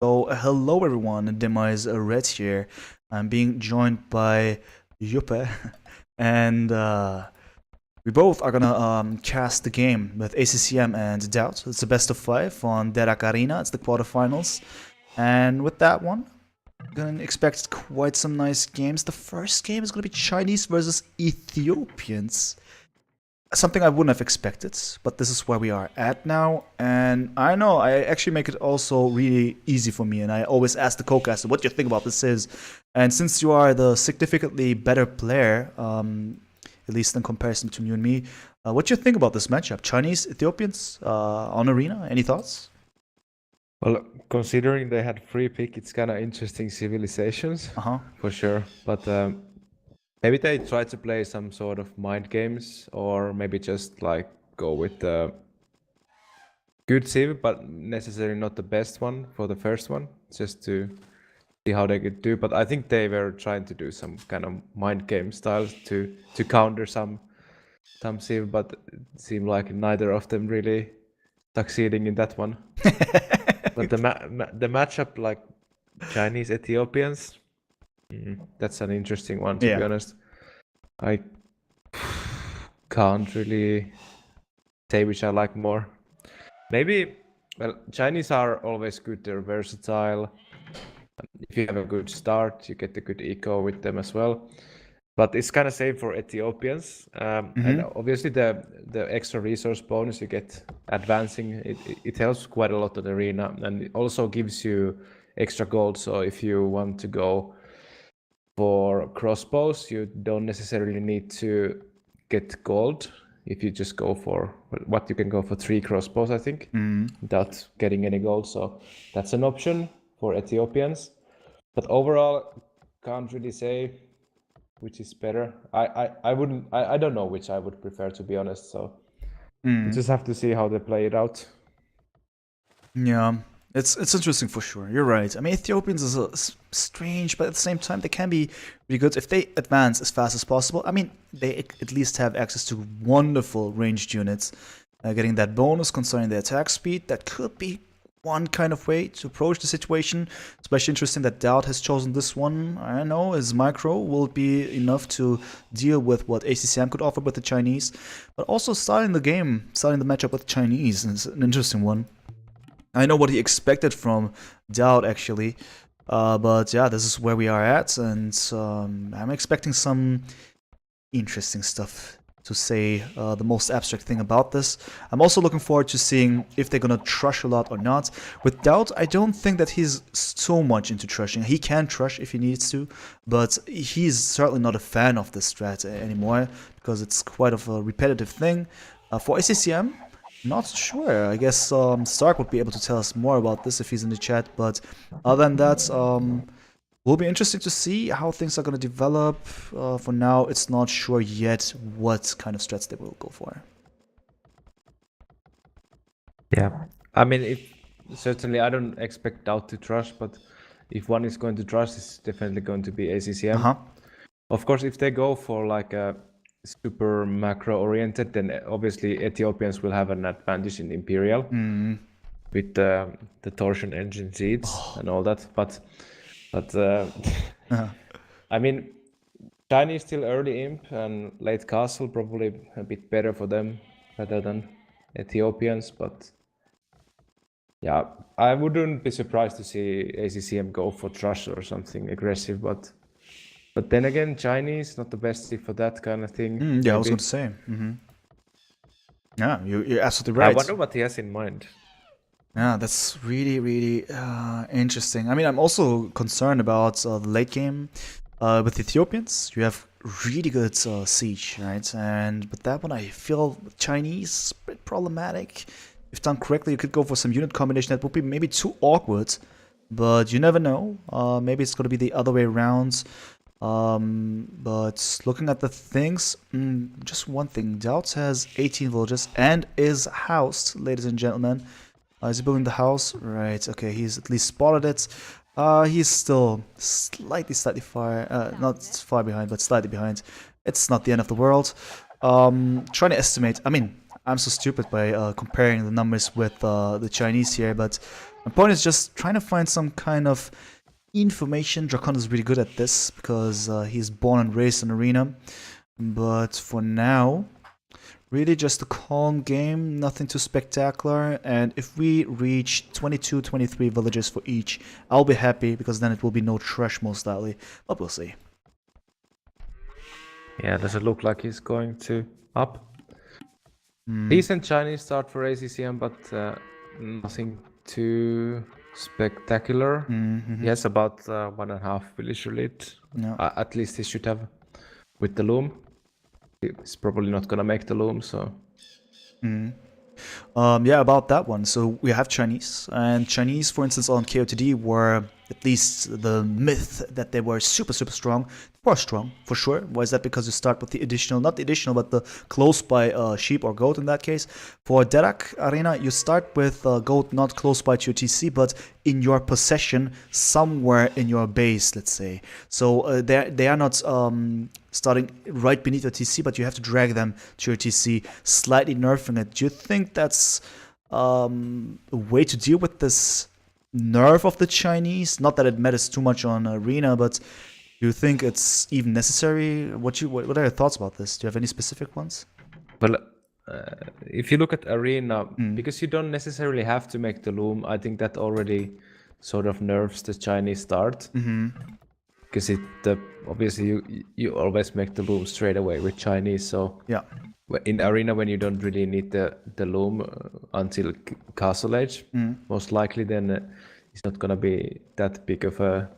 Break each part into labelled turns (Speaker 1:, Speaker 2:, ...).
Speaker 1: So, hello everyone, DemEyesRed here. I'm being joined by Jupe, and we both are gonna cast the game with ACCM and DauT. It's a best of 5 on DERAC Arena. It's the quarterfinals, and with that one, gonna expect quite some nice games. The first game is gonna be Chinese versus Ethiopians. Something I wouldn't have expected, but this is where we are at now. And I know I actually make it also really easy for me, and I always ask the co-caster what do you think about this is. And since you are the significantly better player, at least in comparison to you and me, what do you think about this matchup? Chinese Ethiopians on Arena? Any thoughts?
Speaker 2: Well, considering they had free pick, it's kind of interesting civilizations for sure. But maybe they try to play some sort of mind games, or maybe just like go with the good civ, but necessarily not the best one for the first one, just to see how they could do. But I think they were trying to do some kind of mind game styles to counter some civ, but it seemed like neither of them really succeeding in that one. But the matchup, like Chinese Ethiopians, that's an interesting one, to be honest. I can't really say which I like more. Maybe, well, Chinese are always good. They're versatile. If you have a good start, you get a good eco with them as well. But it's kind of same for Ethiopians. And obviously the extra resource bonus you get advancing, it helps quite a lot on the arena, and it also gives you extra gold. So if you want to go for crossbows, you don't necessarily need to get gold. If you just go for what you can go for 3 crossbows, I think, without getting any gold. So that's an option for Ethiopians. But overall, can't really say which is better. I don't know which I would prefer, to be honest. So we just have to see how they play it out.
Speaker 1: Yeah. It's interesting for sure. You're right. I mean, Ethiopians is strange, but at the same time, they can be really good if they advance as fast as possible. I mean, they at least have access to wonderful ranged units. Getting that bonus concerning the attack speed, that could be one kind of way to approach the situation. Especially interesting that DauT has chosen this one. I don't know, his micro will be enough to deal with what ACCM could offer with the Chinese. But also starting the matchup with the Chinese is an interesting one. I know what he expected from DauT, actually, but yeah, this is where we are at, and I'm expecting some interesting stuff to say. The most abstract thing about this, I'm also looking forward to seeing if they're gonna trush a lot or not. With DauT, I don't think that he's so much into trushing. He can trush if he needs to, but he's certainly not a fan of this strat anymore, because it's quite of a repetitive thing. For ACCM, not sure. I guess Stark would be able to tell us more about this if he's in the chat. But other than that, will be interesting to see how things are going to develop. For now, it's not sure yet what kind of strats they will go for.
Speaker 2: Yeah, I mean, certainly I don't expect DauT to trush, but if one is going to trush, it's definitely going to be ACCM. Of course, if they go for like a super macro oriented, then obviously Ethiopians will have an advantage in Imperial with the torsion engine seeds and all that. But I mean, Chinese still early imp and late castle, probably a bit better for them rather than Ethiopians. But yeah, I wouldn't be surprised to see ACCM go for trush or something aggressive, but then again, Chinese, not the best for that kind of thing.
Speaker 1: Yeah, maybe. I was going to say. Yeah, you're absolutely right.
Speaker 2: I wonder what he has in mind.
Speaker 1: Yeah, that's really, really interesting. I mean, I'm also concerned about the late game with Ethiopians. You have really good siege, right? And with that one, I feel Chinese a bit problematic. If done correctly, you could go for some unit combination that would be maybe too awkward, but you never know. Maybe it's going to be the other way around. But looking at the things, just one thing, DauT has 18 villages and is housed, ladies and gentlemen. Is he building the house? Right, okay, he's at least spotted it. He's still slightly far, not far behind, but slightly behind. It's not the end of the world. Trying to estimate, I mean, I'm so stupid by comparing the numbers with the Chinese here, but My point is just trying to find some kind of information. Drakon is really good at this because he's born and raised in Arena. But for now, really just a calm game, nothing too spectacular. And if we reach 22, 23 villages for each, I'll be happy because then it will be no trash most likely. But we'll see.
Speaker 2: Yeah, does it look like he's going to up? Decent Chinese start for ACCM, but nothing too spectacular. He has about 1.5 villager lead.
Speaker 1: Yeah.
Speaker 2: At least he should have with the loom. He's probably not gonna make the loom, so.
Speaker 1: Yeah, about that one. So we have Chinese, and Chinese, for instance, on KOTD were at least the myth that they were super strong. They were strong, for sure. Why is that? Because you start with the additional, not the additional, but the close by sheep or goat in that case. For DERAC Arena, you start with goat not close by to your TC, but in your possession, somewhere in your base, let's say. So they are not starting right beneath your TC, but you have to drag them to your TC, slightly nerfing it. Do you think that's a way to deal with this nerf of the Chinese? Not that it matters too much on Arena, but do you think it's even necessary? What are your thoughts about this? Do you have any specific ones?
Speaker 2: Well, if you look at Arena, because you don't necessarily have to make the loom, I think that already sort of nerfs the Chinese start. Because obviously you always make the loom straight away with Chinese, so
Speaker 1: yeah.
Speaker 2: In Arena, when you don't really need the loom until Castle Age, most likely then it's not gonna be that big of a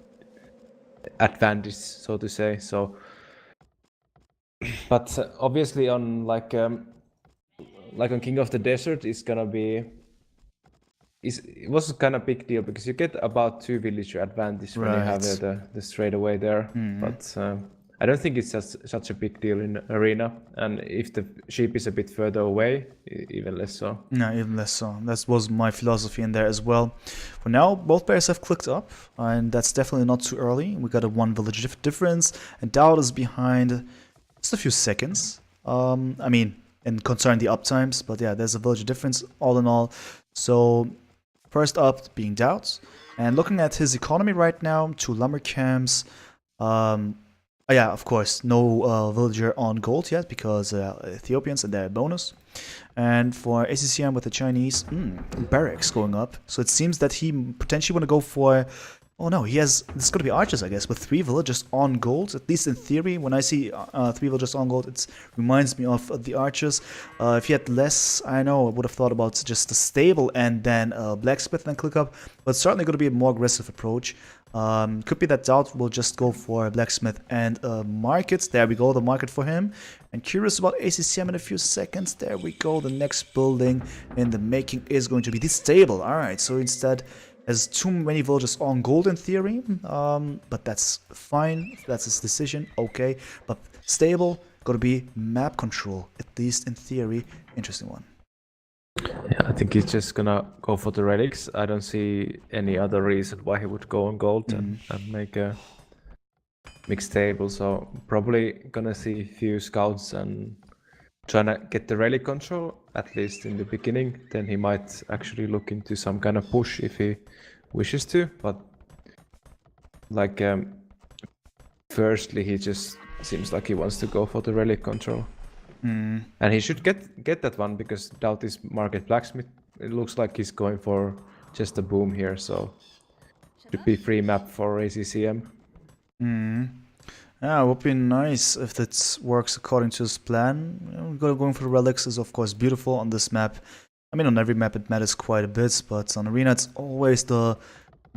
Speaker 2: advantage, so to say. So, but obviously on like on King of the Desert, it's gonna be. It was kind of big deal because you get about 2 villager advantage when you have the straightaway there, but. I don't think it's such a big deal in Arena, and if the sheep is a bit further away, even less so.
Speaker 1: No, even less so. That was my philosophy in there as well. For now, both players have clicked up, and that's definitely not too early. We got a 1 village difference, and DauT is behind just a few seconds. I mean, in concerning the uptimes, but yeah, there's a village difference all in all. So, first up being DauT, and looking at his economy right now, 2 lumber camps. Yeah, of course, no villager on gold yet because Ethiopians and their bonus. And for ACCM with the Chinese, barracks going up. So it seems that he potentially want to go for... Oh no, this is going to be archers, I guess, with 3 villagers on gold. At least in theory, when I see 3 villagers on gold, it reminds me of the archers. If he had less, I know, I would have thought about just the stable and then blacksmith and click up. But it's certainly going to be a more aggressive approach. Could be that DauT will just go for blacksmith and markets. There we go, the market for him. And curious about ACCM in a few seconds. There we go, the next building in the making is going to be the stable. Alright, so instead has too many villagers on gold in theory, but that's fine. If that's his decision, okay. But stable, gonna be map control, at least in theory. Interesting one.
Speaker 2: Yeah, I think he's just gonna go for the relics. I don't see any other reason why he would go on gold and make a mixed table. So probably gonna see a few scouts and trying to get the relic control, at least in the beginning. Then he might actually look into some kind of push if he wishes to. But like firstly, he just seems like he wants to go for the relic control. And he should get that one because DauT is market blacksmith. It looks like he's going for just a boom here, so should be free map for ACCM.
Speaker 1: Yeah, it would be nice if that works according to his plan. Going for the relics is of course beautiful on this map. I mean, on every map it matters quite a bit, but on Arena it's always the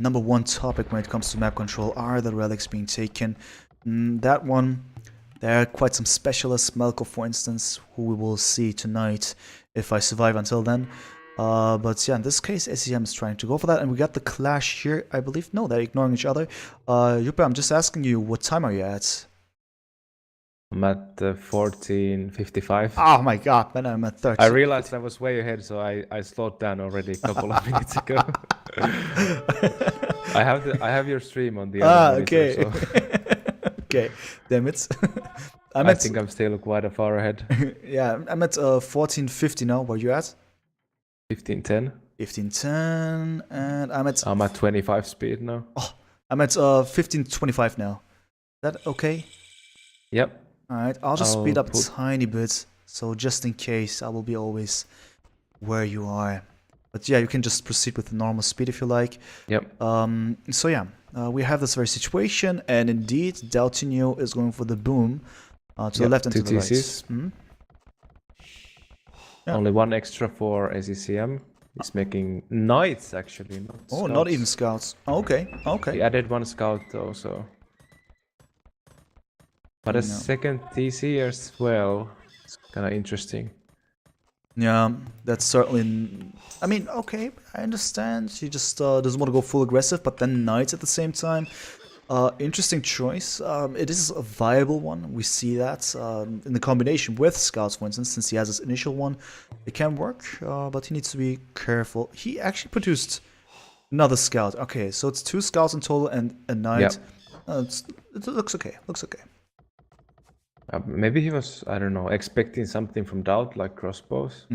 Speaker 1: #1 topic when it comes to map control. Are the relics being taken? That one. There are quite some specialists, Melko for instance, who we will see tonight if I survive until then. But yeah, in this case, ACCM is trying to go for that, and we got the clash here, I believe. No, they're ignoring each other. Jupe, I'm just asking you, what time are you at?
Speaker 2: I'm at 14:55.
Speaker 1: Oh my god, man, I'm at 13.
Speaker 2: I realized I was way ahead, so I slowed down already a couple of minutes ago. I have your stream on the other monitor,
Speaker 1: okay.
Speaker 2: So.
Speaker 1: Okay, damn it.
Speaker 2: I think I'm still quite far ahead.
Speaker 1: Yeah, I'm at 14:50 now. Where you at?
Speaker 2: 15:10.
Speaker 1: 1510, and I'm at
Speaker 2: 25 speed now.
Speaker 1: oh, I'm at 1525 now. Is that okay?
Speaker 2: Yep.
Speaker 1: All right, I'll just speed
Speaker 2: I'll
Speaker 1: up a tiny bit, so just in case, I will be always where you are. But yeah, you can just proceed with the normal speed if you like.
Speaker 2: Yep.
Speaker 1: So yeah, we have this very situation, and indeed, DauT is going for the boom to the left and to the right.
Speaker 2: TCs.
Speaker 1: Yeah.
Speaker 2: Only one extra for ACCM. He's making knights actually. Not
Speaker 1: Oh,
Speaker 2: scouts.
Speaker 1: not even scouts. Okay,
Speaker 2: He
Speaker 1: okay.
Speaker 2: added one scout though, so. But a second TC as well. It's kind of interesting.
Speaker 1: Yeah, that's certainly. I mean, okay, I understand. He just doesn't want to go full aggressive, but then knights at the same time. Interesting choice. It is a viable one. We see that in the combination with scouts, for instance, since he has his initial one, it can work. But he needs to be careful. He actually produced another scout. Okay, so it's 2 scouts in total and a knight. It looks okay. Looks okay.
Speaker 2: Maybe he was, I don't know, expecting something from DauT, like crossbows.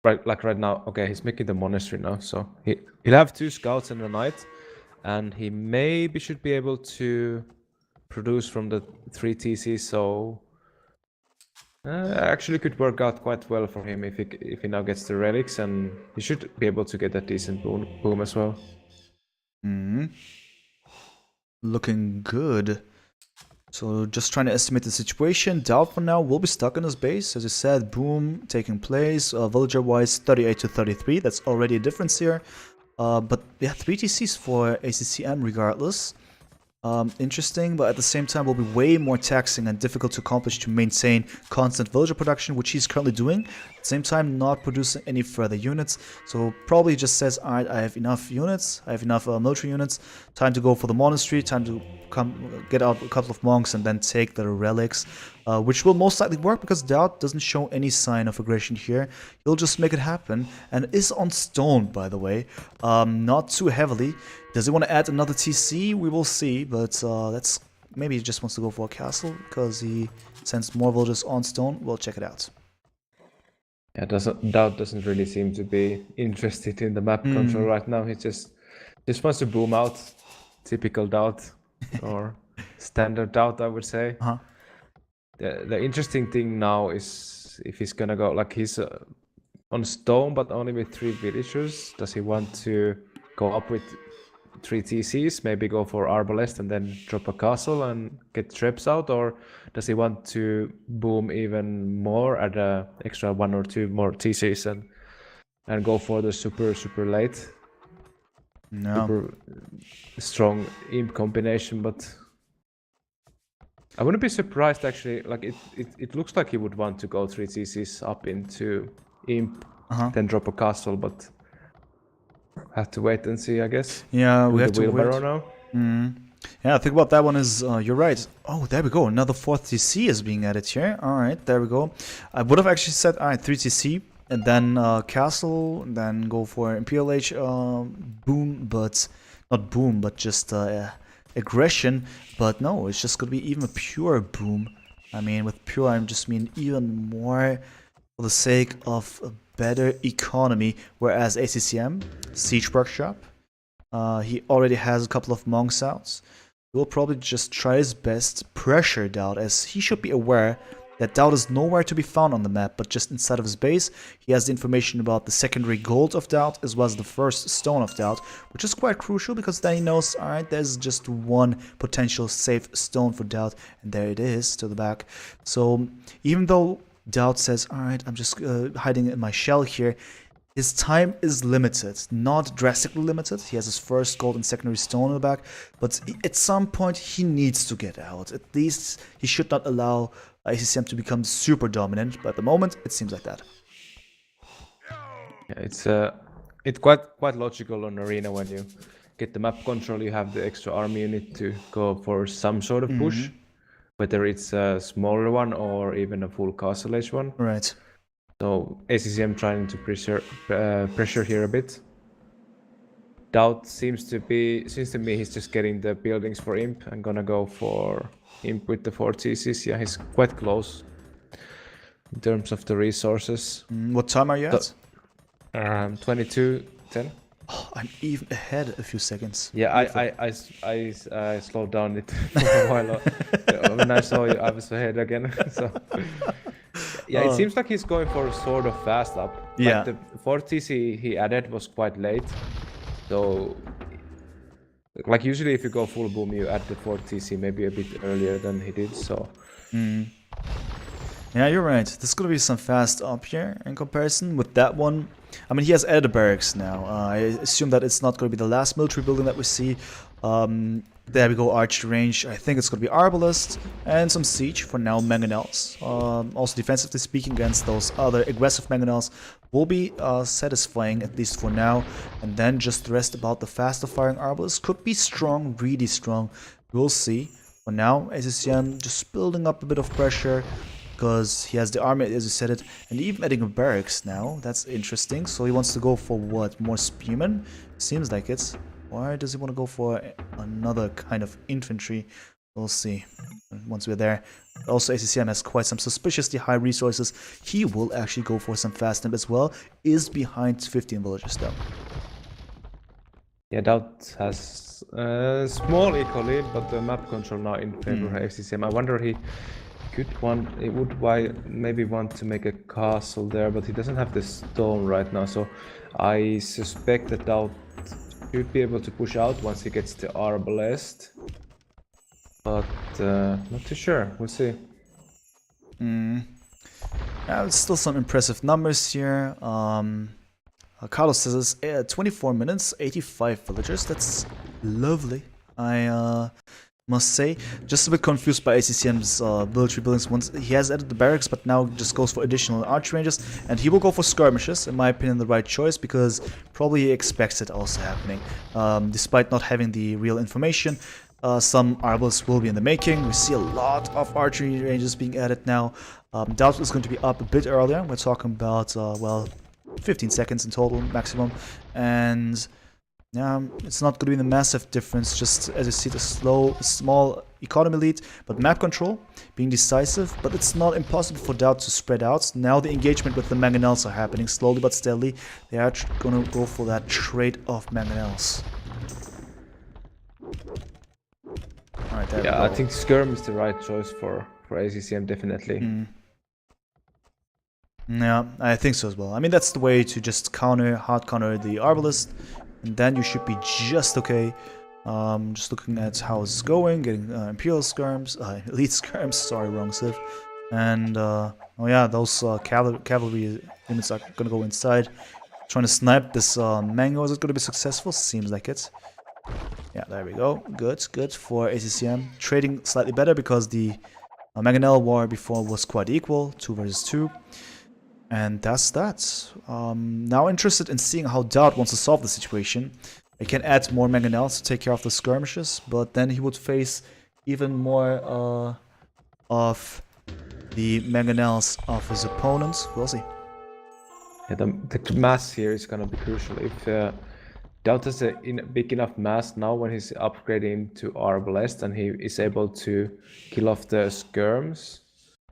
Speaker 2: Right, like right now, okay, he's making the monastery now, so he'll have 2 scouts and a knight, and he maybe should be able to produce from the 3 TCs, so actually could work out quite well for him if he now gets the relics, and he should be able to get a decent boom as well.
Speaker 1: Looking good. So just trying to estimate the situation. DauT for now will be stuck in his base. As I said, boom taking place. Villager-wise, 38 to 33. That's already a difference here. But yeah, 3 TCs for ACCM regardless. Interesting, but at the same time will be way more taxing and difficult to accomplish to maintain constant villager production, which he's currently doing. At the same time, not producing any further units. So probably just says, alright, I have enough units, I have enough military units, time to go for the monastery, time to get out a couple of monks and then take the relics, which will most likely work because DauT doesn't show any sign of aggression here. He'll just make it happen, and is on stone, by the way, not too heavily. Does he want to add another TC? We will see, but that's maybe he just wants to go for a castle because he sends more villagers on stone. We'll check it out.
Speaker 2: Yeah, DauT doesn't really seem to be interested in the map control right now. He just wants to boom out. Typical DauT, or standard DauT, I would say. The interesting thing now is if he's gonna go, like, he's on stone but only with 3 villagers. Does he want to go up with 3 TCs, maybe go for Arbalest and then drop a castle and get Trebs out, or does he want to boom even more, add a extra 1 or 2 more TCs and go for the super late, super strong imp combination? But I wouldn't be surprised actually. Like it looks like he would want to go 3 TCs up into imp, then drop a castle, but have to wait and see, I guess.
Speaker 1: Yeah, we have to
Speaker 2: wait.
Speaker 1: Now. Yeah, think about that one is, you're right. Oh, there we go. Another 4th TC is being added here. Alright, there we go. I would have actually said, alright, 3 TC, and then castle, and then go for Imperial Age boom, but not boom, but just aggression. But no, it's just going to be even a pure boom. I mean, with pure, I just mean even more for the sake of a better economy, whereas ACCM, Siege Workshop, he already has a couple of monks out. He will probably just try his best to pressure DauT, as he should be aware that DauT is nowhere to be found on the map, but just inside of his base. He has the information about the secondary gold of DauT, as well as the first stone of DauT, which is quite crucial, because then he knows, alright, there's just one potential safe stone for DauT, and there it is, to the back. So, even though DauT says, alright, I'm just hiding in my shell here, his time is limited, not drastically limited. He has his first gold and secondary stone in the back, but at some point he needs to get out. At least he should not allow ACCM to become super dominant, but at the moment it seems like that.
Speaker 2: Yeah, it's quite logical on Arena. When you get the map control, you have the extra army unit to go for some sort of push, whether it's a smaller one or even a full castle age one.
Speaker 1: Right.
Speaker 2: So ACCM trying to pressure here a bit. DauT seems to me he's just getting the buildings for imp. I'm gonna go for imp with the 4 TCs. Yeah, he's quite close in terms of the resources.
Speaker 1: What time are you at?
Speaker 2: 22-10.
Speaker 1: Oh, I'm even ahead a few seconds.
Speaker 2: Yeah, I slowed down it for a while. When I saw you, I was ahead again. So yeah, it seems like he's going for a sort of fast up.
Speaker 1: Yeah.
Speaker 2: Like the 4TC he added was quite late. So like usually if you go full boom, you add the 4TC maybe a bit earlier than he did. So
Speaker 1: Yeah, you're right. There's gonna be some fast up here in comparison with that one. I mean, he has added barracks now. I assume that it's not gonna be the last military building that we see. There we go, archery range. I think it's gonna be arbalest and some siege for now. Mangonels. Also, defensively speaking, against those other aggressive mangonels will be satisfying at least for now. And then just the rest about the faster firing arbalest could be strong, really strong. We'll see. For now, ACCM just building up a bit of pressure, because he has the army, as you said it, and even adding a barracks now. That's interesting. So he wants to go for what? More spearmen? Seems like it. Or does he want to go for another kind of infantry? We'll see once we're there. Also, ACCM has quite some suspiciously high resources. He will actually go for some fast nip as well. Is behind 15 villagers though.
Speaker 2: yeah, DauT has a small eco lead, but the map control now in favor of ACCM. I wonder he would maybe want to make a castle there, but he doesn't have the stone right now, so I suspect that DauT should be able to push out once he gets the arbalest, but not too sure. We'll see.
Speaker 1: Yeah, it's still some impressive numbers here. Carlos says 24 minutes, 85 villagers. That's lovely. I must say, just a bit confused by ACCM's military buildings. Once he has added the barracks, but now just goes for additional arch ranges, and he will go for skirmishes. In my opinion, the right choice, because probably he expects it also happening. Despite not having the real information, some arbals will be in the making. We see a lot of archery ranges being added now. DauT is going to be up a bit earlier. We're talking about well, 15 seconds in total maximum, and yeah, it's not going to be the massive difference, just as you see the small economy lead, but map control being decisive, but it's not impossible for DauT to spread out. Now the engagement with the mangonels are happening slowly but steadily. They are going to go for that trade of mangonels. Alright, there we go.
Speaker 2: I think Skirm is the right choice for ACCM, definitely.
Speaker 1: Yeah, I think so as well. I mean, that's the way to just hard counter the arbalest, and then you should be just okay. Just looking at how it's going, getting Imperial skirms, Elite skirms, sorry, wrong civ. And, oh yeah, those cavalry units are gonna go inside. Trying to snipe this mango. Is it gonna be successful? Seems like it. Yeah, there we go. Good for ACCM. Trading slightly better because the mangonel war before was quite equal, 2 versus 2. And that's that. Now interested in seeing how DauT wants to solve the situation. He can add more mangonels to take care of the skirmishes, but then he would face even more of the mangonels of his opponents. We'll see.
Speaker 2: Yeah, the mass here is gonna be crucial. If DauT has a big enough mass now when he's upgrading to arbalest and he is able to kill off the skirms,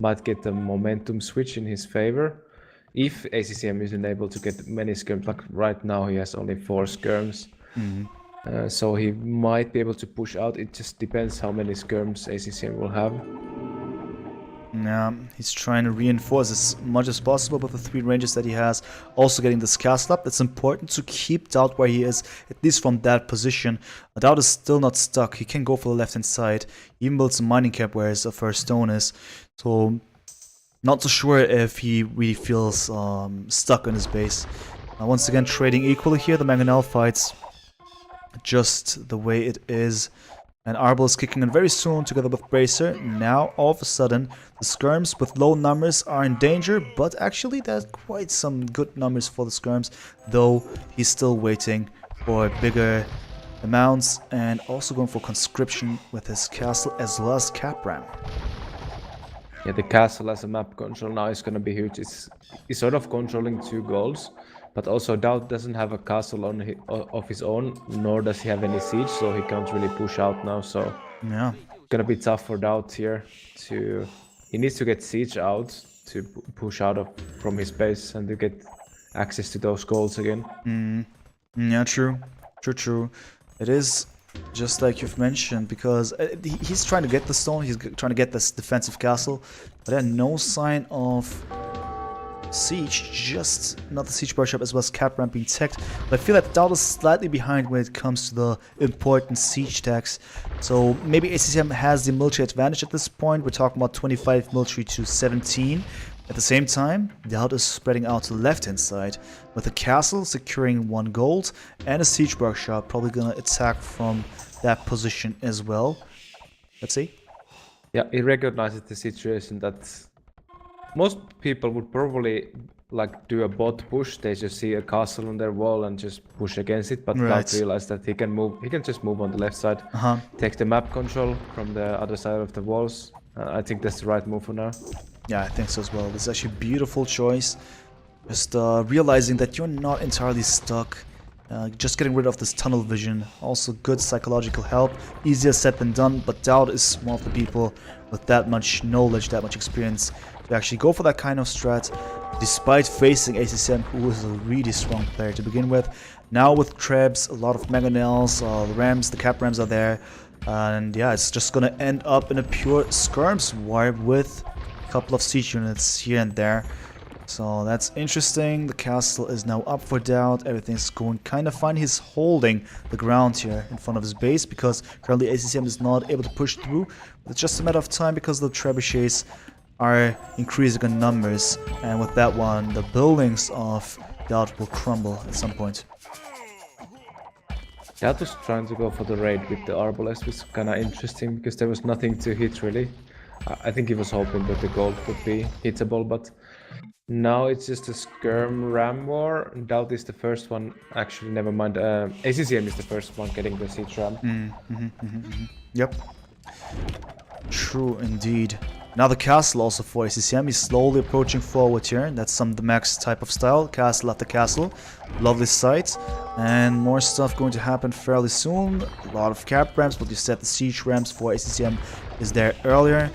Speaker 2: might get the momentum switch in his favor. If ACCM isn't able to get many skirms, like right now he has only 4 skirms, so he might be able to push out. It just depends how many skirms ACCM will have.
Speaker 1: Yeah, he's trying to reinforce as much as possible with the 3 ranges that he has. Also getting this castle up. It's important to keep DauT where he is, at least from that position. DauT is still not stuck. He can go for the left hand side. He even builds a mining camp where his first stone is. So not so sure if he really feels stuck on his base. Once again, trading equally here. The mangonel fights just the way it is. And Arbol is kicking in very soon together with Bracer. Now, all of a sudden, the skirms with low numbers are in danger. But actually, there's quite some good numbers for the skirms. Though, he's still waiting for bigger amounts. And also going for conscription with his castle as well as Capram.
Speaker 2: Yeah, the castle as a map control now is going to be huge. It's sort of controlling 2 goals, but also DauT doesn't have a castle of his own, nor does he have any siege, so he can't really push out now. So
Speaker 1: yeah,
Speaker 2: it's going to be tough for DauT here. He needs to get siege out to push out from his base and to get access to those goals again.
Speaker 1: Yeah, true. True. It is just like you've mentioned, because he's trying to get the stone, he's trying to get this defensive castle, but then no sign of siege, just not the siege workshop as well as cap ramp being teched. But I feel like DauT is slightly behind when it comes to the important siege tax. So maybe ACCM has the military advantage at this point. We're talking about 25 military to 17. At the same time, DauT is spreading out to the left-hand side, with the castle securing 1 gold and a siege workshop probably gonna attack from that position as well. Let's see.
Speaker 2: Yeah, he recognizes the situation that most people would probably like do a bot push. They just see a castle on their wall and just push against it, but DauT realize that he can move. He can just move on the left side, take the map control from the other side of the walls. I think that's the right move for now.
Speaker 1: Yeah, I think so as well. This is actually a beautiful choice. Just realizing that you're not entirely stuck. Just getting rid of this tunnel vision. Also good psychological help. Easier said than done, but DauT is one of the people with that much knowledge, that much experience to actually go for that kind of strat, despite facing ACCM, who is a really strong player to begin with. Now with Trebs, a lot of mangonels, the Rams, the cap Rams are there. And yeah, it's just gonna end up in a pure skirms war with a couple of siege units here and there. So that's interesting. The castle is now up for DauT. Everything's going kind of fine. He's holding the ground here in front of his base because currently ACCM is not able to push through. But it's just a matter of time because the trebuchets are increasing in numbers. And with that one, the buildings of DauT will crumble at some point.
Speaker 2: DauT was trying to go for the raid with the arbalest, which was kind of interesting because there was nothing to hit really. I think he was hoping that the gold would be hittable, but now it's just a skirm ram war. DauT is the first one, actually, never mind. ACCM is the first one getting the siege ram.
Speaker 1: Yep. True indeed. Now the castle also for ACCM is slowly approaching forward here. That's some DemEyes type of style. Castle after castle. Lovely sight. And more stuff going to happen fairly soon. A lot of cap ramps, but you said the siege ramps for ACCM is there earlier.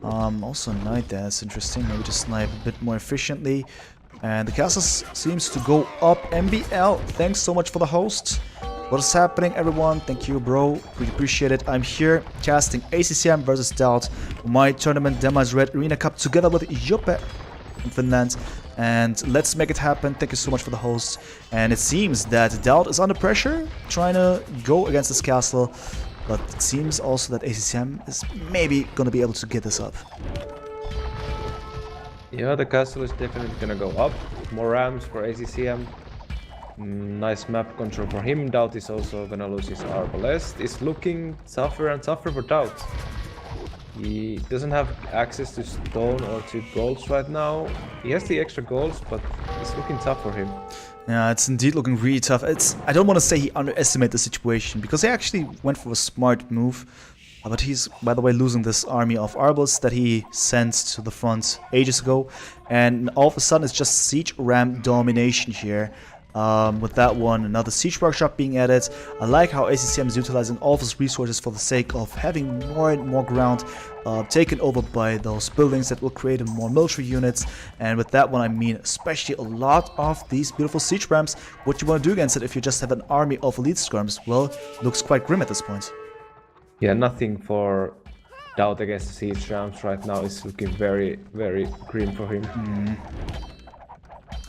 Speaker 1: Also Knight, that's interesting. Maybe to snipe a bit more efficiently. And the castle seems to go up. MBL, thanks so much for the host. What is happening, everyone? Thank you, bro. Really appreciate it. I'm here casting ACCM versus DauT, my tournament DemEyesRed Arena Cup, together with Jupe in Finland. And let's make it happen. Thank you so much for the host. And it seems that DauT is under pressure, trying to go against this castle. But it seems also that ACCM is maybe going to be able to get this up.
Speaker 2: Yeah, the castle is definitely going to go up. More rams for ACCM. Nice map control for him. DauT is also going to lose his arbalest. It's looking tougher and tougher for DauT. He doesn't have access to stone or to golds right now. He has the extra golds, but it's looking tough for him.
Speaker 1: Yeah, it's indeed looking really tough. I don't want to say he underestimated the situation, because he actually went for a smart move. But he's, by the way, losing this army of Arbals that he sent to the front ages ago. And all of a sudden, it's just siege ram domination here. With that one, another siege workshop being added. I like how ACCM is utilizing all of his resources for the sake of having more and more ground taken over by those buildings that will create more military units. And with that one, I mean especially a lot of these beautiful siege rams. What you want to do against it if you just have an army of elite skirms? Well, looks quite grim at this point.
Speaker 2: Yeah, nothing for DauT against the siege rams right now. Is looking very, very grim for him.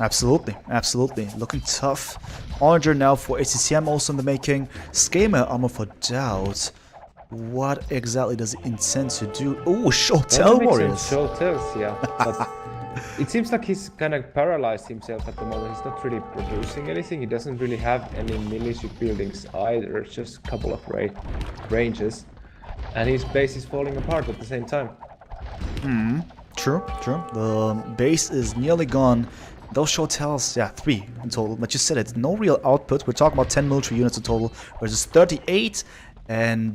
Speaker 1: Absolutely, absolutely. Looking tough. Onager now for ACCM also in the making. Scammer armor for DauT. What exactly does it intend to do? Oh, Shotel Warriors!
Speaker 2: Shotels, yeah. But it seems like he's kind of paralyzed himself at the moment. He's not really producing anything. He doesn't really have any militia buildings either. Just a couple of ranges. And his base is falling apart at the same time.
Speaker 1: True. The base is nearly gone. Those Shotels, yeah, 3 in total. But you said it, no real output. We're talking about 10 military units in total versus 38. And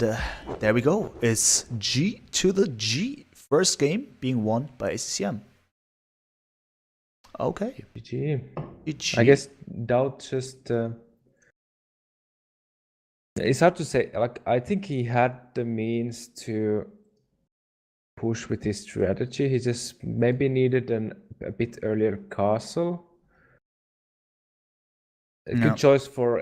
Speaker 1: there we go. It's G to the G. First game being won by ACCM. Okay.
Speaker 2: GG. I guess DauT just... it's hard to say. Like, I think he had the means to push with his strategy. He just maybe needed a bit earlier castle. A
Speaker 1: Yeah.
Speaker 2: good choice for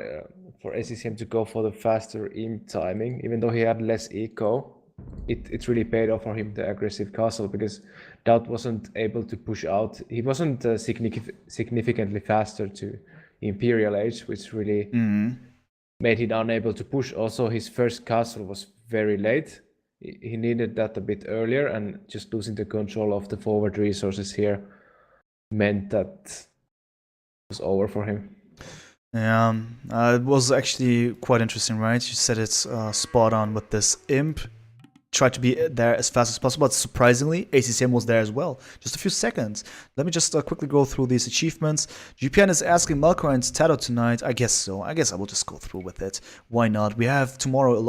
Speaker 2: ACCM to go for the faster imp timing, even though he had less eco. It really paid off for him, the aggressive castle, because DauT wasn't able to push out. He wasn't significantly faster to Imperial Age, which really made him unable to push. Also, his first castle was very late. He needed that a bit earlier, and just losing the control of the forward resources here meant that it was over for him.
Speaker 1: Yeah, it was actually quite interesting, right? You said it's spot on with this imp. Tried to be there as fast as possible, but surprisingly, ACCM was there as well. Just a few seconds. Let me just quickly go through these achievements. GPN is asking Malkor and Tato tonight. I guess so. I guess I will just go through with it. Why not? We have tomorrow two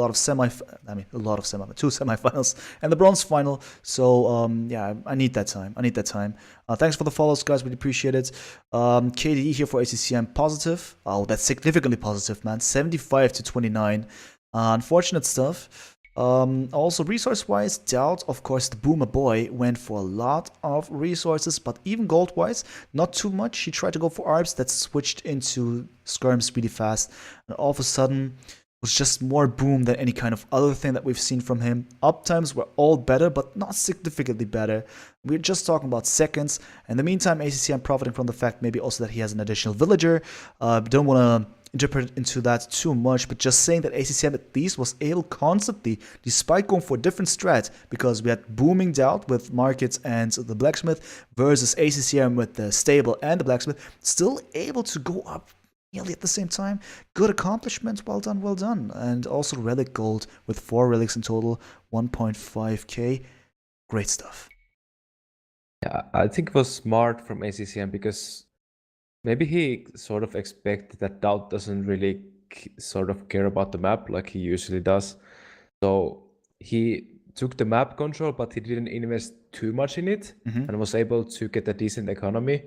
Speaker 1: semifinals and the bronze final. So yeah, I need that time. Thanks for the follows, guys. Really appreciate it. KDE here for ACCM positive. Oh, that's significantly positive, man. 75 to 29. Unfortunate stuff. Also resource-wise, DauT, of course, the Boomer Boy went for a lot of resources, but even gold-wise, not too much. He tried to go for ARBs that switched into skirms really fast, and all of a sudden was just more boom than any kind of other thing that we've seen from him. Uptimes were all better, but not significantly better. We're just talking about seconds. In the meantime, ACCM profiting from the fact maybe also that he has an additional villager. Don't want to interpret into that too much, but just saying that ACCM at least was able constantly, despite going for a different strat, because we had booming DauT with markets and the blacksmith versus ACCM with the stable and the blacksmith, still able to go up nearly at the same time. Good accomplishment, well done. And also relic gold with 4 relics in total, 1.5k. Great stuff.
Speaker 2: Yeah, I think it was smart from ACCM because maybe he sort of expected that DauT doesn't really sort of care about the map like he usually does. So he took the map control, but he didn't invest too much in it and was able to get a decent economy.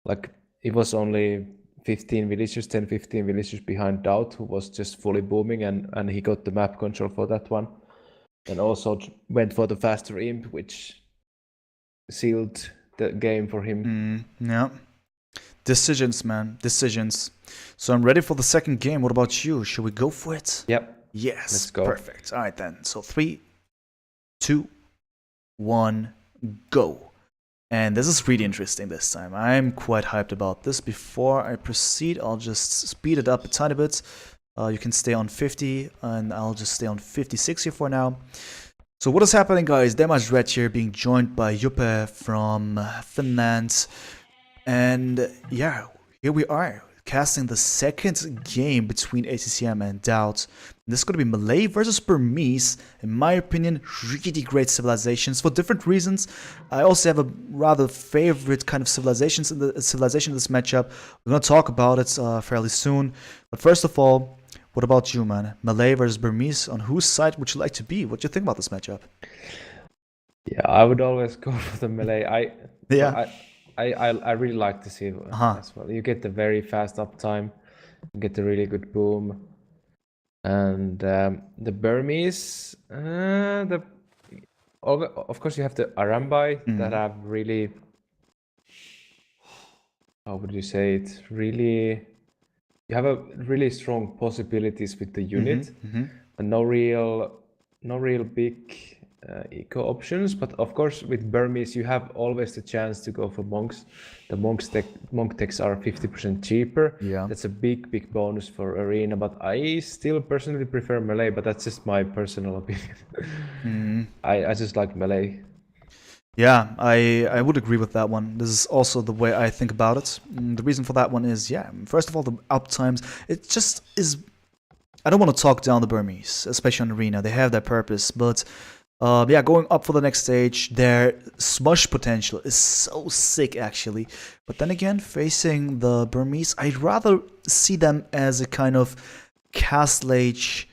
Speaker 2: Like it was only 10-15 villagers behind DauT, who was just fully booming, and he got the map control for that one. And also went for the faster imp, which sealed the game for him.
Speaker 1: Yeah. Decisions, man. Decisions. So I'm ready for the second game. What about you? Should we go for it?
Speaker 2: Yep.
Speaker 1: Yes.
Speaker 2: Let's go.
Speaker 1: Perfect. All right, then. So 3, 2, 1, go. And this is really interesting this time. I'm quite hyped about this. Before I proceed, I'll just speed it up a tiny bit. You can stay on 50, and I'll just stay on 56 here for now. So what is happening, guys? DemEyesRed here, being joined by Jupe from Finland. And yeah, here we are, casting the second game between ACCM and DauT. This is going to be Malay versus Burmese. In my opinion, really great civilizations for different reasons. I also have a rather favorite kind of civilization in this matchup. We're going to talk about it fairly soon. But first of all, what about you, man? Malay versus Burmese, on whose side would you like to be? What do you think about this matchup?
Speaker 2: Yeah, I would always go for the Malay. I really like to see it as well. You get the very fast uptime, you get the really good boom, and the Burmese. Of course, you have the Arambai that have really. How would you say it? Really, you have a really strong possibilities with the unit, and no real big eco options. But of course, with Burmese, you have always the chance to go for monks. The monk techs are 50% cheaper.
Speaker 1: Yeah,
Speaker 2: that's a big bonus for arena. But I still personally prefer Melee. But that's just my personal opinion. I just like Melee.
Speaker 1: Yeah, I would agree with that one. This is also the way I think about it. The reason for that one is, yeah, first of all, the uptimes. It just is. I don't want to talk down the Burmese, especially on arena. They have their purpose, but yeah, going up for the next stage, their smush potential is so sick, actually. But then again, facing the Burmese, I'd rather see them as a kind of Castle Age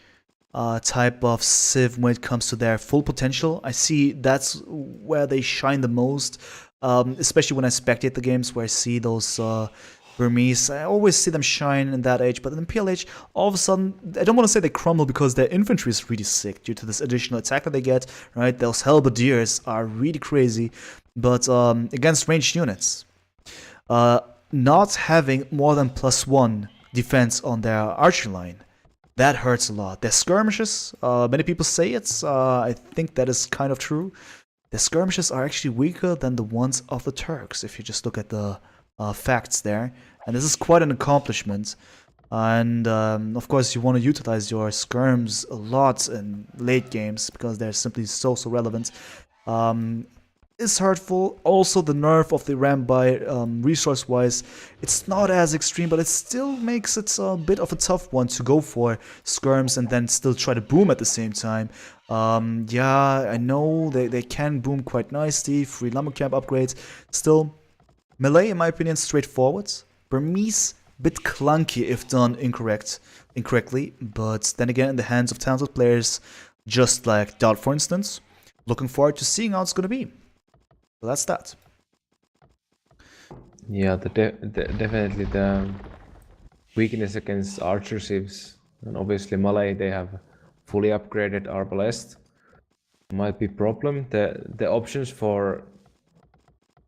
Speaker 1: type of civ when it comes to their full potential. I see that's where they shine the most, especially when I spectate the games where I see those Burmese. I always see them shine in that age, but in PLH, all of a sudden, I don't want to say they crumble because their infantry is really sick due to this additional attack that they get, right? Those halberdiers are really crazy, but against ranged units, not having more than +1 defense on their archer line. That hurts a lot. Their skirmishes, many people say it's, I think that is kind of true. The skirmishes are actually weaker than the ones of the Turks, if you just look at the facts there. And this is quite an accomplishment. And of course, you want to utilize your skirms a lot in late games because they're simply so relevant. Is hurtful. Also, the nerf of the Rambai, resource-wise, it's not as extreme, but it still makes it a bit of a tough one to go for skirms and then still try to boom at the same time. Yeah, I know they can boom quite nicely. Free lumber camp upgrades. Still, melee, in my opinion, straightforward. Burmese, bit clunky if done incorrectly, but then again, in the hands of talented players, just like DauT, for instance. Looking forward to seeing how it's going to be. So that's that.
Speaker 2: Yeah, definitely the weakness against archer ships, and obviously Malay, they have fully upgraded arbalest. Might be problem. The options for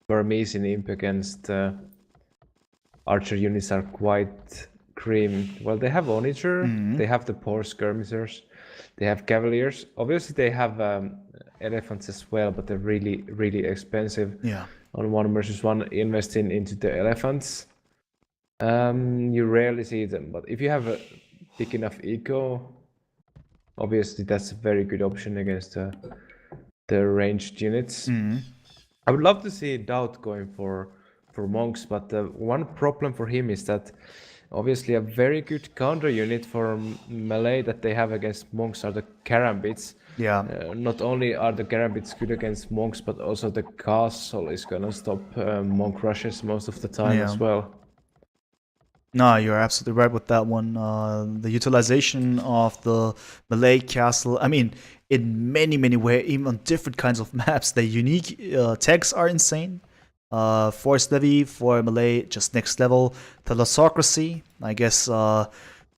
Speaker 2: Burmese in imp against archer units are quite grim. Well, they have Onager, they have the poor skirmishers, they have cavaliers. Obviously, they have elephants as well, but they're really expensive.
Speaker 1: Yeah.
Speaker 2: On 1v1, investing into the elephants, you rarely see them. But if you have a big enough eco, obviously that's a very good option against the ranged units. I would love to see DauT going for monks, but the one problem for him is that obviously a very good counter unit for melee that they have against monks are the karambits.
Speaker 1: Yeah.
Speaker 2: Not only are the karambits good against monks, but also the castle is gonna stop monk rushes most of the time as well.
Speaker 1: No, you're absolutely right with that one. The utilization of the melee castle, I mean, in many ways, even on different kinds of maps, the unique tags are insane. Force Levy for melee, just next level. Thalassocracy, I guess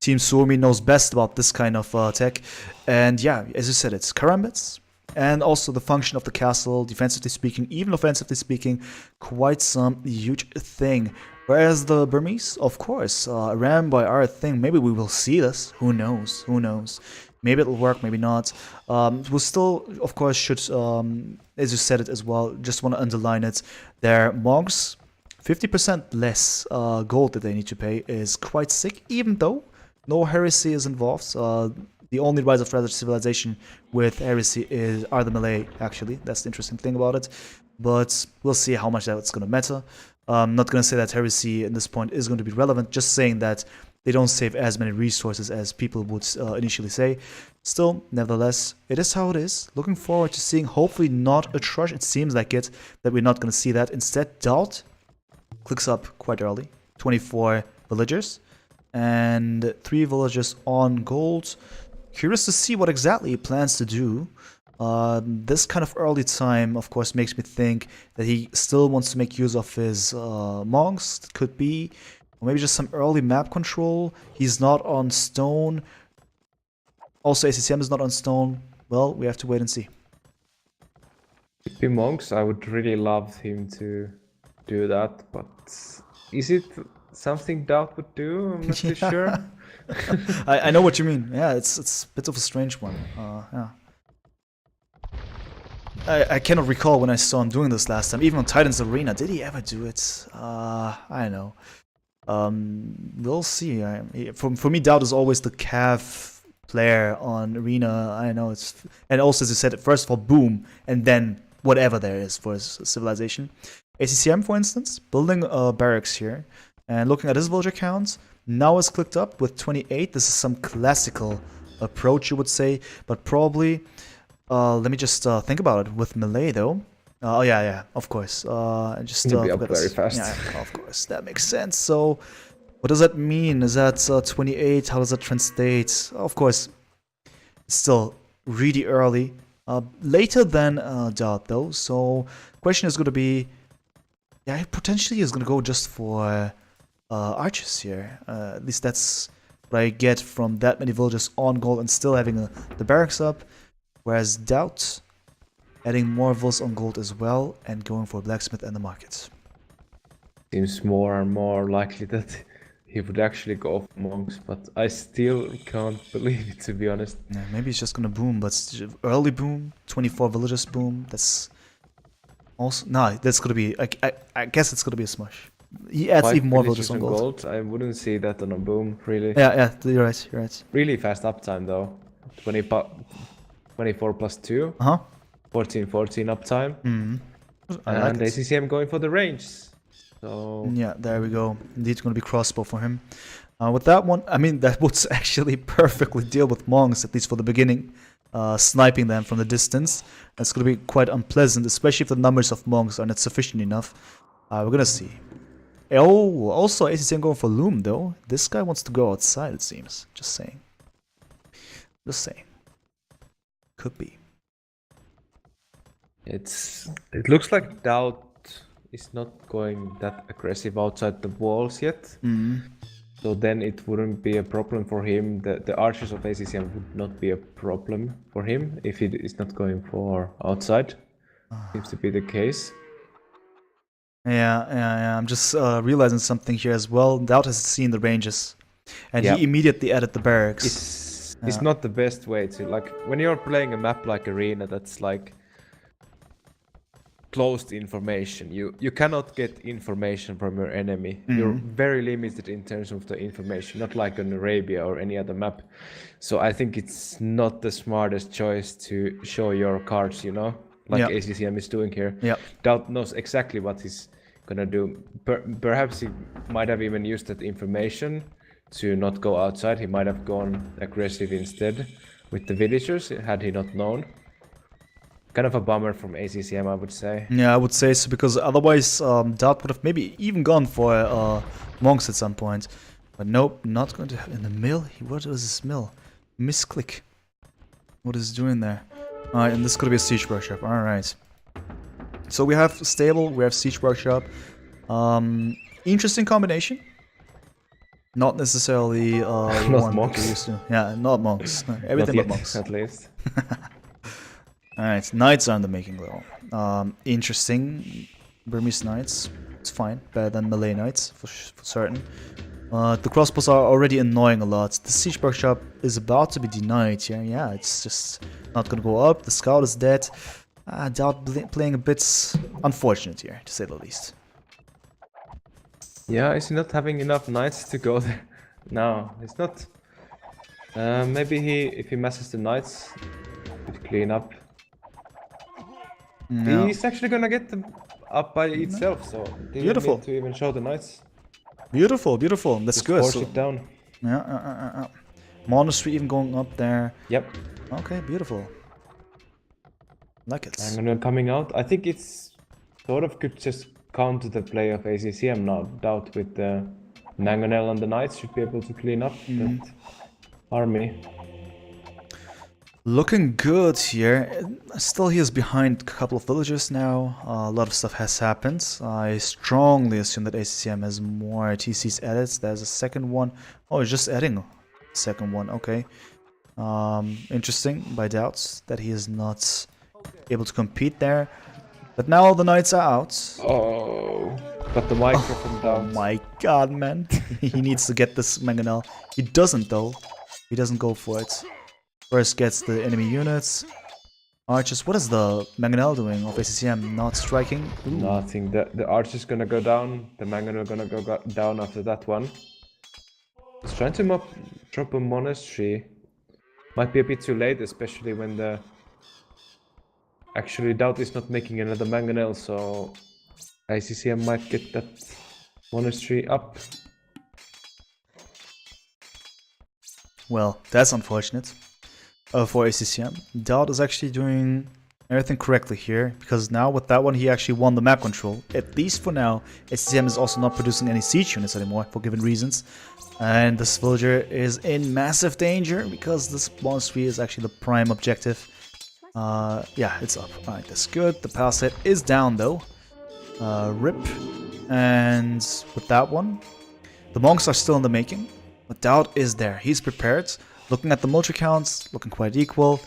Speaker 1: Team Suomi knows best about this kind of tech. And yeah, as you said, it's karambits. And also the function of the castle, defensively speaking, even offensively speaking, quite some huge thing. Whereas the Burmese, of course, Rambai are a thing. Maybe we will see this. Who knows? Who knows? Maybe it'll work, maybe not. We'll still, of course, should, as you said it as well, just want to underline it. Their monks, 50% less gold that they need to pay is quite sick, even though no heresy is involved. The only rise of Red civilization with heresy are the melee, actually. That's the interesting thing about it. But we'll see how much that's going to matter. I'm not going to say that heresy at this point is going to be relevant, just saying that they don't save as many resources as people would initially say. Still, nevertheless, it is how it is. Looking forward to seeing, hopefully not a Trush. It seems like it, that we're not going to see that. Instead, DauT clicks up quite early. 24 villagers and 3 villagers on gold. Curious to see what exactly he plans to do. This kind of early time, of course, makes me think that he still wants to make use of his monks. It could be, or maybe just some early map control. He's not on stone. Also, ACCM is not on stone. Well, we have to wait and see.
Speaker 2: Could be monks. I would really love him to do that, but is it something DauT would do? I'm not too sure.
Speaker 1: I know what you mean. Yeah, it's a bit of a strange one. Yeah. I cannot recall when I saw him doing this last time. Even on Titans Arena, did he ever do it? I don't know. We'll see. For me, DauT is always the Cav player on Arena. I know it's, and also as you said, first of all, boom, and then whatever there is for his civilization. ACCM, for instance, building barracks here, and looking at his villager count, now it's clicked up with 28. This is some classical approach, you would say, but probably. Let me just think about it with melee though. Oh yeah, of course. Just
Speaker 2: be up very fast.
Speaker 1: Yeah, of course, that makes sense. So, what does that mean? Is that 28? How does that translate? Of course, it's still really early. Later than DauT though. So, question is going to be, yeah, potentially is going to go just for archers here. At least that's what I get from that many villagers on gold and still having the barracks up. Whereas DauT adding more vills on gold as well and going for blacksmith and the market.
Speaker 2: Seems more and more likely that he would actually go off monks, but I still can't believe it, to be honest.
Speaker 1: Yeah, maybe he's just gonna boom, but early boom, 24 villagers boom. That's also that's gonna be. I guess it's gonna be a smush. He adds
Speaker 2: 5
Speaker 1: even more
Speaker 2: villages
Speaker 1: villagers on
Speaker 2: on
Speaker 1: gold.
Speaker 2: I wouldn't see that on a boom, really.
Speaker 1: Yeah, you're right. You're right.
Speaker 2: Really fast uptime though. 24 plus 2. 14 uptime.
Speaker 1: I like
Speaker 2: And
Speaker 1: it.
Speaker 2: ACCM going for the range. So
Speaker 1: Yeah, there we go. Indeed, going to be crossbow for him. With that one, I mean, that would actually perfectly deal with monks, at least for the beginning. Sniping them from the distance. That's going to be quite unpleasant, especially if the numbers of monks are not sufficient enough. We're going to see. Oh, also ACCM going for Loom, though. This guy wants to go outside, it seems. Just saying. Just saying. Could be.
Speaker 2: it looks like DauT is not going that aggressive outside the walls yet. So then it wouldn't be a problem for him. The archers of ACCM would not be a problem for him if he is not going for outside. Seems to be the case.
Speaker 1: Yeah. I'm just realizing something here as well. DauT has seen the ranges. And
Speaker 2: Yeah.
Speaker 1: he immediately added the barracks.
Speaker 2: It's not the best way to, like, when you're playing a map like Arena that's like closed information, you cannot get information from your enemy. You're very limited in terms of the information, not like on Arabia or any other map. So I think it's not the smartest choice to show your cards, you know, like ACCM is doing here. DauT knows exactly what he's gonna do. Perhaps he might have even used that information to not go outside. He might have gone aggressive instead with the villagers had he not known. Kind of a bummer from ACCM, I would say.
Speaker 1: Yeah, I would say so, because otherwise DauT would have maybe even gone for monks at some point. But nope, not going to have in the mill. What was this mill? Misclick. What is he doing there? Alright, and this could be a siege workshop. Alright. So we have stable, we have siege workshop. Interesting combination. Not necessarily
Speaker 2: not monks.
Speaker 1: Used to. Yeah, not monks. No, everything but monks.
Speaker 2: At least.
Speaker 1: Alright, knights are in the making though. Interesting. Burmese knights. It's fine. Better than melee knights, for certain. The crossbows are already annoying a lot. The siege workshop is about to be denied here. Yeah, it's just not gonna go up. The scout is dead. DauT playing a bit unfortunate here, to say the least.
Speaker 2: Yeah, is he not having enough knights to go there? No, it's not. Maybe if he messes the knights, could clean up.
Speaker 1: No.
Speaker 2: He's actually gonna get them up by itself, so they don't need to even show the knights.
Speaker 1: Beautiful. That's
Speaker 2: Just
Speaker 1: good.
Speaker 2: force it down.
Speaker 1: Yeah. Monastery even going up there.
Speaker 2: Yep.
Speaker 1: Okay, beautiful. Like it.
Speaker 2: And when coming out, I think it's sort of could just counter the play of ACCM now. DauT with the Mangonel and the Knights should be able to clean up that army.
Speaker 1: Looking good here. Still he is behind a couple of villagers now. A lot of stuff has happened. I strongly assume that ACCM has more TCs added. There's a second one. Oh, he's just adding a second one. Okay. Interesting by DauT that he is not able to compete there. But now all the knights are out.
Speaker 2: Oh, got the microphone down.
Speaker 1: Oh my god, man. He needs to get this Mangonel. He doesn't though. He doesn't go for it. First gets the enemy units. Archers. What is the Mangonel doing of ACCM? Not striking? Ooh.
Speaker 2: Nothing. The archer's gonna go down. The Mangonel gonna go down after that one. He's trying to drop a monastery. Might be a bit too late, especially when the... Actually, DauT is not making another Mangonel, so ACCM might get that monastery up.
Speaker 1: Well, that's unfortunate for ACCM. DauT is actually doing everything correctly here, because now with that one he actually won the map control. At least for now, ACCM is also not producing any siege units anymore for given reasons. And this villager is in massive danger because this monastery is actually the prime objective. Yeah, it's up. Alright, that's good. The palace set is down though. RIP. And with that one, the monks are still in the making. But DauT is there. He's prepared. Looking at the military counts, looking quite equal.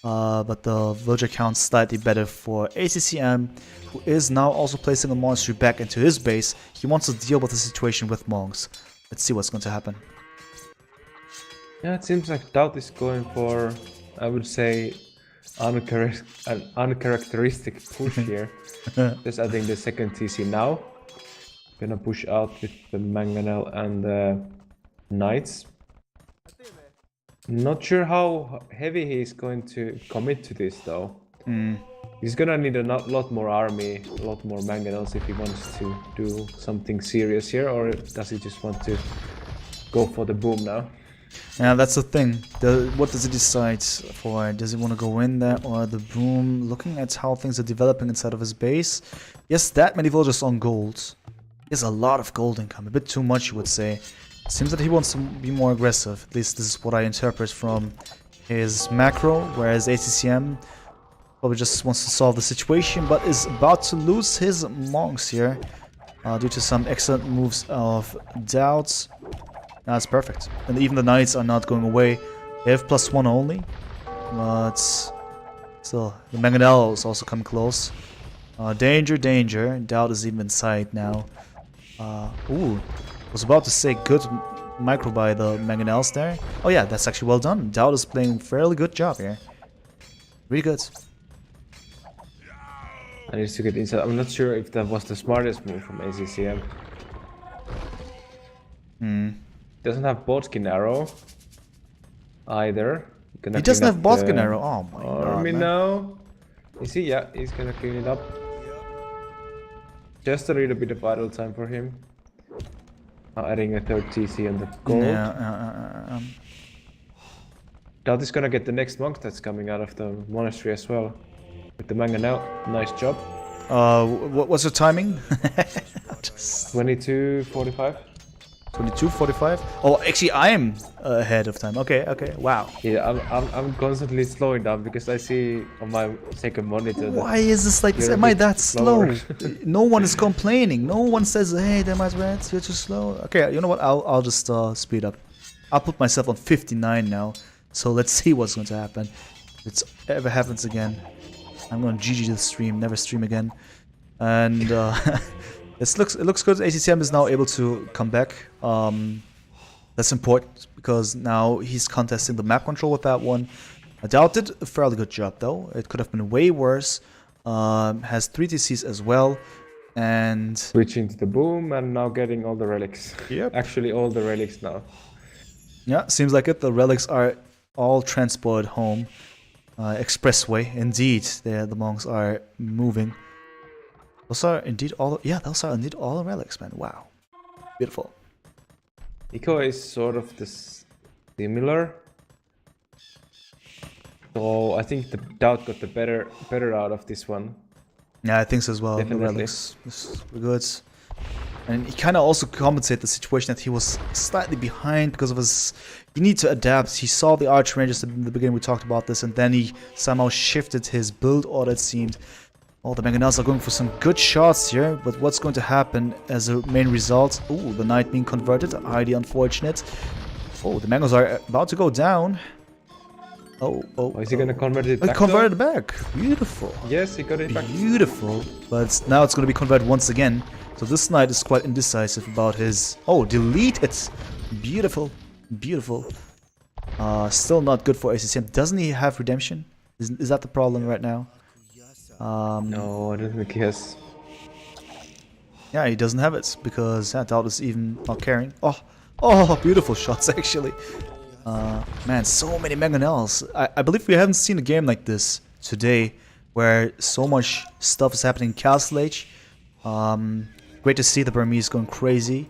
Speaker 1: But the villager count's slightly better for ACCM, who is now also placing a monastery back into his base. He wants to deal with the situation with monks. Let's see what's going to happen.
Speaker 2: Yeah, it seems like DauT is going for, I would say, an uncharacteristic push here. Just adding the second TC now. Gonna push out with the Mangonel and the Knights. Not sure how heavy he's going to commit to this though. He's gonna need a lot more army, a lot more Mangonels if he wants to do something serious here, or does he just want to go for the boom now?
Speaker 1: Yeah, that's the thing. What does he decide for? Does he want to go in there or the boom? Looking at how things are developing inside of his base. Yes, that many villagers on gold. There's a lot of gold income. A bit too much, you would say. It seems that he wants to be more aggressive. At least this is what I interpret from his macro. Whereas ACCM probably just wants to solve the situation, but is about to lose his monks here. Due to some excellent moves of DauT. That's perfect. And even the knights are not going away. They have +1 only. But still, the Mangonel is also coming close. Danger, danger. DauT is even inside now. Ooh, I was about to say good micro by the Mangonels there. Oh yeah, that's actually well done. DauT is playing a fairly good job here. Really good.
Speaker 2: I need to get inside. I'm not sure if that was the smartest move from ACCM. Doesn't have Botskin arrow either.
Speaker 1: He doesn't have Botskin arrow. Oh my
Speaker 2: army
Speaker 1: god.
Speaker 2: now. Is he? Yeah, he's gonna clean it up. Just a little bit of idle time for him. Adding a third TC on the gold.
Speaker 1: Yeah,
Speaker 2: DauT is gonna get the next monk that's coming out of the monastery as well. With the Mangonel. Nice job.
Speaker 1: what's the timing?
Speaker 2: 22:45.
Speaker 1: 22:45. Oh, actually, I am ahead of time. Okay, okay. Wow.
Speaker 2: Yeah, I'm constantly slowing down because I see on my second monitor.
Speaker 1: Why is this like this? Am I that slow? No one is complaining. No one says, "Hey, DemEyesRed, you're too slow." Okay, you know what? I'll just speed up. I'll put myself on 59 now. So let's see what's going to happen. If it ever happens again, I'm going to GG the stream. Never stream again. And it looks good. ACCM is now able to come back. That's important because now he's contesting the map control with that one. DauT did a fairly good job though. It could have been way worse. Has 3 TCs as well. And
Speaker 2: switching to the boom and now getting all the relics.
Speaker 1: Yep.
Speaker 2: Actually all the relics now.
Speaker 1: Yeah, seems like it. The relics are all transported home. Expressway, indeed. There, the monks are moving. Those are indeed all. Yeah, those are indeed all the relics, man. Wow, beautiful.
Speaker 2: Eco is sort of this similar. So I think the DauT got the better out of this one.
Speaker 1: Yeah, I think so as well.
Speaker 2: Definitely.
Speaker 1: The relics were good. And he kind of also compensated the situation that he was slightly behind because of his... You need to adapt. He saw the archer ranges in the beginning, we talked about this, and then he somehow shifted his build order, it seemed. Oh, the Mangonels are going for some good shots here, but what's going to happen as a main result? Oh, the knight being converted, highly unfortunate. Oh, the Mangonels are about to go down. Oh, is
Speaker 2: he gonna convert it back?
Speaker 1: He converted back. Beautiful.
Speaker 2: Yes, he got it back.
Speaker 1: Beautiful. But now it's going to be converted once again. So this knight is quite indecisive about his... Oh, delete it. Beautiful. Beautiful. Still not good for ACCM. Doesn't he have redemption? Is that the problem right now?
Speaker 2: No, I don't think he has.
Speaker 1: Yeah, he doesn't have it because DauT is even not caring. Oh, beautiful shots actually. Man, so many Mangonels. I believe we haven't seen a game like this today where so much stuff is happening in Castle Age. Great to see the Burmese going crazy.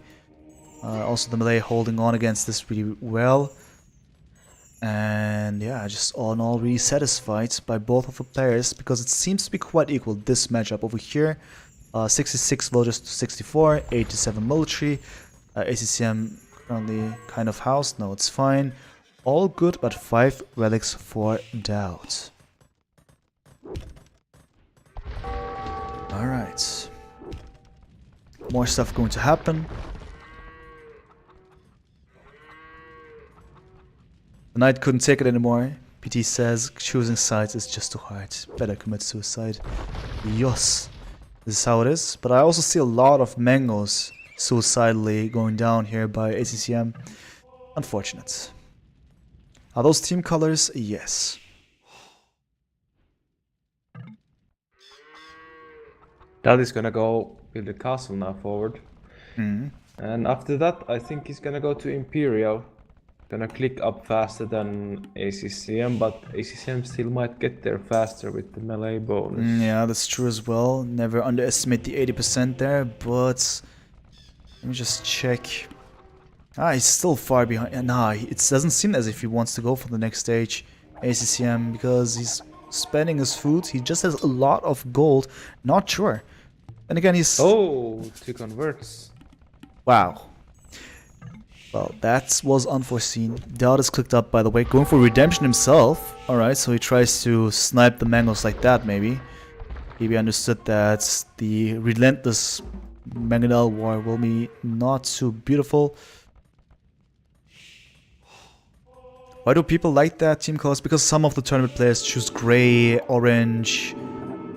Speaker 1: Also the Malay holding on against this really well. And yeah, just all in all really satisfied by both of the players because it seems to be quite equal, this matchup over here. 66 villagers to 64, 87 military. ACCM currently kind of housed, no it's fine. All good, but 5 relics for DauT. Alright. More stuff going to happen. The knight couldn't take it anymore. PT says choosing sides is just too hard. Better commit suicide. Yes. This is how it is. But I also see a lot of mangoes suicidally going down here by ACCM. Unfortunate. Are those team colors? Yes.
Speaker 2: DauT is gonna go build the castle now forward.
Speaker 1: Hmm.
Speaker 2: And after that, I think he's gonna go to Imperial. Gonna click up faster than ACCM, but ACCM still might get there faster with the melee bonus.
Speaker 1: Yeah, that's true as well. Never underestimate the 80% there, but let me just check. Ah, he's still far behind. Nah, it doesn't seem as if he wants to go for the next stage, ACCM, because he's spending his food. He just has a lot of gold. Not sure. And again, he's...
Speaker 2: Oh, 2 converts.
Speaker 1: Wow. Well, that was unforeseen. DauT is clicked up, by the way, going for redemption himself. Alright, so he tries to snipe the mangoes like that, maybe. Maybe understood that the relentless Mangonel war will be not too beautiful. Why do people like that team colors? Because some of the tournament players choose gray, orange,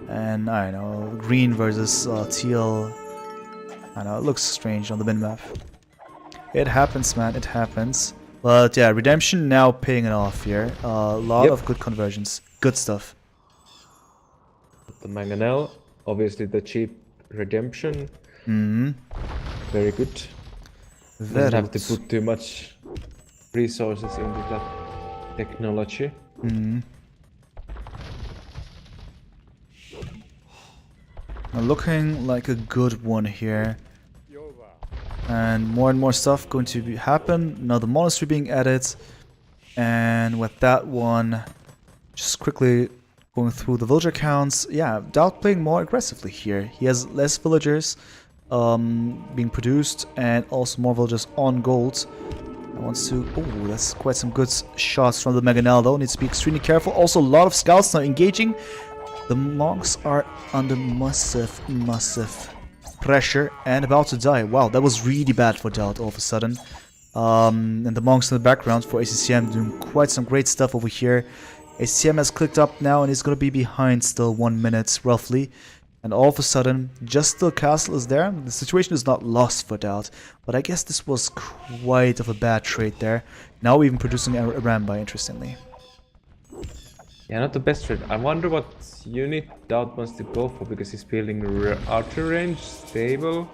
Speaker 1: and I don't know, green versus teal. I know, it looks strange on the minmap. It happens, man, it happens. But yeah, redemption now paying it off here. A lot of good conversions. Good stuff.
Speaker 2: The Mangonel, obviously the cheap redemption.
Speaker 1: Mm-hmm.
Speaker 2: Very good.
Speaker 1: Very
Speaker 2: Don't have to
Speaker 1: good.
Speaker 2: put too much resources into that technology.
Speaker 1: Mm-hmm. Looking like a good one here. And more stuff going to happen. Now the monastery being added. And with that one, just quickly going through the villager counts. Yeah, DauT playing more aggressively here. He has less villagers being produced and also more villagers on gold. I wants to... Oh, that's quite some good shots from the Mangonel though. Needs to be extremely careful. Also a lot of scouts now engaging. The monks are under massive pressure and about to die. Wow, that was really bad for DauT all of a sudden. And the monks in the background for ACCM doing quite some great stuff over here. ACCM has clicked up now and is going to be behind still 1 minute roughly. And all of a sudden, just the castle is there. The situation is not lost for DauT, but I guess this was quite of a bad trade there. Now we're even producing a Rambai, interestingly.
Speaker 2: Yeah, not the best trade. I wonder what unit DauT wants to go for, because he's building archer range, stable,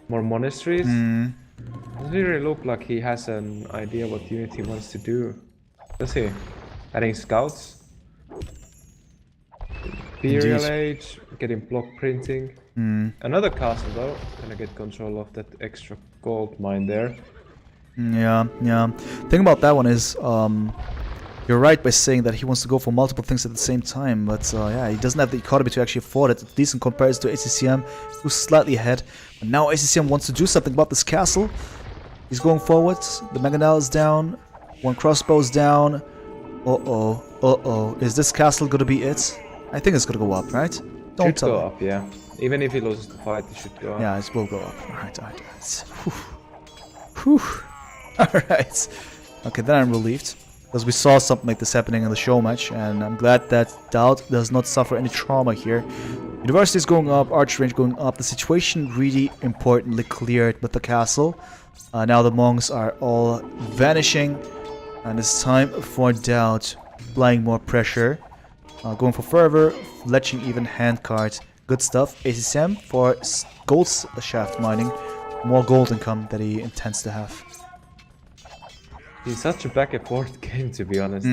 Speaker 2: more monasteries. Doesn't really look like he has an idea what unit he wants to do. Does he? Adding scouts? Imperial Age, getting block printing. Another castle though, gonna get control of that extra gold mine there.
Speaker 1: Yeah. Thing about that one is, you're right by saying that he wants to go for multiple things at the same time, but yeah, he doesn't have the economy to actually afford it. It's decent comparison to ACCM, who's slightly ahead. But now ACCM wants to do something about this castle. He's going forward. The Mangonel is down. 1 crossbow is down. Uh-oh. Is this castle gonna be it? I think it's gonna go up, right? Don't
Speaker 2: Should
Speaker 1: tell
Speaker 2: go
Speaker 1: me.
Speaker 2: up, yeah. Even if he loses the fight, it should go up.
Speaker 1: Yeah, it will go up. Alright. Whew. Alright. Okay, then I'm relieved. Because we saw something like this happening in the show match, and I'm glad that DauT does not suffer any trauma here. University is going up, archer range going up. The situation really importantly cleared with the castle. Now the monks are all vanishing, and it's time for DauT applying more pressure. Going for fervor, fletching even handcart. Good stuff. ACCM for gold shaft mining. More gold income that he intends to have.
Speaker 2: It's such a back and forth game, to be honest.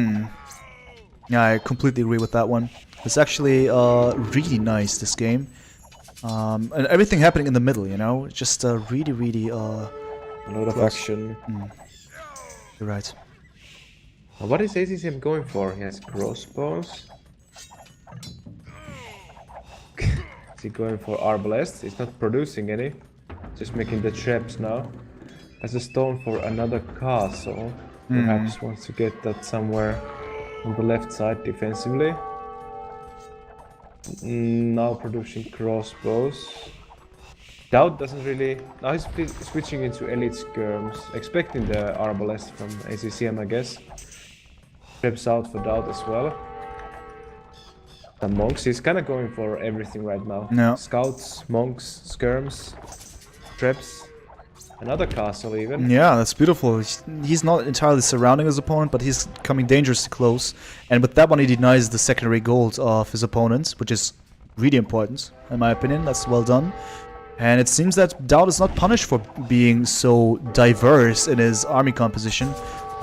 Speaker 1: Yeah, I completely agree with that one. It's actually really nice, this game. And everything happening in the middle, you know? Just really...
Speaker 2: A lot of action.
Speaker 1: You're right.
Speaker 2: What is ACCM going for? He has crossbows. Is he going for arbalests? He's not producing any. Just making the traps now. Has a stone for another castle. Perhaps wants to get that somewhere on the left side defensively. Now producing crossbows. DauT doesn't really... Now he's switching into elite skirms. Expecting the arbalest from ACCM, I guess. Trips out for DauT as well. The monks, he's kind of going for everything right now.
Speaker 1: No.
Speaker 2: Scouts, monks, skirms, traps. Another castle even.
Speaker 1: Yeah, that's beautiful. He's not entirely surrounding his opponent, but he's coming dangerously close. And with that one, he denies the secondary gold of his opponent, which is really important, in my opinion. That's well done. And it seems that DauT is not punished for being so diverse in his army composition.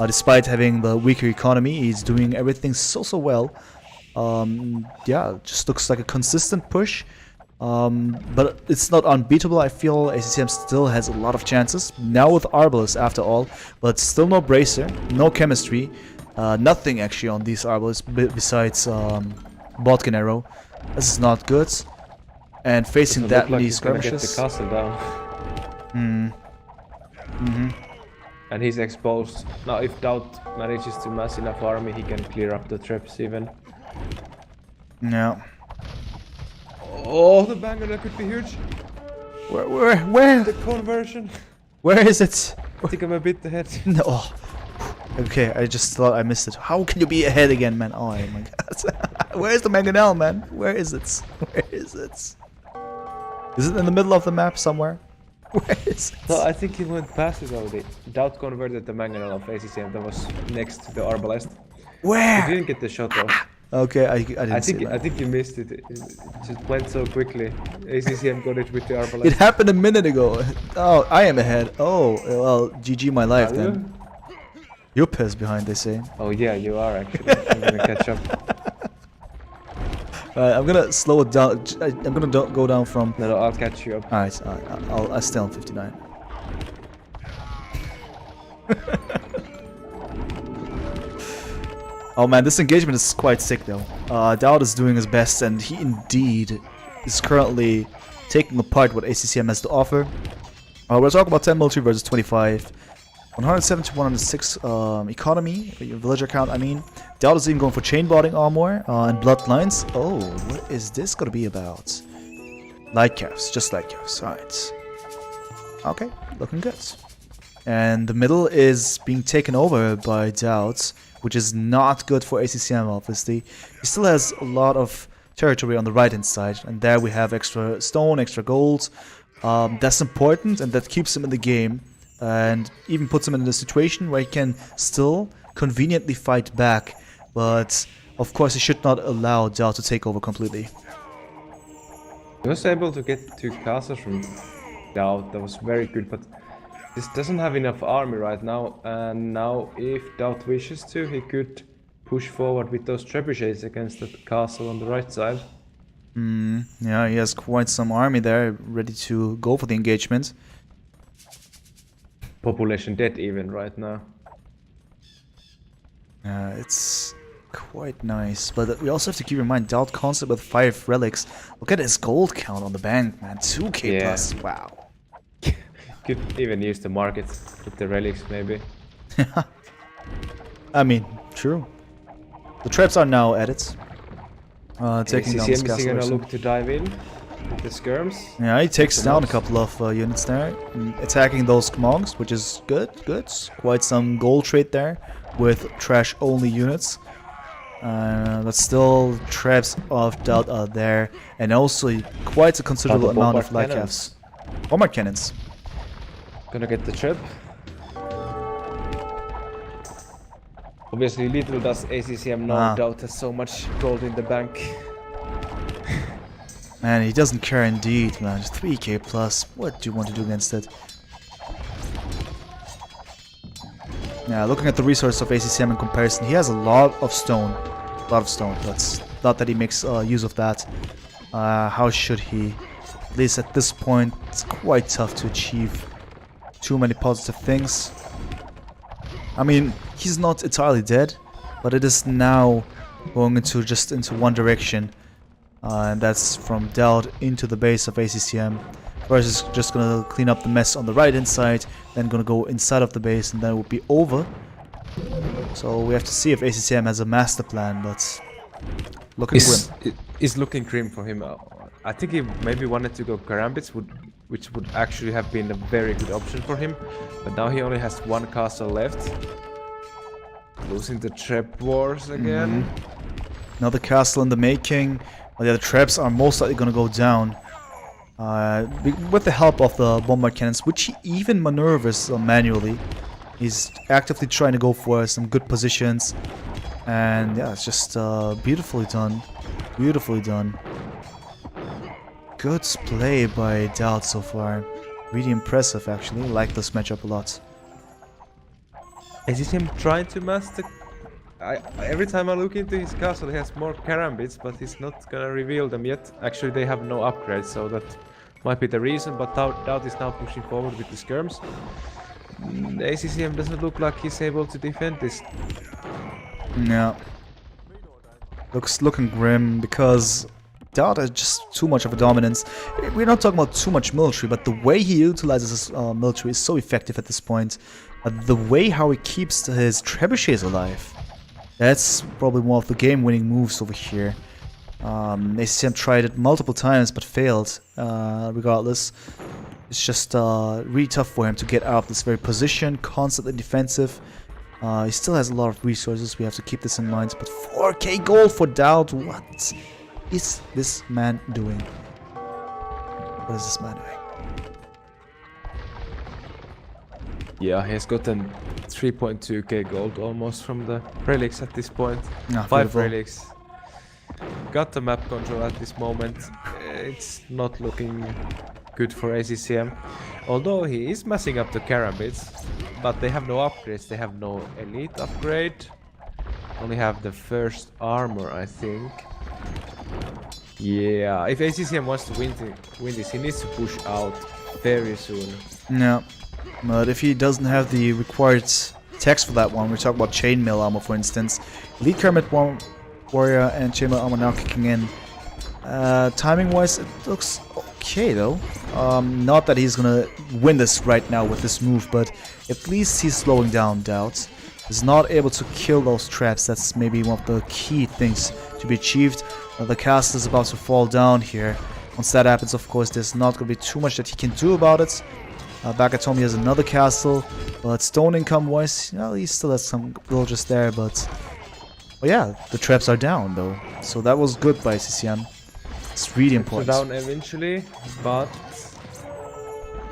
Speaker 1: Despite having the weaker economy, he's doing everything so well. Yeah, it just looks like a consistent push. But it's not unbeatable. I feel ACCM still has a lot of chances. Now with Arbalest after all, but still no Bracer, no chemistry, nothing actually on these Arbalests besides Botkin Arrow. This is not good. And facing
Speaker 2: Doesn't
Speaker 1: that
Speaker 2: look like
Speaker 1: many
Speaker 2: he's gonna get
Speaker 1: skirmishes.
Speaker 2: the castle down. And he's exposed. Now if DauT manages to mass enough army, he can clear up the traps even.
Speaker 1: Yeah.
Speaker 2: Oh, the banger, that could be huge.
Speaker 1: Where?
Speaker 2: The conversion.
Speaker 1: Where is it?
Speaker 2: I think I'm a bit ahead.
Speaker 1: No. Oh. Okay, I just thought I missed it. How can you be ahead again, man? Oh my god. Where's the Mangonel, man? Where is it? Where is it? Is it in the middle of the map somewhere? Where is it?
Speaker 2: No, I think he went past it already. DauT converted the mangonel of ACCM that was next to the Arbalest.
Speaker 1: Where?
Speaker 2: He didn't get the shot off.
Speaker 1: Okay, I didn't see that.
Speaker 2: I think you missed it. It just went so quickly. ACCM got it with the Arbalest.
Speaker 1: It happened a minute ago. Oh, I am ahead. Oh, well, GG my life
Speaker 2: Are
Speaker 1: then. You're pissed behind, they say.
Speaker 2: Oh yeah, you are actually. I'm gonna catch up.
Speaker 1: I'm gonna slow it down. I'm gonna go down from.
Speaker 2: No, I'll catch you up.
Speaker 1: Alright, I'll stay on 59. Oh man, this engagement is quite sick though. DauT is doing his best, and he indeed is currently taking apart what ACCM has to offer. We're talking about 10 military versus 25. 107 to 106 economy, villager count, I mean. DauT is even going for chain botting armor and bloodlines. Oh, what is this gonna be about? Light calves, just light calves, alright. Okay, looking good. And the middle is being taken over by DauT, which is not good for ACCM, obviously. He still has a lot of territory on the right hand side, and there we have extra stone, extra gold. That's important, and that keeps him in the game, and even puts him in a situation where he can still conveniently fight back, but of course he should not allow DauT to take over completely.
Speaker 2: He was able to get 2 castles from DauT, that was very good, but this doesn't have enough army right now, and now if DauT wishes to, he could push forward with those trebuchets against the castle on the right side.
Speaker 1: Yeah, he has quite some army there, ready to go for the engagement.
Speaker 2: Population dead even right now.
Speaker 1: It's quite nice, but we also have to keep in mind DauT concept with 5 relics. Look at his gold count on the bank, man. 2k
Speaker 2: Yeah.
Speaker 1: plus, wow.
Speaker 2: Could even use the market with the relics maybe.
Speaker 1: I mean, true. The traps are now added. Taking down this
Speaker 2: ACCM is
Speaker 1: castle.
Speaker 2: gonna
Speaker 1: or
Speaker 2: look to dive in with the skirms.
Speaker 1: Yeah, he takes
Speaker 2: the
Speaker 1: down a
Speaker 2: mobs.
Speaker 1: couple of units there, attacking those monks, which is good. Quite some gold trade there with trash-only units. But still, traps of DauT are there, and also quite a considerable amount of light calves. Bombard cannons.
Speaker 2: Gonna get the trap. Obviously, little does ACCM know DauT has so much gold in the bank.
Speaker 1: Man, he doesn't care indeed, man. 3k plus. What do you want to do against it? Yeah, looking at the resource of ACCM in comparison, he has a lot of stone. But not that he makes use of that. How should he? At least at this point, it's quite tough to achieve too many positive things. I mean, he's not entirely dead, but it is now going into one direction. And that's from DauT into the base of ACCM. First is just gonna clean up the mess on the right hand side, then gonna go inside of the base, and then it will be over. So we have to see if ACCM has a master plan, but looking grim.
Speaker 2: It's looking grim for him. I think he maybe wanted to go Karambits, which would actually have been a very good option for him. But now he only has 1 castle left. Losing the trap wars again.
Speaker 1: Another castle in the making. But yeah, the traps are most likely gonna go down. With the help of the bombard cannons, which he even maneuvers manually. He's actively trying to go for some good positions. And yeah, it's just beautifully done. Beautifully done. Good play by DauT so far. Really impressive, actually. I like this matchup a lot.
Speaker 2: Is it him trying to master? Every time I look into his castle, he has more karambits, but he's not gonna reveal them yet. Actually, they have no upgrades, so that might be the reason. But DauT is now pushing forward with the skirms. ACCM doesn't look like he's able to defend this.
Speaker 1: Yeah. Looking grim because DauT has just too much of a dominance. We're not talking about too much military, but the way he utilizes his military is so effective at this point. The way how he keeps his trebuchets alive. That's probably one of the game-winning moves over here. ACCM tried it multiple times but failed. Regardless, it's just really tough for him to get out of this very position, constantly defensive. He still has a lot of resources, we have to keep this in mind. But 4k gold for DauT, what is this man doing? What is this man doing?
Speaker 2: Yeah, he has gotten 3.2k gold almost from the relics at this point. 5
Speaker 1: beautiful.
Speaker 2: relics. Got the map control at this moment. It's not looking good for ACCM. Although he is messing up the karambits. But they have no upgrades. They have no elite upgrade. Only have the first armor, I think. Yeah, if ACCM wants to win this, he needs to push out very soon.
Speaker 1: Yeah. But if he doesn't have the required text for that one, we're talking about chainmail armor, for instance. Elite Kermit Warrior and chainmail armor now kicking in. Timing-wise, it looks okay though. Not that he's gonna win this right now with this move, but at least he's slowing down DauT. He's not able to kill those traps. That's maybe one of the key things to be achieved. The castle is about to fall down here. Once that happens, of course, there's not gonna be too much that he can do about it. Back at home he has another castle, but stone income wise, well, he still has some villagers there, but yeah, the traps are down though, so that was good by ACCM. It's really important.
Speaker 2: Down eventually, but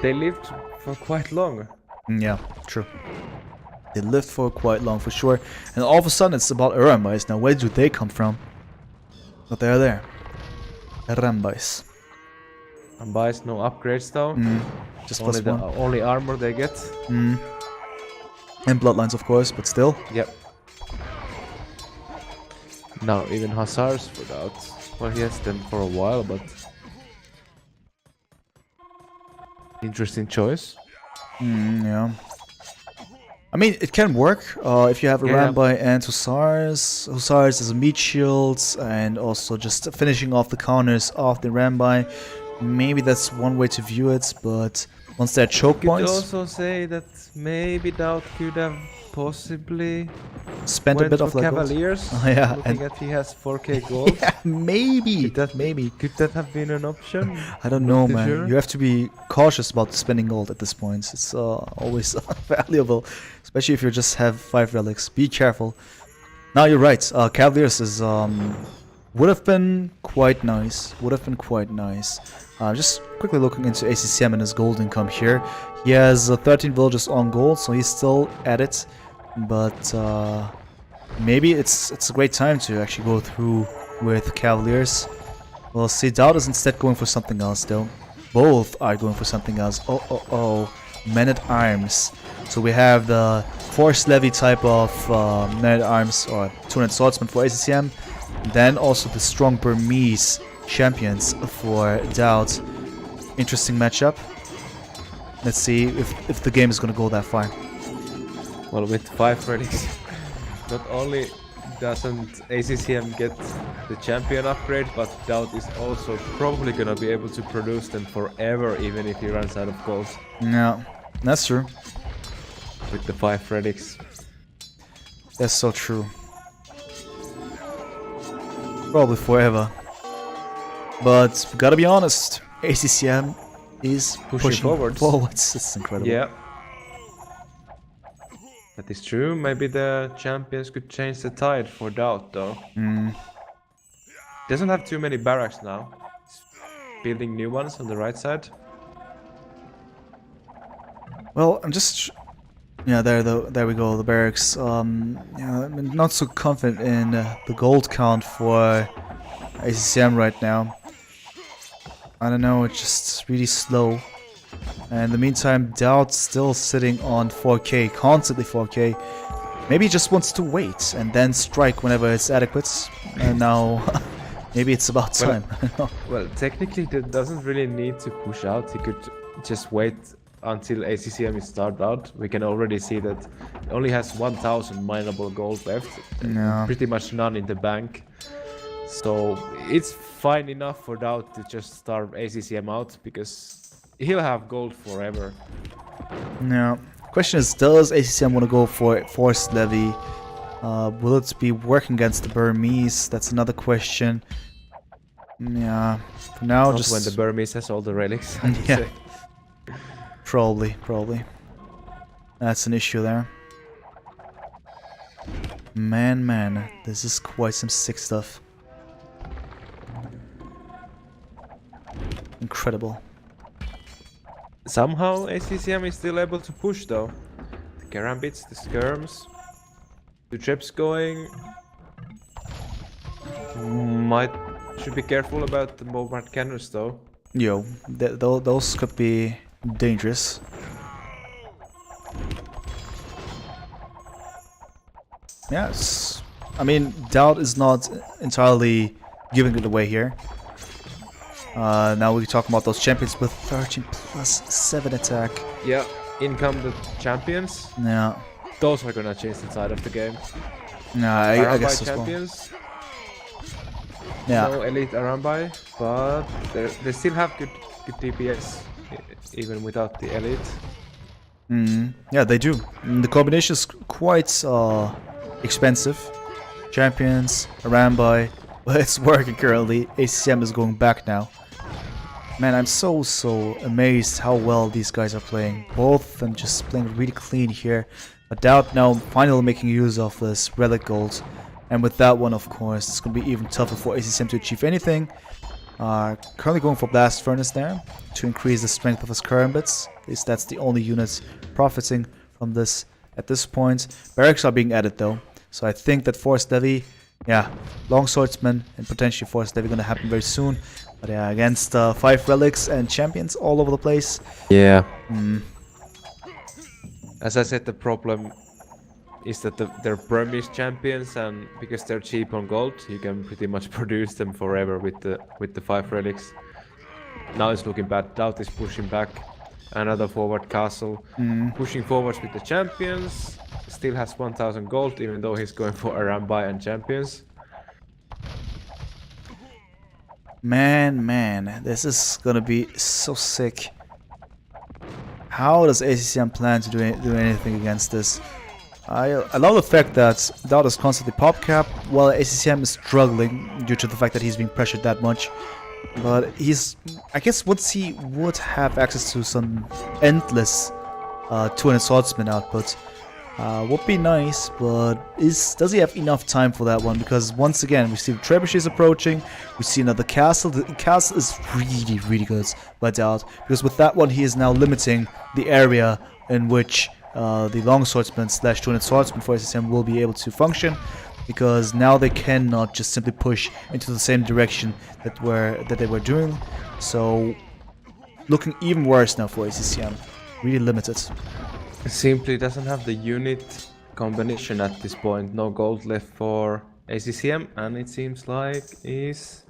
Speaker 2: they lived for quite long.
Speaker 1: Yeah, true. They lived for quite long for sure, and all of a sudden it's about Arambais. Now where do they come from? But they are there. Arambais.
Speaker 2: Arambais, no upgrades though.
Speaker 1: Just
Speaker 2: Only
Speaker 1: plus
Speaker 2: the
Speaker 1: one.
Speaker 2: only armor they get.
Speaker 1: And bloodlines, of course, but still.
Speaker 2: Yep. Now even hussars for DauT. Well, he has them for a while, but interesting choice.
Speaker 1: Yeah. I mean, it can work if you have a Rambai and Hussars. Hussars is a meat shield, and also just finishing off the counters of the Rambai. Maybe that's one way to view it, but once they're choke
Speaker 2: You could
Speaker 1: points,
Speaker 2: also say that maybe DauT could have possibly
Speaker 1: spend a
Speaker 2: went
Speaker 1: bit
Speaker 2: for
Speaker 1: of that gold.
Speaker 2: Cavaliers.
Speaker 1: Yeah,
Speaker 2: Looking at he has 4k gold.
Speaker 1: Yeah, maybe.
Speaker 2: Maybe could that have been an option?
Speaker 1: I don't know,
Speaker 2: Not too
Speaker 1: man.
Speaker 2: sure.
Speaker 1: You have to be cautious about spending gold at this point. It's always valuable, especially if you just have 5 relics. Be careful. Now you're right. Cavaliers is would have been quite nice. Just quickly looking into ACCM and his gold income here. He has 13 villagers on gold, so he's still at it. But maybe it's a great time to actually go through with Cavaliers. We'll see. DauT is instead going for something else, though. Both are going for something else. Oh. Men-at-Arms. So we have the Force Levy type of Men-at-Arms, or 200 Swordsmen for ACCM. Then also the strong Burmese champions for DauT. Interesting matchup. Let's see if the game is going to go that far.
Speaker 2: Well, with 5 relics, not only doesn't ACCM get the champion upgrade, but DauT is also probably gonna be able to produce them forever, even if he runs out of gold.
Speaker 1: Yeah, that's true.
Speaker 2: With the 5 relics.
Speaker 1: That's so true. Probably forever. But we gotta be honest, ACCM is pushing
Speaker 2: forwards.
Speaker 1: It's incredible.
Speaker 2: Yeah. That is true. Maybe the champions could change the tide for DauT though. Doesn't have too many barracks now. It's building new ones on the right side.
Speaker 1: Well, I'm just... Yeah, there we go, the barracks. Yeah, I'm not so confident in the gold count for ACCM right now. I don't know, it's just really slow. And in the meantime, DauT still sitting on 4k, constantly 4k. Maybe he just wants to wait and then strike whenever it's adequate. And now, maybe it's about time.
Speaker 2: Well, technically, that doesn't really need to push out. He could just wait until ACCM is started out. We can already see that it only has 1,000 mineable gold left.
Speaker 1: Yeah.
Speaker 2: Pretty much none in the bank. So it's fine enough for DauT to just starve ACCM out because he'll have gold forever.
Speaker 1: Yeah. Question is, does ACCM want to go for forced levy? Will it be working against the Burmese? That's another question. Yeah. For now,
Speaker 2: Not
Speaker 1: just
Speaker 2: when the Burmese has all the relics.
Speaker 1: yeah. Probably. That's an issue there. Man, this is quite some sick stuff. Incredible.
Speaker 2: Somehow ACCM is still able to push though. The Karambits, the skirms, the trips going. Should be careful about the bombard cannons though.
Speaker 1: Yo, those could be dangerous. Yes, I mean, DauT is not entirely giving it away here. Now we talk about those champions with 13 plus 7 attack.
Speaker 2: Yeah, in come the champions.
Speaker 1: Yeah.
Speaker 2: Those are gonna change the side of the game.
Speaker 1: Nah, I guess as well.
Speaker 2: champions.
Speaker 1: Yeah.
Speaker 2: No elite Arambai, but they still have good DPS even without the elite.
Speaker 1: Yeah, they do. The combination is quite expensive. Champions, Arambai, but it's working currently. ACCM is going back now. Man, I'm so amazed how well these guys are playing. Both of them just playing really clean here. But DauT now finally making use of this relic gold. And with that one, of course, it's going to be even tougher for ACCM to achieve anything. Currently going for Blast Furnace there to increase the strength of his Karambits. At least that's the only unit profiting from this at this point. Barracks are being added though. So I think that Forced Levy, yeah, Long Swordsman and potentially Forced Levy going to happen very soon. But yeah, against 5 relics and champions all over the place.
Speaker 2: Yeah. As I said, the problem is that they're Burmese champions, and because they're cheap on gold, you can pretty much produce them forever with the 5 relics. Now it's looking bad. DauT is pushing back. Another forward castle. Pushing forwards with the champions. Still has 1,000 gold, even though he's going for Arambai and champions.
Speaker 1: Man, this is gonna be so sick. How does ACCM plan to do anything against this? I love the fact that DauT is constantly pop cap, while ACCM is struggling due to the fact that he's being pressured that much. But I guess once he would have access to some endless 200 swordsman output, would be nice, but does he have enough time for that one? Because once again, we see the trebuchets approaching, we see another castle. The castle is really good by DauT, because with that one he is now limiting the area in which the long swordsman / 200 swordsman for ACCM will be able to function, because now they cannot just simply push into the same direction that they were doing. So looking even worse now for ACCM, really limited.
Speaker 2: Simply doesn't have the unit combination at this point. No gold left for ACCM, and it seems like is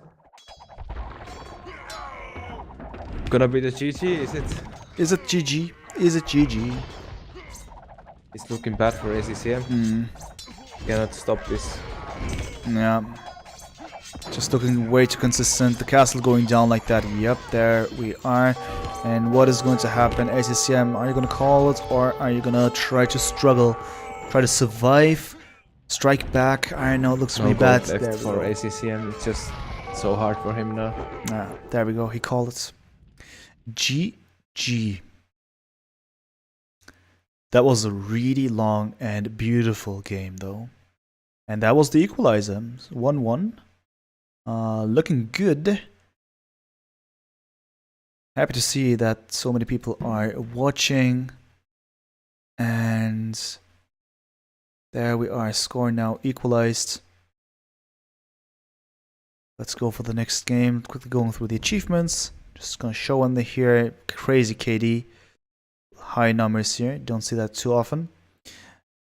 Speaker 2: gonna be the GG. Is it?
Speaker 1: Is it GG? Is it GG?
Speaker 2: It's looking bad for ACCM. Cannot stop this.
Speaker 1: Yeah. Just looking way too consistent. The castle going down like that. Yep, there we are. And what is going to happen? ACCM, are you going to call it, or are you going to try to struggle? Try to survive? Strike back? I know it looks really bad.
Speaker 2: Left there for ACCM. It's just so hard for him now.
Speaker 1: There we go. He called it. GG. That was a really long and beautiful game, though. And that was the equalizer. 1-1. Looking good. Happy to see that so many people are watching. And there we are, score now equalized. Let's go for the next game. Quickly going through the achievements. Just gonna show on the here. Crazy KD. High numbers here. Don't see that too often.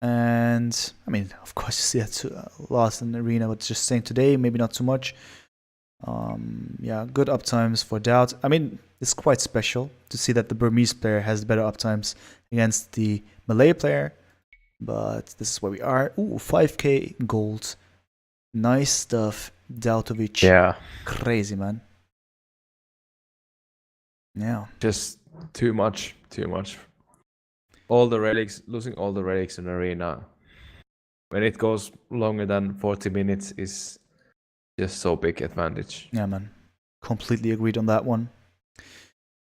Speaker 1: And I mean, of course, you see that too, a lot in the arena. But just saying today, maybe not too much. Yeah, good uptimes for DauT. I mean, it's quite special to see that the Burmese player has better uptimes against the Malay player. But this is where we are. Ooh, 5k gold. Nice stuff. Dautovic.
Speaker 2: Yeah.
Speaker 1: Crazy, man. Yeah.
Speaker 2: Just too much. Too much. All the relics, losing all the relics in arena, when it goes longer than 40 minutes is just so big advantage.
Speaker 1: Yeah, man. Completely agreed on that one.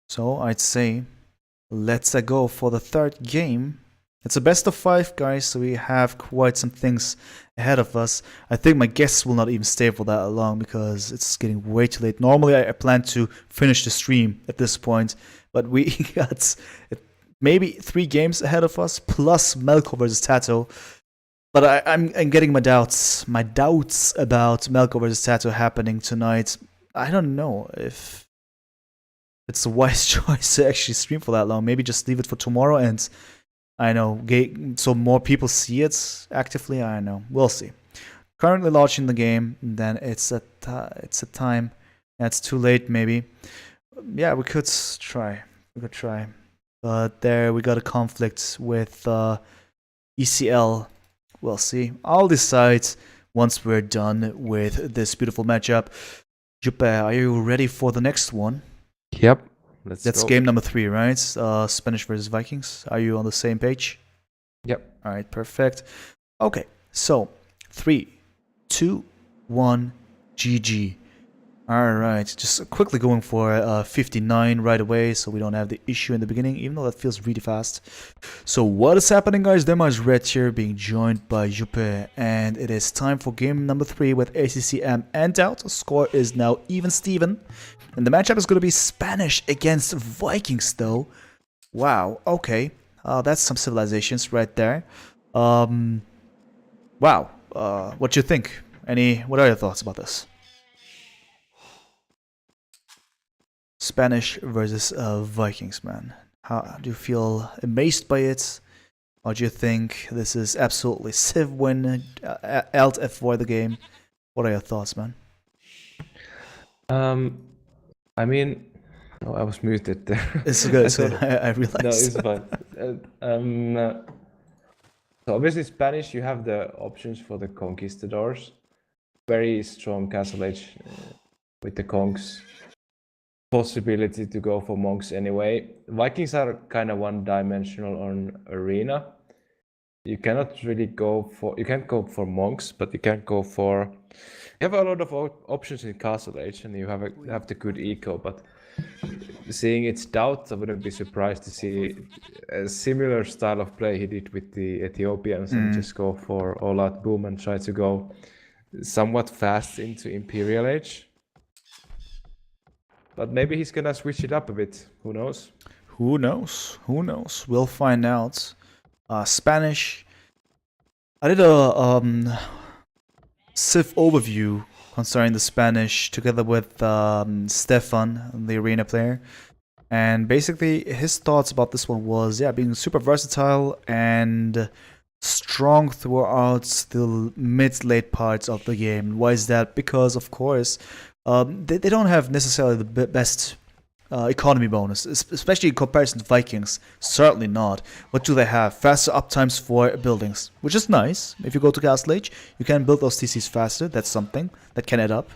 Speaker 1: So I'd say let's go for the third game. It's a best of 5, guys, so we have quite some things ahead of us. I think my guests will not even stay for that long because it's getting way too late. Normally, I plan to finish the stream at this point, but we got maybe 3 games ahead of us, plus Melko versus Tato. But I'm getting my doubts about Melko versus Tato happening tonight. I don't know if it's a wise choice to actually stream for that long. Maybe just leave it for tomorrow and I know, so more people see it actively. I know, we'll see. Currently launching the game, then it's a time. That's too late, maybe. Yeah, we could try. But there we got a conflict with ECL. We'll see. I'll decide once we're done with this beautiful matchup. Jupe, are you ready for the next one?
Speaker 2: Yep.
Speaker 1: That's game number 3, right? Spanish versus Vikings. Are you on the same page?
Speaker 2: Yep.
Speaker 1: All right, perfect. Okay, so 3, 2, 1, GG. All right, just quickly going for 59 right away so we don't have the issue in the beginning, even though that feels really fast. So what is happening, guys? DemEyesRed here being joined by Jupe, and it is time for game number 3 with ACCM and DauT. The score is now even Steven. And the matchup is going to be Spanish against Vikings, though. Wow, okay. That's some civilizations right there. Wow. What do you think? What are your thoughts about this? Spanish versus Vikings, man. How do you feel amazed by it? Or do you think this is absolutely Civ win, Alt F4 the game? What are your thoughts, man?
Speaker 2: I mean, oh, I was muted there.
Speaker 1: It's good. I realized.
Speaker 2: No, it's fine. So obviously Spanish, you have the options for the conquistadors. Very strong castle age with the conks. Possibility to go for monks anyway. Vikings are kind of one-dimensional on arena. You cannot really go for. You can't go for monks, but you can go for. You have a lot of options in Castle Age, and you have the good eco. But seeing its DauT, I wouldn't be surprised to see a similar style of play he did with the Ethiopians, and just go for all-out boom and try to go somewhat fast into Imperial Age. But maybe he's gonna switch it up a bit. Who knows?
Speaker 1: Who knows? Who knows? We'll find out. Spanish. I did a Civ overview concerning the Spanish together with Stefan, the arena player. And basically his thoughts about this one was, yeah, being super versatile and strong throughout the mid-late parts of the game. Why is that? Because, of course, they don't have necessarily the best economy bonus, especially in comparison to Vikings. Certainly not. What do they have? Faster uptimes for buildings, which is nice. If you go to Castle Age, you can build those TCs faster. That's something that can add up.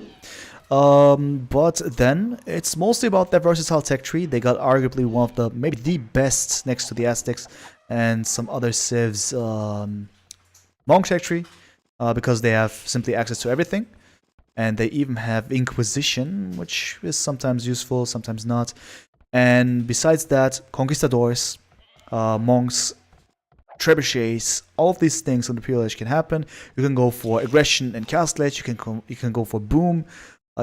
Speaker 1: But then it's mostly about their versatile tech tree. They got arguably one of the, maybe the best next to the Aztecs and some other civs monk tech tree, because they have simply access to everything. And they even have Inquisition, which is sometimes useful, sometimes not. And besides that, Conquistadors, monks, trebuchets, all of these things on the Imperial Age can happen. You can go for aggression and Castle Age. You can go for boom.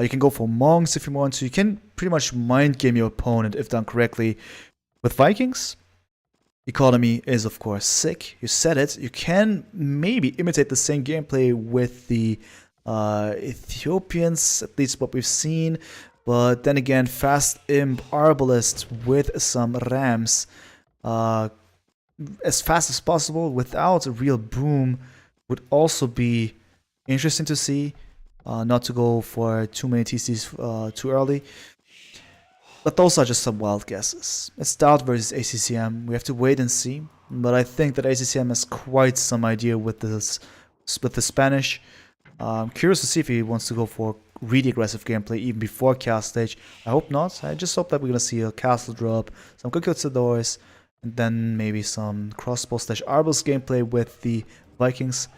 Speaker 1: You can go for monks if you want to. You can pretty much mind game your opponent if done correctly. With Vikings, economy is of course sick. You said it. You can maybe imitate the same gameplay with the Ethiopians, at least what we've seen. But then again, fast imp arbalist with some rams, as fast as possible without a real boom would also be interesting to see. Not to go for too many TCs too early. But those are just some wild guesses. It's DauT versus ACCM. We have to wait and see. But I think that ACCM has quite some idea with this, with the Spanish. I'm curious to see if he wants to go for really aggressive gameplay even before cast stage. I hope not. I just hope that we're gonna see a castle drop, some conquistadors, and then maybe some crossbow / arbalist gameplay with the Vikings.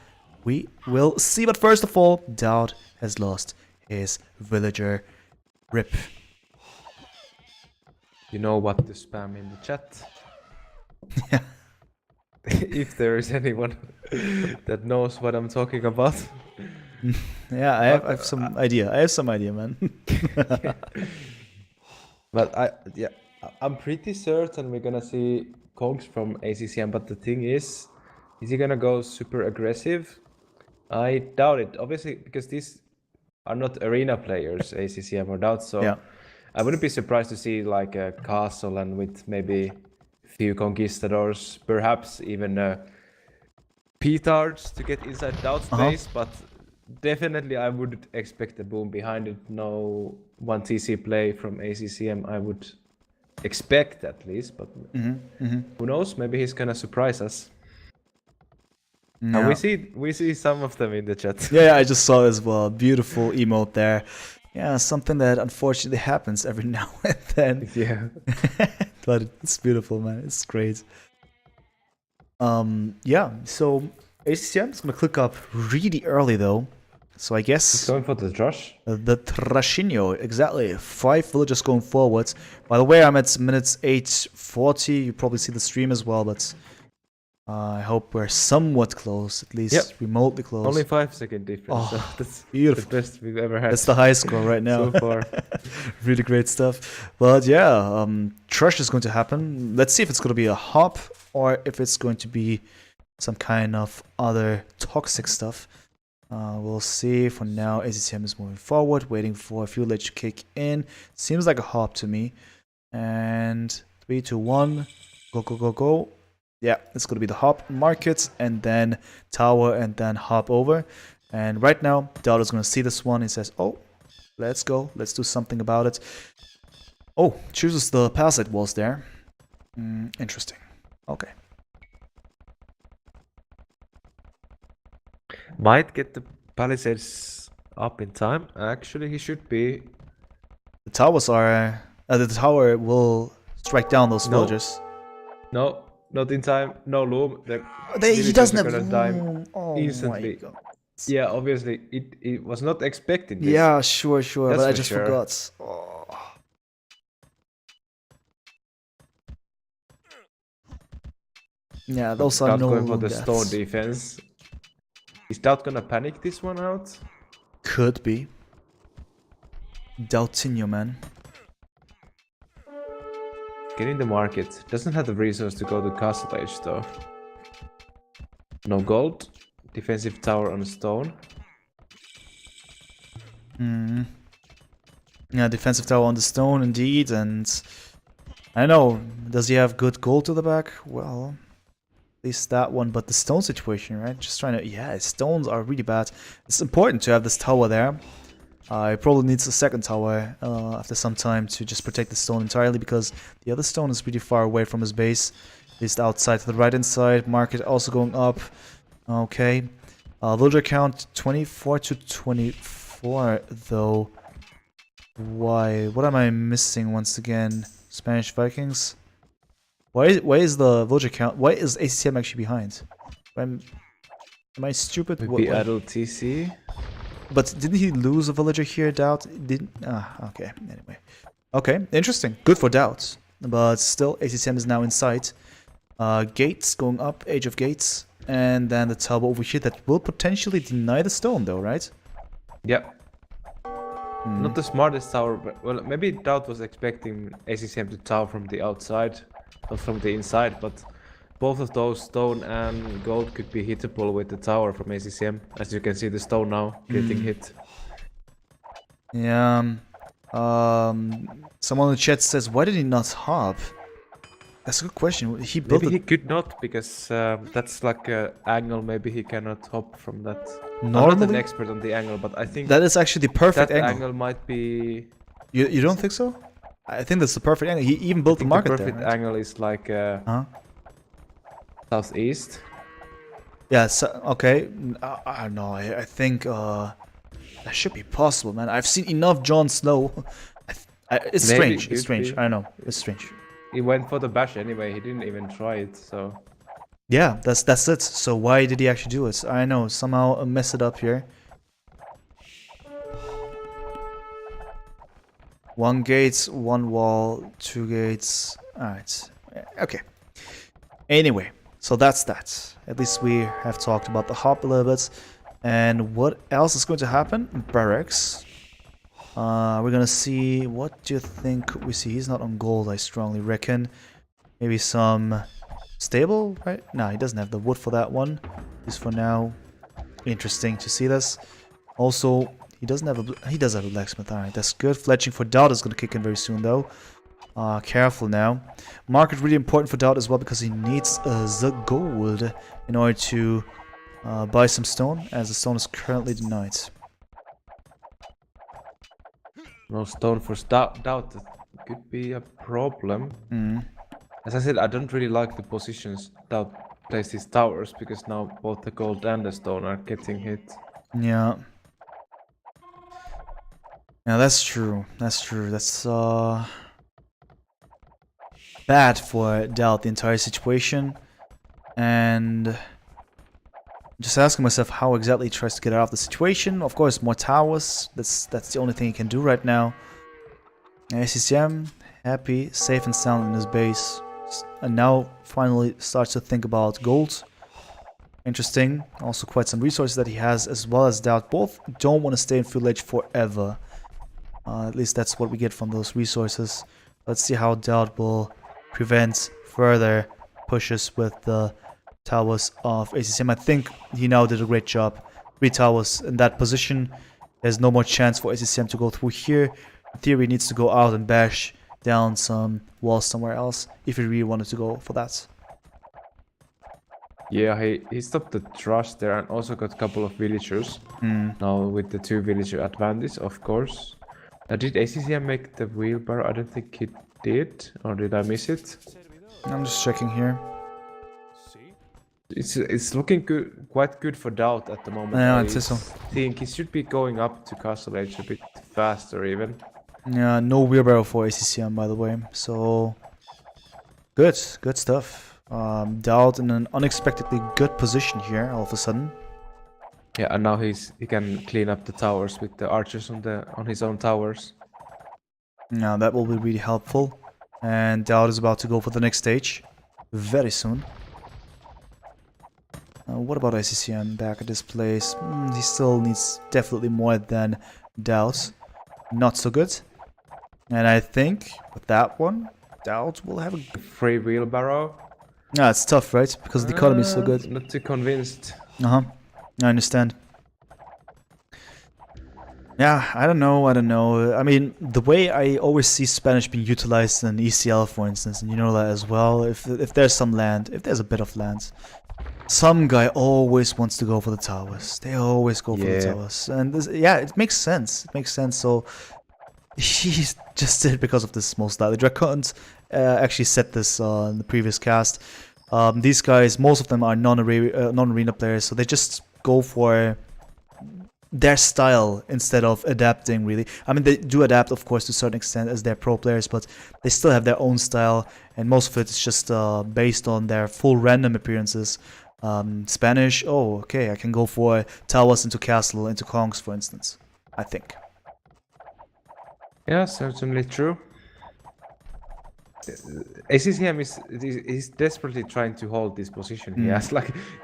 Speaker 1: We will see. But first of all, DauT has lost his villager. RIP.
Speaker 2: You know what to spam in the chat.
Speaker 1: Yeah.
Speaker 2: If there is anyone that knows what I'm talking about.
Speaker 1: Yeah, I have some idea. I have some idea, man.
Speaker 2: Yeah. But I'm pretty certain we're gonna see Conks from ACCM. But the thing is he gonna go super aggressive? I doubt it. Obviously, because these are not arena players, ACCM or DauT. So
Speaker 1: Yeah.
Speaker 2: I wouldn't be surprised to see like a castle and with maybe a few conquistadors, perhaps even petards to get inside DauT's base. But definitely I would expect a boom behind it. No 1 TC play from ACCM, I would expect at least. But who knows? Maybe he's gonna surprise us.
Speaker 1: Yeah.
Speaker 2: And we see some of them in the chat.
Speaker 1: Yeah, I just saw it as well. Beautiful emote there. Yeah, something that unfortunately happens every now and then.
Speaker 2: Yeah.
Speaker 1: But it's beautiful, man. It's great. Yeah, so ACCM is gonna click up really early though. So I guess
Speaker 2: He's going for the Drush.
Speaker 1: the Trashinho, exactly. 5 villagers going forward. By the way, I'm at minutes 8:40. You probably see the stream as well, but I hope we're somewhat close, at least remotely close.
Speaker 2: Only 5-second difference. So that's
Speaker 1: beautiful.
Speaker 2: the best we've ever had.
Speaker 1: That's the high score right now.
Speaker 2: So far.
Speaker 1: Really great stuff. But yeah, Trush is going to happen. Let's see if it's going to be a hop or if it's going to be some kind of other toxic stuff. We'll see. For now, ACCM is moving forward, waiting for a few to kick in. Seems like a hop to me. And 3, 2, 1. Go, go, go, go. Yeah, it's going to be the hop market and then tower and then hop over. And right now, DauT is going to see this one. He says, oh, let's go. Let's do something about it. Oh, chooses the palisade walls there. Interesting. Okay.
Speaker 2: Might get the palisades up in time. Actually, he should be.
Speaker 1: The towers are... the tower will strike down those villagers.
Speaker 2: No, not in time. No loom.
Speaker 1: He doesn't have
Speaker 2: gonna die
Speaker 1: oh
Speaker 2: instantly.
Speaker 1: My God.
Speaker 2: Yeah, obviously it was not expecting this.
Speaker 1: Yeah, sure,
Speaker 2: That's
Speaker 1: but I
Speaker 2: for
Speaker 1: just
Speaker 2: sure.
Speaker 1: forgot. Oh. Yeah, those are
Speaker 2: DauT
Speaker 1: no
Speaker 2: going for
Speaker 1: loom
Speaker 2: the
Speaker 1: deaths.
Speaker 2: stone defense. Is DauT gonna panic this one out?
Speaker 1: Could be. DauTinho, man.
Speaker 2: Get in the market. Doesn't have the resource to go to castle age though. No gold. Defensive tower on stone.
Speaker 1: Yeah, defensive tower on the stone indeed, and I know, does he have good gold to the back? Well, at least that one, but the stone situation, right? Just trying to, yeah, stones are really bad. It's important to have this tower there. He probably needs a second tower after some time to just protect the stone entirely, because the other stone is pretty far away from his base. At least outside to the right hand side. Market also going up. Okay. Villager count 24 to 24 though. Why? What am I missing once again? Spanish Vikings? Why is the villager count? Why is ACCM actually behind? Am I stupid?
Speaker 2: Maybe idle TC.
Speaker 1: But didn't he lose a villager here, DauT? Didn't? Okay. Anyway. Okay, interesting. Good for DauT. But still, ACCM is now in sight. Gates going up, Age of Gates. And then the tower over here that will potentially deny the stone though, right?
Speaker 2: Yep. Not the smartest tower, but well, maybe DauT was expecting ACCM to tower from the outside, not from the inside, but both of those stone and gold could be hittable with the tower from ACCM. As you can see, the stone now getting hit.
Speaker 1: Yeah. Someone in the chat says, why did he not hop? That's a good question. He built
Speaker 2: Maybe he could not, because that's like an angle. Maybe he cannot hop from that. I'm not an
Speaker 1: normally.
Speaker 2: expert on the angle, but I think
Speaker 1: That is actually the perfect
Speaker 2: that
Speaker 1: angle.
Speaker 2: angle might be.
Speaker 1: You don't think so? I think that's the perfect angle. He even built the market
Speaker 2: the
Speaker 1: there.
Speaker 2: perfect
Speaker 1: Right?
Speaker 2: angle is like
Speaker 1: Huh?
Speaker 2: southeast.
Speaker 1: Yeah. So, okay. I don't know. I think that should be possible, man. I've seen enough Jon Snow. It's
Speaker 2: Maybe
Speaker 1: strange.
Speaker 2: it
Speaker 1: It's
Speaker 2: could
Speaker 1: strange.
Speaker 2: be.
Speaker 1: I know. It's strange.
Speaker 2: He went for the bash anyway. He didn't even try it. So
Speaker 1: Yeah, that's it. So why did he actually do it? I know. Somehow mess it up here. One gate, one wall, two gates. Alright. Okay. Anyway, so that's that. At least we have talked about the hop a little bit. And what else is going to happen? Barracks. We're gonna see. What do you think we see? He's not on gold, I strongly reckon. Maybe some stable, right? No, he doesn't have the wood for that one. Just for now. Interesting to see this. Also, he doesn't have a. He does have a blacksmith. Alright, that's good. Fletching for DauT is gonna kick in very soon, though. Careful now. Market really important for DauT as well, because he needs the gold in order to buy some stone, as the stone is currently denied.
Speaker 2: no stone for DauT. That could be a problem.
Speaker 1: Mm.
Speaker 2: As I said, I don't really like the positions DauT plays these towers, because now both the gold and the stone are getting hit.
Speaker 1: Yeah. Yeah, that's true. That's true. That's bad for DauT, the entire situation. And I'm just asking myself how exactly he tries to get out of the situation. Of course, more towers. That's the only thing he can do right now. ACCM, happy, safe and sound in his base. And now finally starts to think about gold. Interesting. Also quite some resources that he has, as well as DauT. Both don't want to stay in Fuel Edge forever. At least that's what we get from those resources. Let's see how DauT will prevent further pushes with the towers of ACCM. I think he now did a great job. 3 towers in that position. There's no more chance for ACCM to go through here. In theory, he needs to go out and bash down some walls somewhere else if he really wanted to go for that.
Speaker 2: Yeah, he stopped the trust there and also got a couple of villagers. Now with the 2 villager advantage, of course. Did ACCM make the wheelbarrow? I don't think he did, or did I miss it?
Speaker 1: I'm just checking here.
Speaker 2: It's looking good, quite good for DauT at the moment.
Speaker 1: Yeah,
Speaker 2: I
Speaker 1: I'd say so.
Speaker 2: think he should be going up to Castle Age a bit faster even.
Speaker 1: Yeah, no wheelbarrow for ACCM, by the way. So good stuff. DauT in an unexpectedly good position here all of a sudden.
Speaker 2: Yeah, and now he can clean up the towers with the archers on his own towers.
Speaker 1: Now that will be really helpful. And DauT is about to go for the next stage very soon. What about ACCM back at this place? He still needs definitely more than DauT. Not so good. And I think with that one, DauT will have a...
Speaker 2: Free wheelbarrow.
Speaker 1: Yeah, it's tough, right? Because the economy is so good.
Speaker 2: Not too convinced.
Speaker 1: I understand. Yeah, I don't know. I mean, the way I always see Spanish being utilized in ECL, for instance, and you know that as well. If there's some land, if there's a bit of land, some guy always wants to go for the towers. They always go for the towers, and this, yeah, it makes sense. It makes sense. So he just did it because of this most likely. Dracons actually said this in the previous cast. These guys, most of them are non-arena players, so they just go for their style instead of adapting, really. I mean, they do adapt, of course, to a certain extent as they're pro players, but they still have their own style, and most of it is just based on their full random appearances. Spanish, oh, okay, I can go for towers into castle, into conks, for instance, I think.
Speaker 2: Yeah, certainly true. ACCM is desperately trying to hold this position.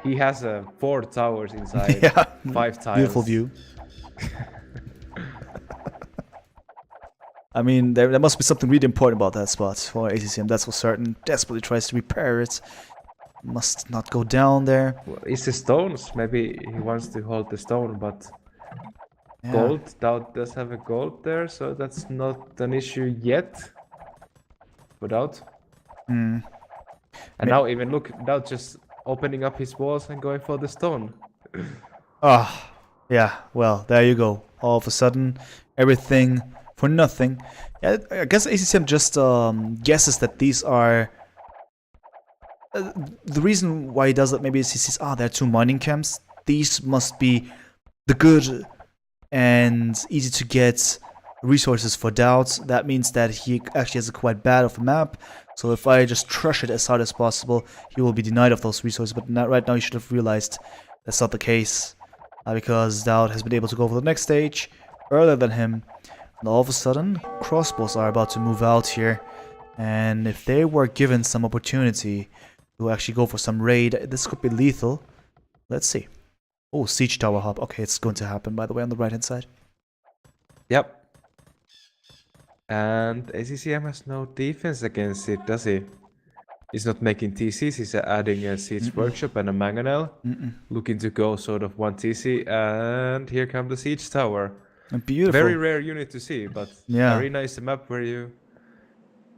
Speaker 2: He has 4 towers inside, 5 tiles.
Speaker 1: Beautiful view. I mean, there must be something really important about that spot for ACCM, that's for certain. Desperately tries to repair it. Must not go down there.
Speaker 2: Well, it's the stones. Maybe he wants to hold the stone, but
Speaker 1: Yeah.
Speaker 2: gold. DauT does have a gold there, so that's not an issue yet. For DauT.
Speaker 1: Hmm.
Speaker 2: And now even look, DauT just opening up his walls and going for the stone.
Speaker 1: Ah, yeah, well, there you go. All of a sudden, everything for nothing. Yeah, I guess ACCM just guesses that these are... the reason why he does that maybe is he sees, there are 2 mining camps. These must be the good and easy to get resources for DauT. That means that he actually has a quite bad of a map. So if I just trash it as hard as possible, he will be denied of those resources. But right now he should have realized that's not the case. Because DauT has been able to go for the next stage earlier than him. And all of a sudden, crossbows are about to move out here. And if they were given some opportunity to actually go for some raid, this could be lethal. Let's see. Oh, siege tower hop. Okay, it's going to happen, by the way, on the right-hand side.
Speaker 2: Yep. And ACCM has no defense against it, does he? He's not making TCs, he's adding a Siege Workshop and a Mangonel. Looking to go sort of 1 TC, and here comes the Siege Tower.
Speaker 1: Beautiful.
Speaker 2: Very rare unit to see, but
Speaker 1: Yeah.
Speaker 2: Arena is a map where you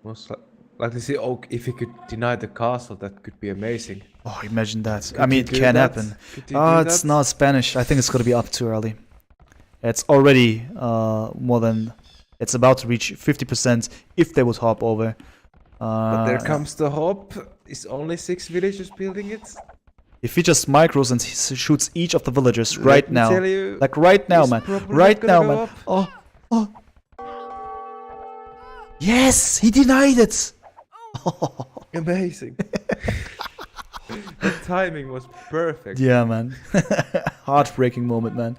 Speaker 2: most likely see, if he could deny the castle, that could be amazing.
Speaker 1: Oh, imagine that.
Speaker 2: Could
Speaker 1: I mean,
Speaker 2: you
Speaker 1: it
Speaker 2: do
Speaker 1: can
Speaker 2: that?
Speaker 1: happen.
Speaker 2: Could you do
Speaker 1: It's
Speaker 2: that?
Speaker 1: not Spanish. I think it's going to be up too early. It's already more than... It's about to reach 50% if they would hop over.
Speaker 2: But there comes the hop. Is only 6 villagers building it?
Speaker 1: If he just micros and he shoots each of the villagers
Speaker 2: Let
Speaker 1: right
Speaker 2: me
Speaker 1: now.
Speaker 2: tell you,
Speaker 1: Like right now,
Speaker 2: he's
Speaker 1: man.
Speaker 2: probably
Speaker 1: Right
Speaker 2: not gonna
Speaker 1: now,
Speaker 2: go
Speaker 1: man.
Speaker 2: up.
Speaker 1: Oh. Yes, he denied it.
Speaker 2: Amazing. The timing was perfect.
Speaker 1: Yeah, man. Heartbreaking moment, man.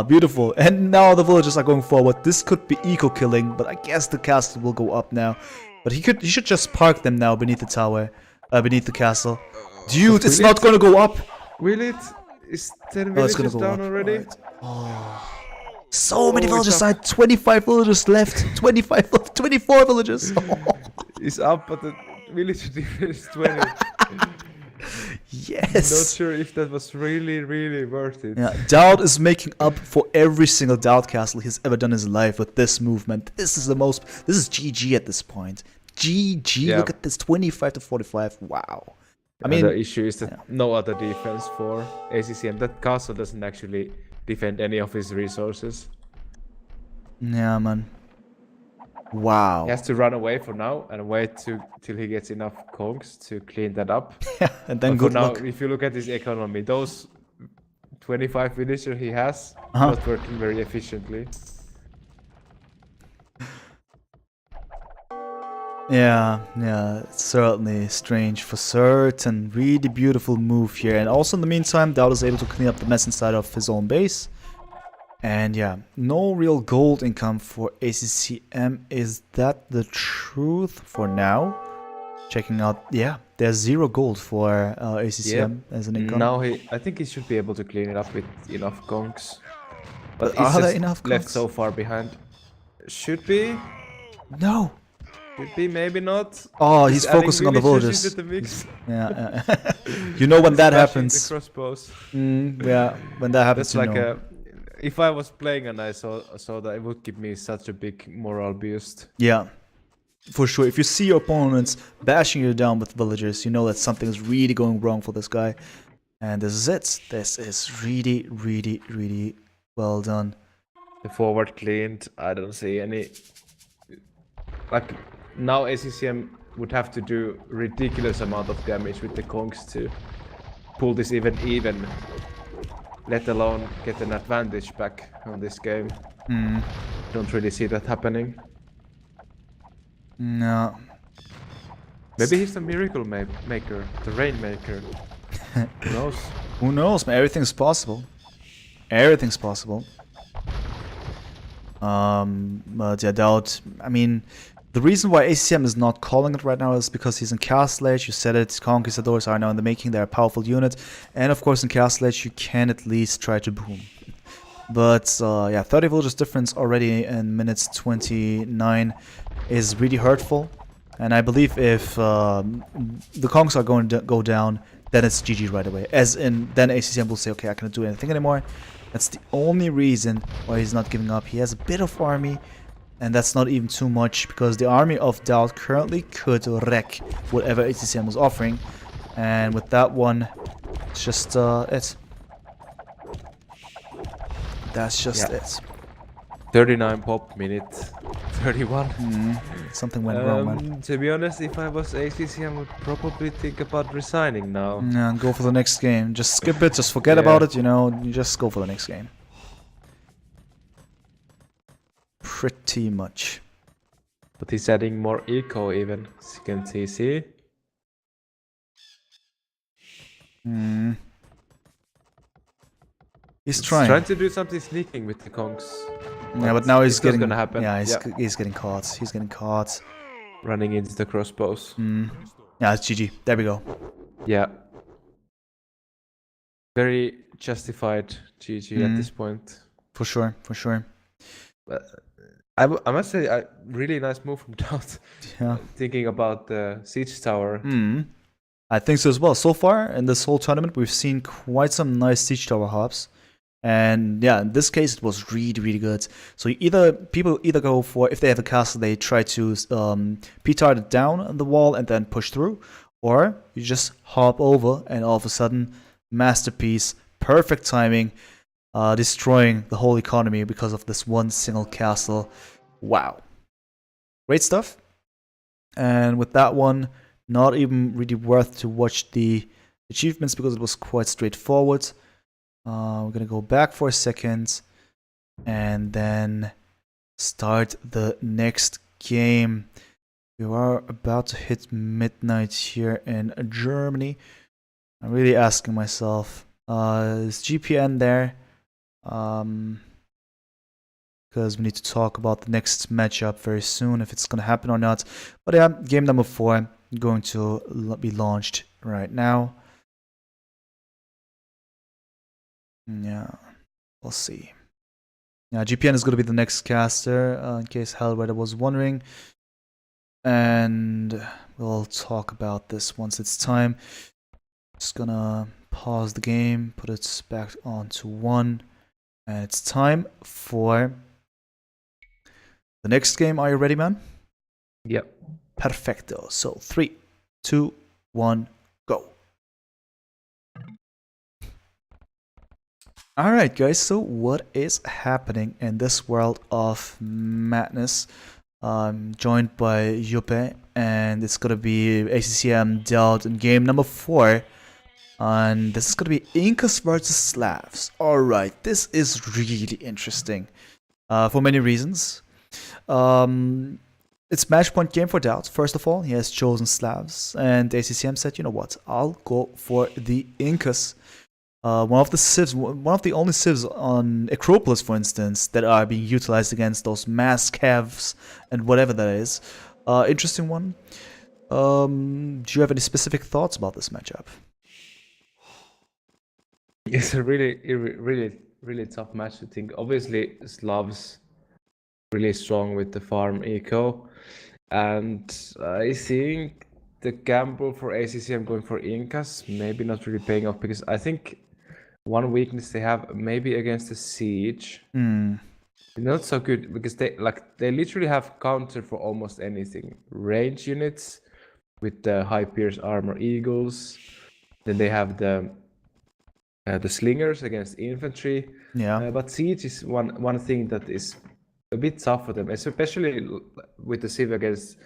Speaker 1: Beautiful. And now the villagers are going forward. This could be eco killing, but I guess the castle will go up now. But he should just park them now beneath the tower, beneath the castle. Dude, it's not gonna go up.
Speaker 2: Will it? Is 10
Speaker 1: Oh, it's
Speaker 2: villagers
Speaker 1: gonna go
Speaker 2: down
Speaker 1: up.
Speaker 2: already?
Speaker 1: Alright. Oh. So many
Speaker 2: Oh,
Speaker 1: villagers
Speaker 2: it's up.
Speaker 1: died. 25 villagers left. 24 villagers.
Speaker 2: It's up, but the villager defense is 20. Not
Speaker 1: Yes.
Speaker 2: sure if that was really, really worth it.
Speaker 1: Yeah, DauT is making up for every single DauT castle he's ever done in his life with this movement. This is GG at this point. GG,
Speaker 2: Yeah.
Speaker 1: look at this, 25 to 45, wow. I
Speaker 2: The
Speaker 1: mean,
Speaker 2: issue is that no other defense for ACCM. That castle doesn't actually defend any of his resources.
Speaker 1: yeah, man. Wow.
Speaker 2: He has to run away for now and wait till he gets enough conks to clean that up.
Speaker 1: And then
Speaker 2: But for
Speaker 1: good
Speaker 2: now,
Speaker 1: luck.
Speaker 2: if you look at his economy, those 25 villagers he has,
Speaker 1: Uh-huh.
Speaker 2: not working very efficiently.
Speaker 1: Yeah, it's certainly strange for certain. Really beautiful move here. And also in the meantime, DauT is able to clean up the mess inside of his own base. And yeah, no real gold income for ACCM. Is that the truth for now? Checking out, yeah, there's 0 gold for ACCM as an income.
Speaker 2: Now I think he should be able to clean it up with enough conks. But
Speaker 1: Are
Speaker 2: he's
Speaker 1: there
Speaker 2: just
Speaker 1: enough
Speaker 2: left
Speaker 1: conks?
Speaker 2: so far behind. Should be.
Speaker 1: No.
Speaker 2: Could be, maybe not.
Speaker 1: Oh, he's
Speaker 2: adding
Speaker 1: focusing on the
Speaker 2: villagers
Speaker 1: villagers.
Speaker 2: into the mix.
Speaker 1: Yeah. You know when that
Speaker 2: Smashing
Speaker 1: happens.
Speaker 2: The crossbows.
Speaker 1: Yeah, when that happens,
Speaker 2: That's
Speaker 1: you
Speaker 2: like
Speaker 1: know.
Speaker 2: if I was playing and I saw that, it would give me such a big moral boost.
Speaker 1: Yeah, for sure. If you see your opponents bashing you down with villagers, you know that something is really going wrong for this guy. And this is it. This is really, really, really well done.
Speaker 2: The forward cleaned. I don't see any. Like now, ACCM would have to do ridiculous amount of damage with the conks to pull this even. Let alone get an advantage back on this game. Don't really see that happening.
Speaker 1: No.
Speaker 2: Maybe he's the miracle maker, the rainmaker. Who knows?
Speaker 1: Who knows, man? Everything's possible. Everything's possible. But yeah, DauT. I mean, the reason why ACCM is not calling it right now is because he's in Castle Age. You said it, Conquistadors are now in the making. They're a powerful unit. And of course, in Castle Age, you can at least try to boom. But yeah, 30 villagers difference already in minutes 29 is really hurtful. And I believe if the Kongs are going to go down, then it's GG right away. As in, then ACCM will say, okay, I cannot do anything anymore. That's the only reason why he's not giving up. He has a bit of army, and that's not even too much, because the army of DauT currently could wreck whatever ACCM was offering. And with that one, it's just it. That's just it.
Speaker 2: 39 pop minute, 31.
Speaker 1: Something went wrong, man.
Speaker 2: To be honest, if I was ACCM, I would probably think about resigning now.
Speaker 1: Yeah, and go for the next game. Just skip it, just forget about it, you know, you just go for the next game. Pretty much.
Speaker 2: But he's adding more eco even, as you can see.
Speaker 1: He's trying.
Speaker 2: Trying to do something sneaking with the Kongs.
Speaker 1: Yeah, but now he's getting.
Speaker 2: Gonna happen.
Speaker 1: Yeah, he's getting caught. He's getting caught.
Speaker 2: Running into the crossbows.
Speaker 1: Yeah, it's GG. There we go.
Speaker 2: Yeah. Very justified GG at this point.
Speaker 1: For sure, for sure.
Speaker 2: I must say, really nice move from DauT.
Speaker 1: Yeah.
Speaker 2: Thinking about the siege tower.
Speaker 1: I think so as well. So far in this whole tournament, we've seen quite some nice siege tower hops. And yeah, in this case, it was really, really good. So people either go for, if they have a castle, they try to petard it down on the wall and then push through. Or you just hop over and all of a sudden, masterpiece, perfect timing, destroying the whole economy because of this one single castle. Wow. Great stuff. And with that one, not even really worth to watch the achievements because it was quite straightforward. We're gonna go back for a second and then start the next game. We are about to hit midnight here in Germany. I'm really asking myself, is GPN there? Because we need to talk about the next matchup very soon, if it's gonna happen or not. But yeah, game number 4 going to be launched right now. Yeah, we'll see. Yeah, GPN is going to be the next caster, in case Hellrider was wondering. And we'll talk about this once it's time. Just gonna pause the game, put it back onto 1. And it's time for the next game. Are you ready, man?
Speaker 2: Yep.
Speaker 1: Perfecto. So 3, 2, 1, go. Alright guys, so what is happening in this world of madness? I'm joined by Jupe, and it's gonna be ACCM DauT in game number 4. And this is gonna be Incas versus Slavs. Alright, this is really interesting. For many reasons. It's match point game for DauT. First of all, he has chosen Slavs, and ACCM said, you know what, I'll go for the Incas. One of the only civs on Acropolis, for instance, that are being utilized against those mass cavs and whatever that is. Interesting one. Do you have any specific thoughts about this matchup?
Speaker 2: It's a really tough match to think. Obviously, Slavs really strong with the farm eco, and I think the gamble for ACCM going for Incas maybe not really paying off, because I think one weakness they have maybe against the siege, not so good, because they literally have counter for almost anything. Range units with the high pierce armor eagles, then they have the slingers against infantry.
Speaker 1: Yeah.
Speaker 2: But siege is one thing that is a bit tough for them, especially with the civ against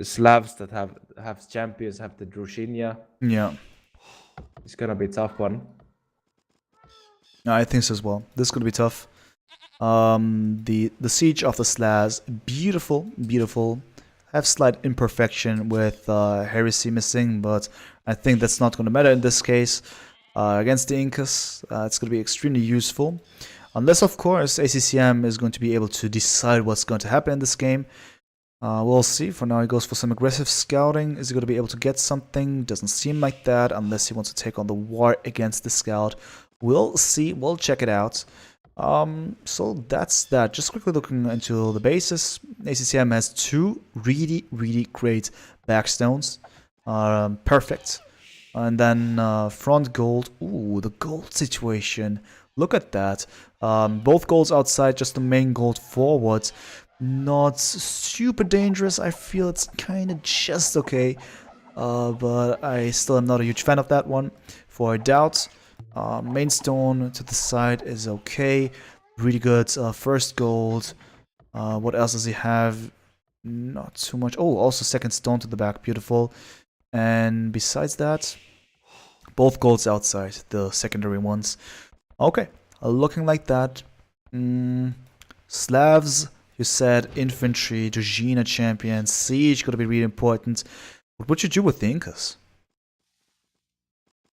Speaker 2: Slavs that have champions, have the Drushinia.
Speaker 1: Yeah.
Speaker 2: It's gonna be a tough one.
Speaker 1: No, I think so as well. This is gonna be tough. The siege of the Slavs, beautiful. Have slight imperfection with heresy missing, but I think that's not gonna matter in this case. Against the Incas, it's gonna be extremely useful. Unless, of course, ACCM is going to be able to decide what's going to happen in this game. We'll see. For now, he goes for some aggressive scouting. Is he going to be able to get something? Doesn't seem like that, unless he wants to take on the war against the scout. We'll see. We'll check it out. So that's that. Just quickly looking into the bases, ACCM has two really great backstones. Perfect. And then front gold. Ooh, the gold situation. Look at that. Both golds outside, just the main gold forward. Not super dangerous. I feel it's kind of just okay. But I still am not a huge fan of that one. For DauT, main stone to the side is okay. Really good. First gold. What else does he have? Not too much. Oh, also second stone to the back. Beautiful. And besides that, both golds outside, the secondary ones. Okay, looking like that. Slavs, you said infantry, Dragina champion, siege gonna be really important. What would you do with the Incas?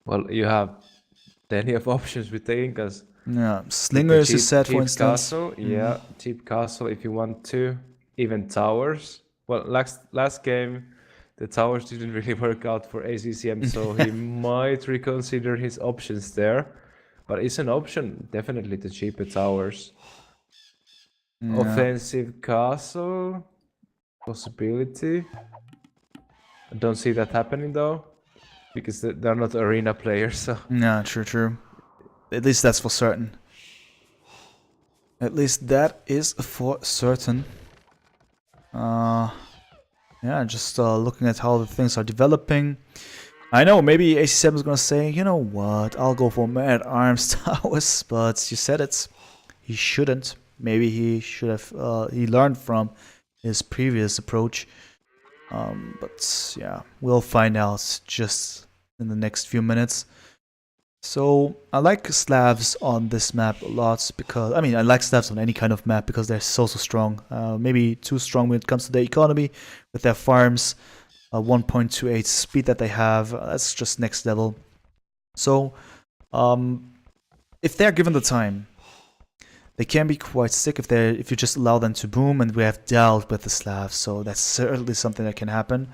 Speaker 2: Well, you have plenty of options with the Incas.
Speaker 1: Yeah,
Speaker 2: With the
Speaker 1: slingers you said, for
Speaker 2: cheap
Speaker 1: instance.
Speaker 2: castle, yeah, cheap castle if you want to. Even towers. Well, last game, the towers didn't really work out for ACCM, so he might reconsider his options there. But it's an option, definitely the cheaper towers.
Speaker 1: Yeah.
Speaker 2: Offensive castle, possibility. I don't see that happening though, because they're not arena players. So
Speaker 1: Yeah, true. At least that's for certain. At least that is for certain. Yeah, just looking at how the things are developing. I know maybe AC7 is gonna say, you know what, I'll go for Man-at-Arms Towers, but you said it. He shouldn't. Maybe he should have. He learned from his previous approach. But yeah, we'll find out just in the next few minutes. So I like Slavs on this map a lot because I like Slavs on any kind of map because they're so strong. Maybe too strong when it comes to their economy with their farms, 1.28 speed that they have. That's just next level. So if they're given the time, they can be quite sick if you just allow them to boom, and we have DauT with the Slavs, so that's certainly something that can happen.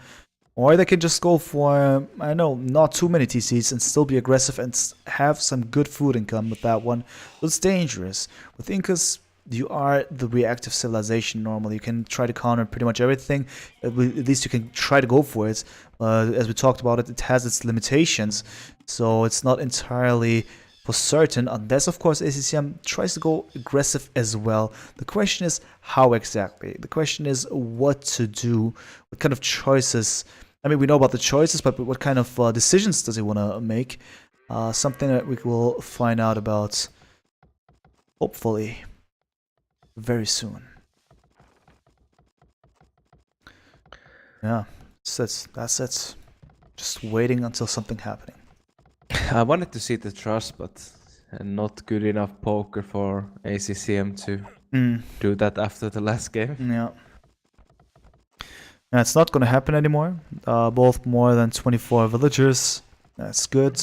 Speaker 1: Or they can just go for, I don't know, not too many TCs and still be aggressive and have some good food income with that one. But it's dangerous. With Incas, you are the reactive civilization normally. You can try to counter pretty much everything. At least you can try to go for it. As we talked about it, it has its limitations. So it's not entirely for certain, unless of course ACCM tries to go aggressive as well. The question is how exactly. The question is what to do, what kind of choices. We know about the choices, but what kind of decisions does he want to make? Something that we will find out about, hopefully, very soon. Yeah, that's it. Just waiting until something happening.
Speaker 2: I wanted to see the trust, but not good enough poker for ACCM to do that after the last game.
Speaker 1: Yeah. It's not going to happen anymore. Both more than 24 villagers. That's good.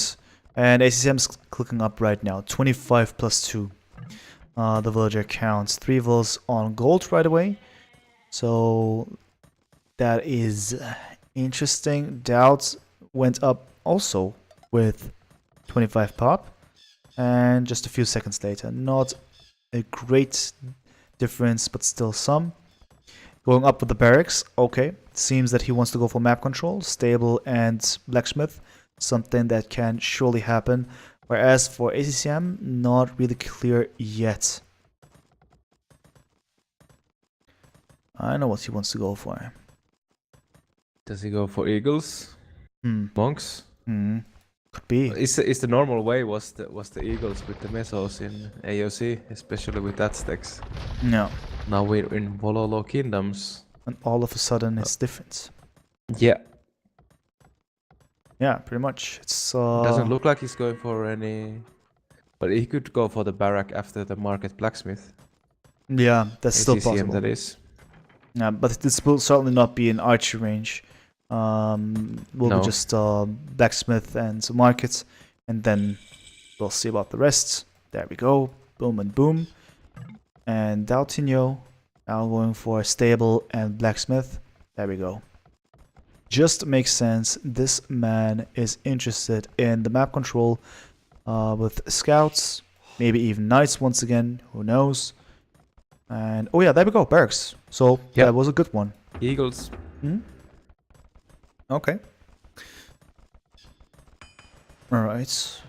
Speaker 1: And ACCM's clicking up right now. 25 plus 2. The villager counts. 3 vills on gold right away. So that is interesting. DauT went up also with 25 pop. And just a few seconds later. Not a great difference, but still some. Going up with the barracks, okay. Seems that he wants to go for map control, stable and blacksmith. Something that can surely happen. Whereas for ACCM, not really clear yet. I know what he wants to go for.
Speaker 2: Does he go for eagles? Monks?
Speaker 1: Could be.
Speaker 2: Is the normal way was the eagles with the mesos in AOC, especially with that stacks.
Speaker 1: No.
Speaker 2: Now we're in Vololo Kingdoms.
Speaker 1: And all of a sudden it's different.
Speaker 2: Yeah.
Speaker 1: Yeah, pretty much. It's
Speaker 2: Doesn't look like he's going for any, but he could go for the barrack after the market blacksmith.
Speaker 1: Yeah, that's still
Speaker 2: ACCM,
Speaker 1: possible.
Speaker 2: that is.
Speaker 1: Yeah, but this will certainly not be an archer range. Will be just blacksmith and market, and then we'll see about the rest. There we go. Boom and boom. And Dautinho now going for stable and blacksmith. There we go. Just makes sense. This man is interested in the map control with scouts. maybe even Knights once again. Who knows? And oh yeah, there we go, Barracks. So
Speaker 2: Yep.
Speaker 1: that was a good one.
Speaker 2: Eagles.
Speaker 1: Okay. All right.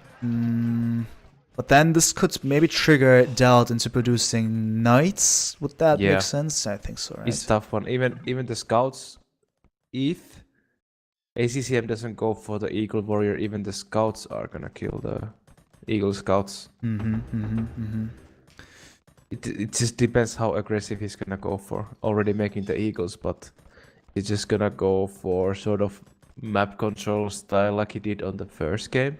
Speaker 1: But then this could maybe trigger DauT into producing Knights. Would that
Speaker 2: Yeah.
Speaker 1: make sense? I think so, right?
Speaker 2: It's tough one. Even the scouts, ETH, ACCM doesn't go for the Eagle Warrior. Even the scouts are gonna kill the Eagle Scouts. It just depends how aggressive he's gonna go for. Already making the Eagles, but he's just gonna go for sort of map control style like he did on the first game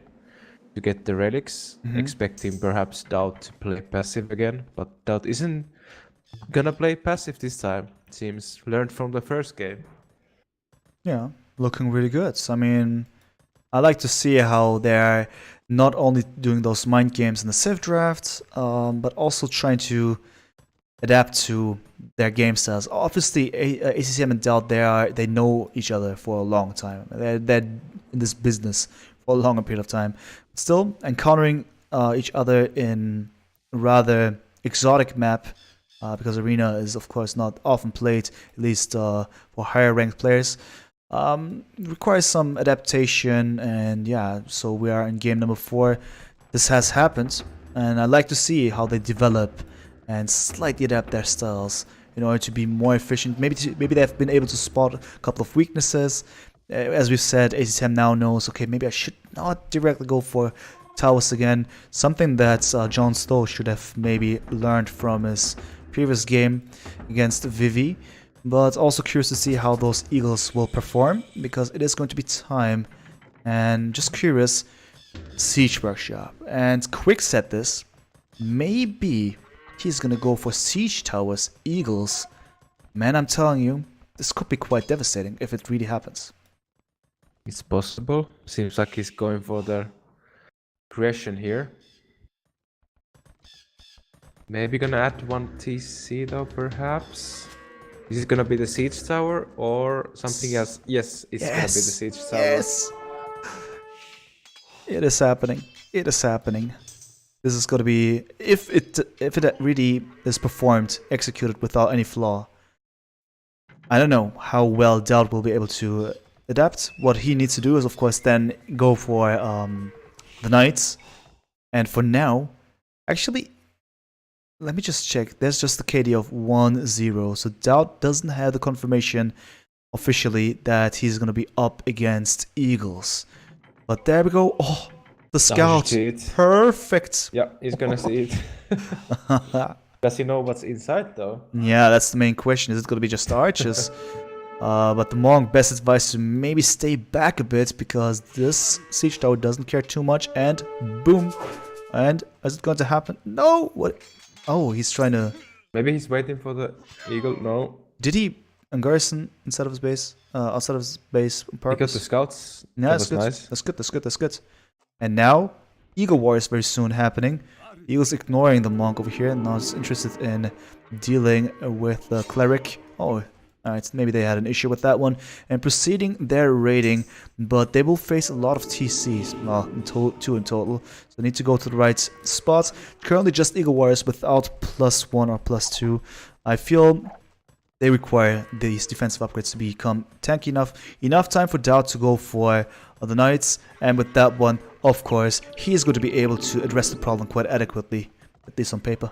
Speaker 2: to get the relics, expecting perhaps DauT to play passive again, but DauT isn't gonna play passive this time. Seems learned from the first game.
Speaker 1: Yeah, looking really good. I mean, I like to see how they're not only doing those mind games in the Civ draft, but also trying to adapt to their game styles. Obviously, ACCM and DauT, they know each other for a long time. They're in this business for a longer period of time. Still, encountering each other in a rather exotic map, because Arena is, of course, not often played, at least for higher ranked players. Requires some adaptation, and yeah, so we are in game number 4. This has happened, and I like to see how they develop and slightly adapt their styles in order to be more efficient. Maybe they've been able to spot a couple of weaknesses. As we've said, ACCM now knows, okay, maybe I should not directly go for towers again. Something that John Stowe should have maybe learned from his previous game against Vivi. But also curious to see how those Eagles will perform, because it is going to be time. And just curious, Siege Workshop. And Quick said this, maybe he's gonna go for Siege Towers, Eagles. Man, I'm telling you, this could be quite devastating if it really happens.
Speaker 2: It's possible. Seems like he's going for the creation here. Maybe gonna add one TC though, perhaps. Is it gonna be the siege tower or something else? Yes, it's gonna be the siege tower.
Speaker 1: Yes. It is happening. It is happening. This is gonna be, if it really is performed, executed without any flaw. I don't know how well DauT will be able to adapt. What he needs to do is, of course, then go for the Knights. And for now, actually, let me just check. There's just the KD of 1-0. So DauT doesn't have the confirmation officially that he's going to be up against Eagles. But there we go. Oh, the scout. Perfect.
Speaker 2: Yeah, he's going to see it. Does he know what's inside though?
Speaker 1: Yeah, that's the main question. Is it going to be just archers? But the Monk, best advice to maybe stay back a bit, because this siege tower doesn't care too much. And boom. And is it going to happen? No. What? Oh, he's trying to...
Speaker 2: Maybe he's waiting for the eagle. No.
Speaker 1: Did he garrison inside of his base? Outside of his base on purpose?
Speaker 2: Because the scouts.
Speaker 1: Yeah,
Speaker 2: that's good. Nice.
Speaker 1: That's good. That's good. That's good. And now, Eagle War is very soon happening. Eagle's ignoring the Monk over here, and now is interested in dealing with the Cleric. Oh, alright, maybe they had an issue with that one. And proceeding their raiding, but they will face a lot of TCs. Well, two in total. So they need to go to the right spot. Currently just Eagle Warriors without +1 or +2. I feel they require these defensive upgrades to become tanky enough. Enough time for DauT to go for the Knights. And with that one, of course, he is going to be able to address the problem quite adequately. At least on paper.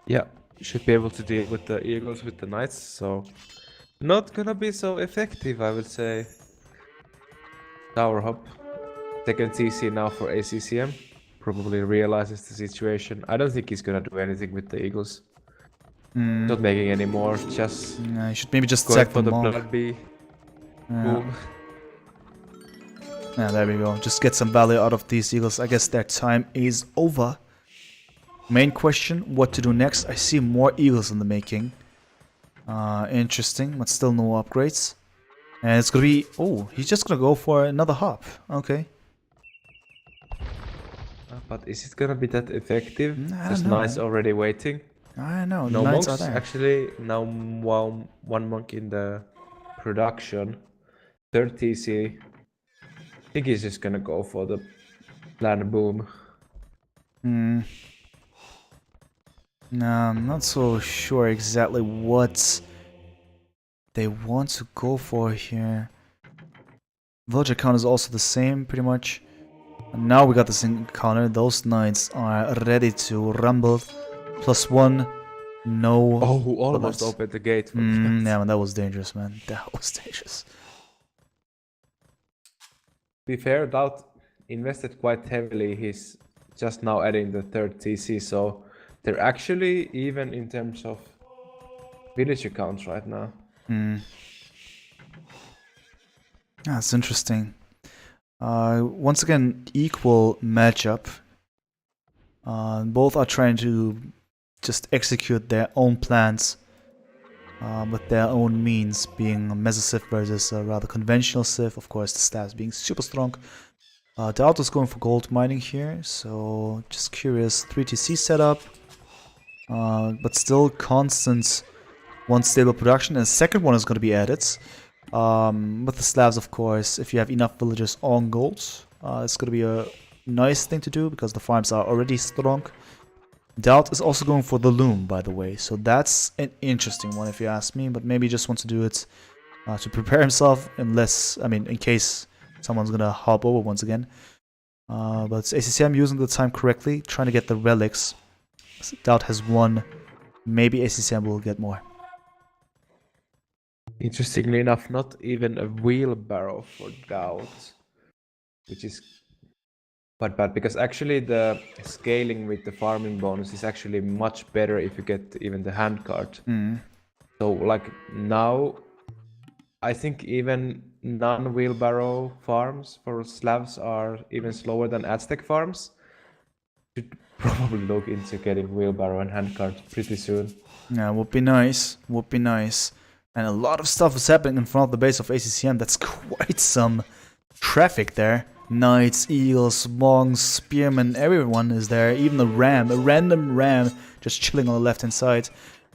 Speaker 2: Yeah. Should be able to deal with the Eagles with the Knights, so not gonna be so effective, I would say. Tower hop. Second TC now for ACCM. Probably realizes the situation. I don't think he's gonna do anything with the Eagles. Not making any more, just...
Speaker 1: Yeah, you should maybe just
Speaker 2: going
Speaker 1: sack
Speaker 2: for the
Speaker 1: Monk.
Speaker 2: blood B.
Speaker 1: Yeah.
Speaker 2: Boom.
Speaker 1: Yeah, there we go. Just get some value out of these Eagles. I guess their time is over. Main question, what to do next? I see more Eagles in the making. Interesting, but still no upgrades. And it's gonna be... Oh, he's just gonna go for another hop. Okay.
Speaker 2: But is it gonna be that effective?
Speaker 1: I
Speaker 2: There's
Speaker 1: don't know.
Speaker 2: Knights already waiting.
Speaker 1: I know,
Speaker 2: No
Speaker 1: the Knights
Speaker 2: monks,
Speaker 1: are there.
Speaker 2: actually. Now one monk in the production. Third TC. I think he's just gonna go for the plan boom.
Speaker 1: Hmm. No, I'm not so sure exactly what they want to go for here. Villager count is also the same, pretty much. And now we got this encounter. Those knights are ready to rumble. +1. No.
Speaker 2: Oh, almost
Speaker 1: bullets.
Speaker 2: opened the gate for
Speaker 1: Yeah,
Speaker 2: that.
Speaker 1: man, that was dangerous, man. That was dangerous.
Speaker 2: To be fair, DauT invested quite heavily. He's just now adding the third TC, so they're actually even in terms of villager counts right now.
Speaker 1: That's interesting. Once again, equal matchup. Both are trying to just execute their own plans with their own means, being a Mesa Civ versus a rather conventional Civ. Of course, the stats being super strong. DauT is going for gold mining here, so just curious. 3TC setup, but still constant one stable production, and a second one is going to be added. With the Slavs, of course, if you have enough villagers on gold, it's going to be a nice thing to do because the farms are already strong. DauT is also going for the loom, by the way, so that's an interesting one if you ask me, but maybe he just wants to do it to prepare himself, unless, I mean, in case someone's going to hop over once again. But it's ACCM using the time correctly, trying to get the relics. DauT has one, maybe ACCM will get more.
Speaker 2: Interestingly enough, not even a wheelbarrow for DauT, which is quite bad, because actually the scaling with the farming bonus is actually much better if you get even the handcart. So like now, I think even non-wheelbarrow farms for Slavs are even slower than Aztec farms. Should probably look into getting wheelbarrow and handcart pretty soon.
Speaker 1: Yeah, would be nice. Would be nice. And a lot of stuff is happening in front of the base of ACCM. That's quite some traffic there. Knights, eagles, monks, spearmen, everyone is there. Even a random ram just chilling on the left hand side.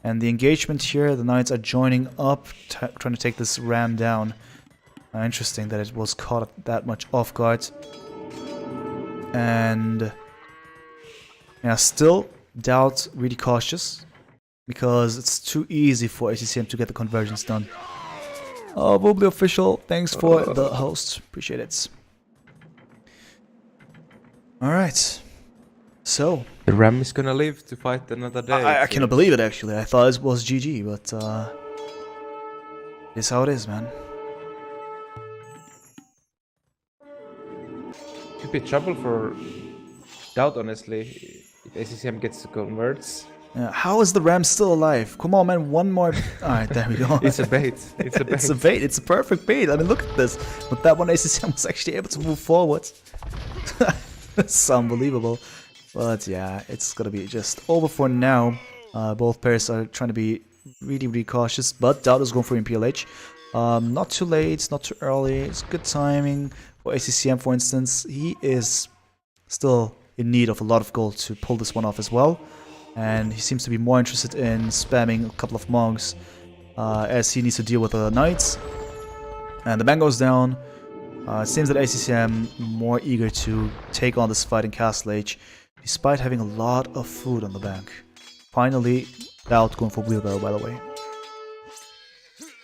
Speaker 1: And the engagement here, the knights are joining up, trying to take this ram down. Interesting that it was caught that much off guard. And yeah, still DauT really cautious, because it's too easy for ACCM to get the conversions done. Oh, Wobbly official, thanks for the host, appreciate it. Alright, so
Speaker 2: the ram is gonna live to fight another day.
Speaker 1: I cannot believe it actually. I thought it was GG, but it's how it is, man.
Speaker 2: Could be trouble for DauT, honestly, if ACCM gets the converts.
Speaker 1: How is the ram still alive? Come on, man, one more. Alright, there we go.
Speaker 2: It's a bait. It's a bait.
Speaker 1: It's a bait. It's a perfect bait. I mean, look at this. With that one, ACCM was actually able to move forward. It's unbelievable. But yeah, it's gonna be just over for now. Both pairs are trying to be really cautious, but DauT is going for MPLH. Not too late, not too early. It's good timing for ACCM, for instance. He is still in need of a lot of gold to pull this one off as well. And he seems to be more interested in spamming a couple of monks as he needs to deal with the knights. And the ban goes down. It seems that ACCM more eager to take on this fight in Castle Age, despite having a lot of food on the bank. Finally, DauT going for wheelbarrow, by the way.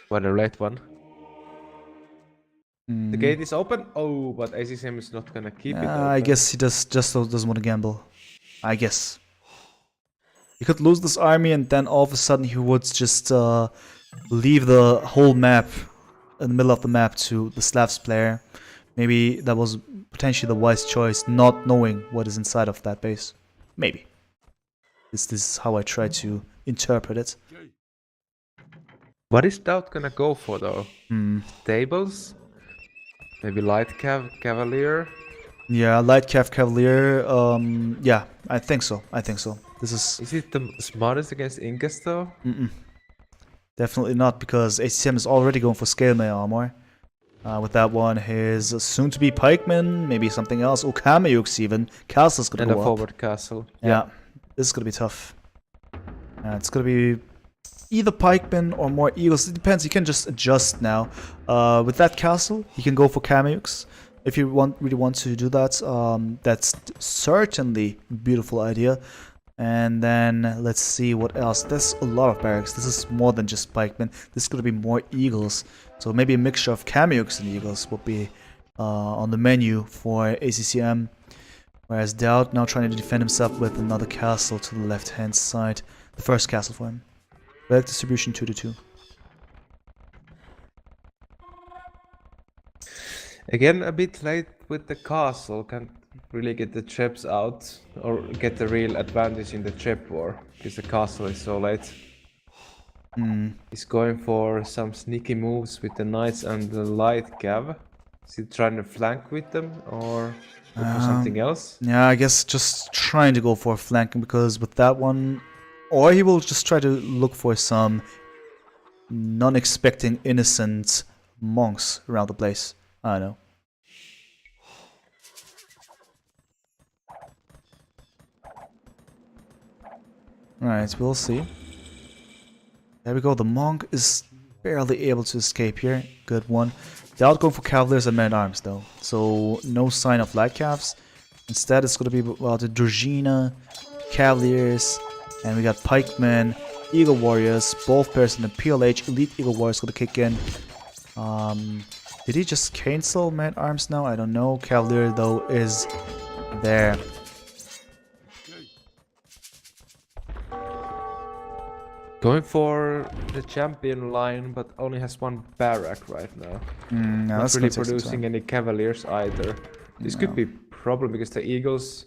Speaker 2: What a late one. The gate is open. Oh, but ACCM is not gonna keep it open.
Speaker 1: I guess he just doesn't want to gamble. I guess. He could lose this army and then all of a sudden he would just leave the whole map in the middle of the map to the Slavs player. Maybe that was potentially the wise choice, not knowing what is inside of that base. Maybe. This is how I try to interpret it.
Speaker 2: What is DauT gonna go for though? Stables? Maybe light cavalier?
Speaker 1: Yeah, light cav cavalier. Yeah, I think so. I think so. This is.
Speaker 2: Is it the smartest against Incas though?
Speaker 1: Definitely not, because ACCM is already going for scale mail armor. With that one, his soon-to-be pikeman, maybe something else. Oh, Kameyuks even. Castle's gonna
Speaker 2: And a
Speaker 1: go up.
Speaker 2: forward castle.
Speaker 1: Yeah, this is gonna be tough. It's gonna be either pikemen or more eagles. It depends. You can just adjust now. With that castle, you can go for Kameyuks. if you really want to do that, that's certainly a beautiful idea. And then let's see what else. There's a lot of barracks. This is more than just pikemen. This is gonna be more eagles. So maybe a mixture of cameos and eagles will be on the menu for ACCM. Whereas DauT now trying to defend himself with another castle to the left-hand side. The first castle for him. Back distribution 2-2.
Speaker 2: Again, a bit late with the castle. Can't really get the trips out or get the real advantage in the trip war because the castle is so late. He's going for some sneaky moves with the knights and the light cav. Is he trying to flank with them or look for something else?
Speaker 1: Yeah, I guess just trying to go for flanking, because with that one, or he will just try to look for some non-expecting innocent monks around the place. I don't know. Alright, we'll see. There we go, the monk is barely able to escape here. Good one. DauT going for cavaliers and men-at-arms though. So no sign of light calves. Instead it's going to be the Druzhina, cavaliers, and we got pikemen, eagle warriors, both pairs in the PLH. Elite eagle warriors going to kick in. Did he just cancel men-at-arms now? I don't know. Cavalier though is there.
Speaker 2: Going for the champion line, but only has one barrack right now.
Speaker 1: No,
Speaker 2: Not really producing any cavaliers either. This could be a problem because the eagles,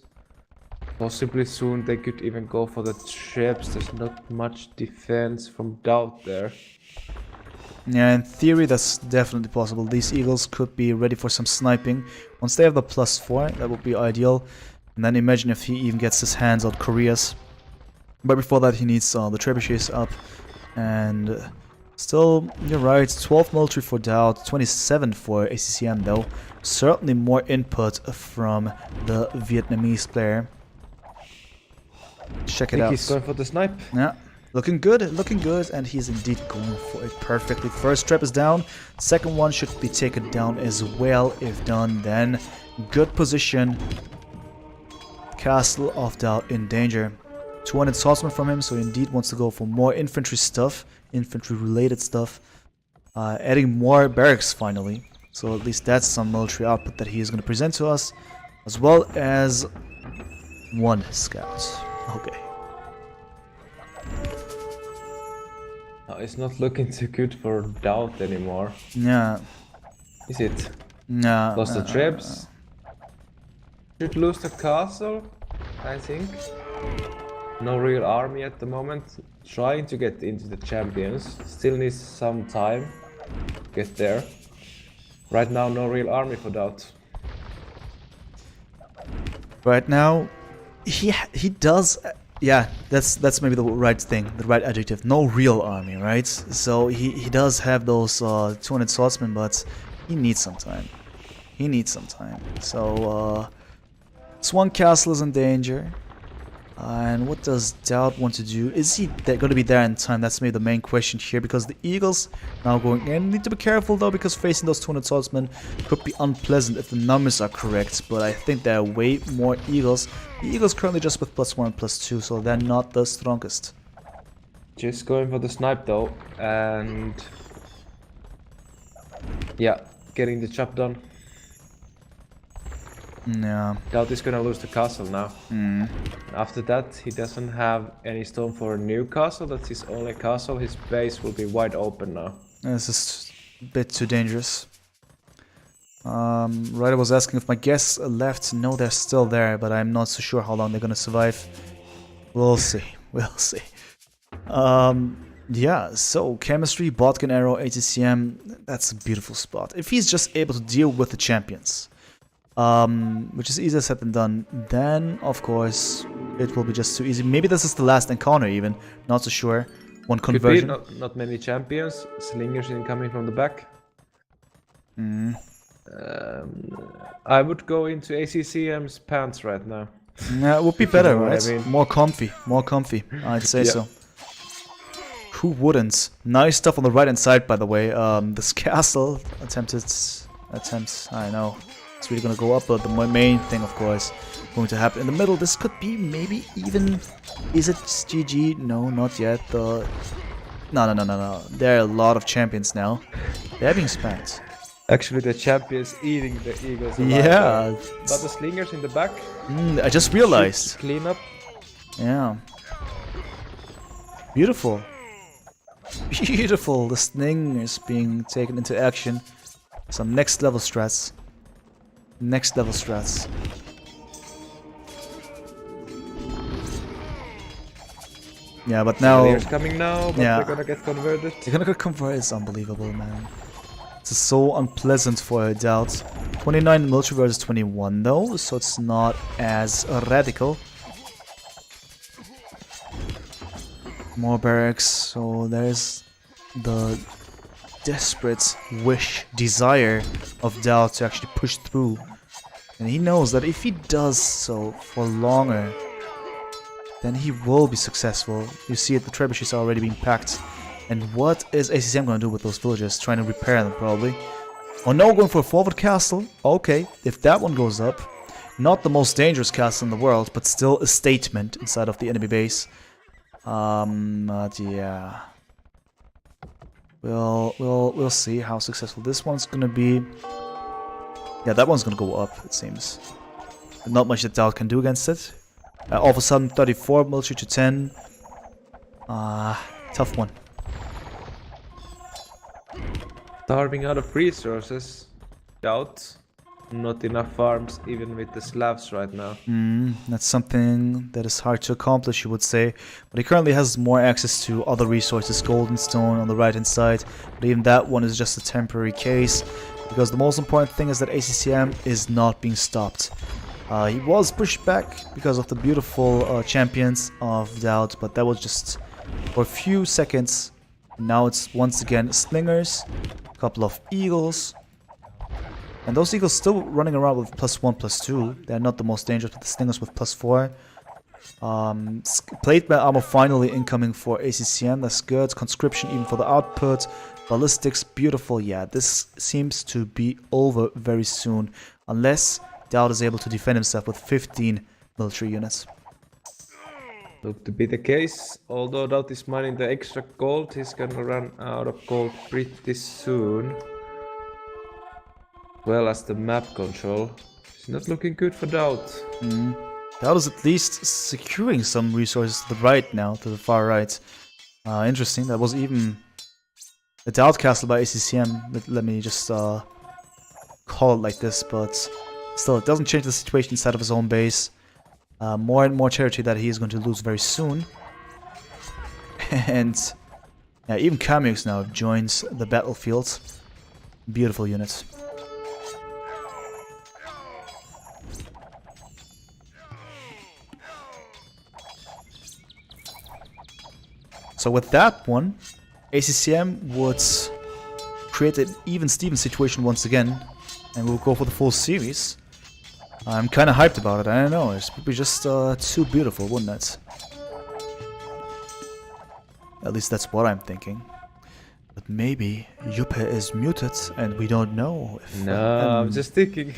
Speaker 2: possibly soon they could even go for the trips. There's not much defense from DauT there.
Speaker 1: Yeah, in theory that's definitely possible. These eagles could be ready for some sniping. Once they have the +4, that would be ideal. And then imagine if he even gets his hands on Koreas. But before that he needs the trebuchets up. And still, you're right, 12 military for DauT, 27 for ACCM though. Certainly more input from the Vietnamese player. Check it out.
Speaker 2: He's going for the snipe.
Speaker 1: Yeah, looking good, and he's indeed going for it perfectly. First trap is down, second one should be taken down as well. If done, then good position. Castle of DauT in danger. 200 swordsmen from him, so he indeed wants to go for more infantry stuff, infantry related stuff. Adding more barracks finally, so at least that's some military output that he is going to present to us, as well as one scout. Okay.
Speaker 2: It's not looking too good for DauT anymore.
Speaker 1: Yeah.
Speaker 2: Is it?
Speaker 1: Yeah.
Speaker 2: Lost the trips. Should lose the castle, I think. No real army at the moment. Trying to get into the champions. Still needs some time to get there. Right now, no real army for DauT.
Speaker 1: Right now, he does. Yeah, that's maybe the right thing, the right adjective. No real army, right? So he does have those 200 swordsmen, but he needs some time. He needs some time. So this one castle is in danger. And what does DauT want to do? Is he going to be there in time? That's maybe the main question here, because the eagles now going in. Need to be careful though, because facing those 200 swordsmen could be unpleasant if the numbers are correct. But I think there are way more eagles. The eagles currently just with +1 and +2, so they're not the strongest.
Speaker 2: Just going for the snipe though, and yeah, getting the job done.
Speaker 1: Yeah.
Speaker 2: DauT is gonna lose the castle now. After that, he doesn't have any stone for a new castle. That's his only castle. His base will be wide open now.
Speaker 1: This is a bit too dangerous. Ryder was asking if my guests left. No, they're still there, but I'm not so sure how long they're gonna survive. We'll see. We'll see. Yeah, so chemistry, botkin arrow, ACCM, that's a beautiful spot. If he's just able to deal with the champions, which is easier said than done, then of course it will be just too easy. Maybe this is the last encounter even, not so sure. One conversion.
Speaker 2: Could be, not many champions. Slingers incoming from the back. I would go into ACCM's pants right now.
Speaker 1: Yeah, it would be better,
Speaker 2: know what
Speaker 1: right?
Speaker 2: I mean.
Speaker 1: More comfy, I'd say so. Who wouldn't? Nice stuff on the right hand side, by the way. This castle attempts, I know. it's really gonna go up. But the main thing, of course, going to happen in the middle. This could be maybe even. Is it GG? No, not yet. No. There are a lot of champions now. They're being spanked.
Speaker 2: Actually, the champion's eating the eagles alive.
Speaker 1: Yeah.
Speaker 2: But the slingers in the back.
Speaker 1: I just realized.
Speaker 2: Clean up.
Speaker 1: Yeah. Beautiful. Beautiful. The sling is being taken into action. Some next level strats. Next level strats. Yeah, but now...
Speaker 2: Cavaliers coming now, but they're gonna get converted.
Speaker 1: They're gonna get converted. It's unbelievable, man. It's so unpleasant for DauT. 29 military versus 21 though, so it's not as radical. More barracks, so there's the desperate wish, desire of DauT to actually push through. And he knows that if he does so for longer, then he will be successful. You see it, the trebuchets are already being packed. And what is ACCM going to do with those villagers? Trying to repair them, probably. Oh no, going for a forward castle. Okay, if that one goes up. Not the most dangerous castle in the world, but still a statement inside of the enemy base. But yeah. We'll see how successful this one's gonna be. Yeah, that one's gonna go up, it seems. Not much that DauT can do against it. All of a sudden, 34 military to 10. Tough one.
Speaker 2: Starving out of resources. DauT. Not enough farms, even with the Slavs right now.
Speaker 1: That's something that is hard to accomplish, you would say. But he currently has more access to other resources. Golden Stone on the right hand side. But even that one is just a temporary case. Because the most important thing is that ACCM is not being stopped. He was pushed back because of the beautiful champions of DauT. But that was just for a few seconds. Now it's once again slingers. A couple of eagles. And those eagles still running around with +1, +2. They're not the most dangerous, but the slingers with +4. Plate mail armor finally incoming for ACCM. That's good. Conscription even for the output. Ballistics, beautiful. Yeah, this seems to be over very soon. Unless DauT is able to defend himself with 15 military units.
Speaker 2: Look to be the case. Although DauT is mining the extra gold, he's gonna run out of gold pretty soon. Well as the map control. It's not looking good for DauT.
Speaker 1: DauT is at least securing some resources to the right now, to the far right. Interesting, that was even a DauT castle by ACCM. Let me just call it like this, but still, it doesn't change the situation inside of his own base. More and more territory that he is going to lose very soon. And yeah, even Kamux now joins the battlefield. Beautiful unit. So with that one, ACCM would create an even-Steven situation once again, and we'll go for the full series. I'm kind of hyped about it, I don't know, it's probably just too beautiful, wouldn't it? At least that's what I'm thinking. But maybe Jupe is muted and we don't know if...
Speaker 2: No, I'm just thinking.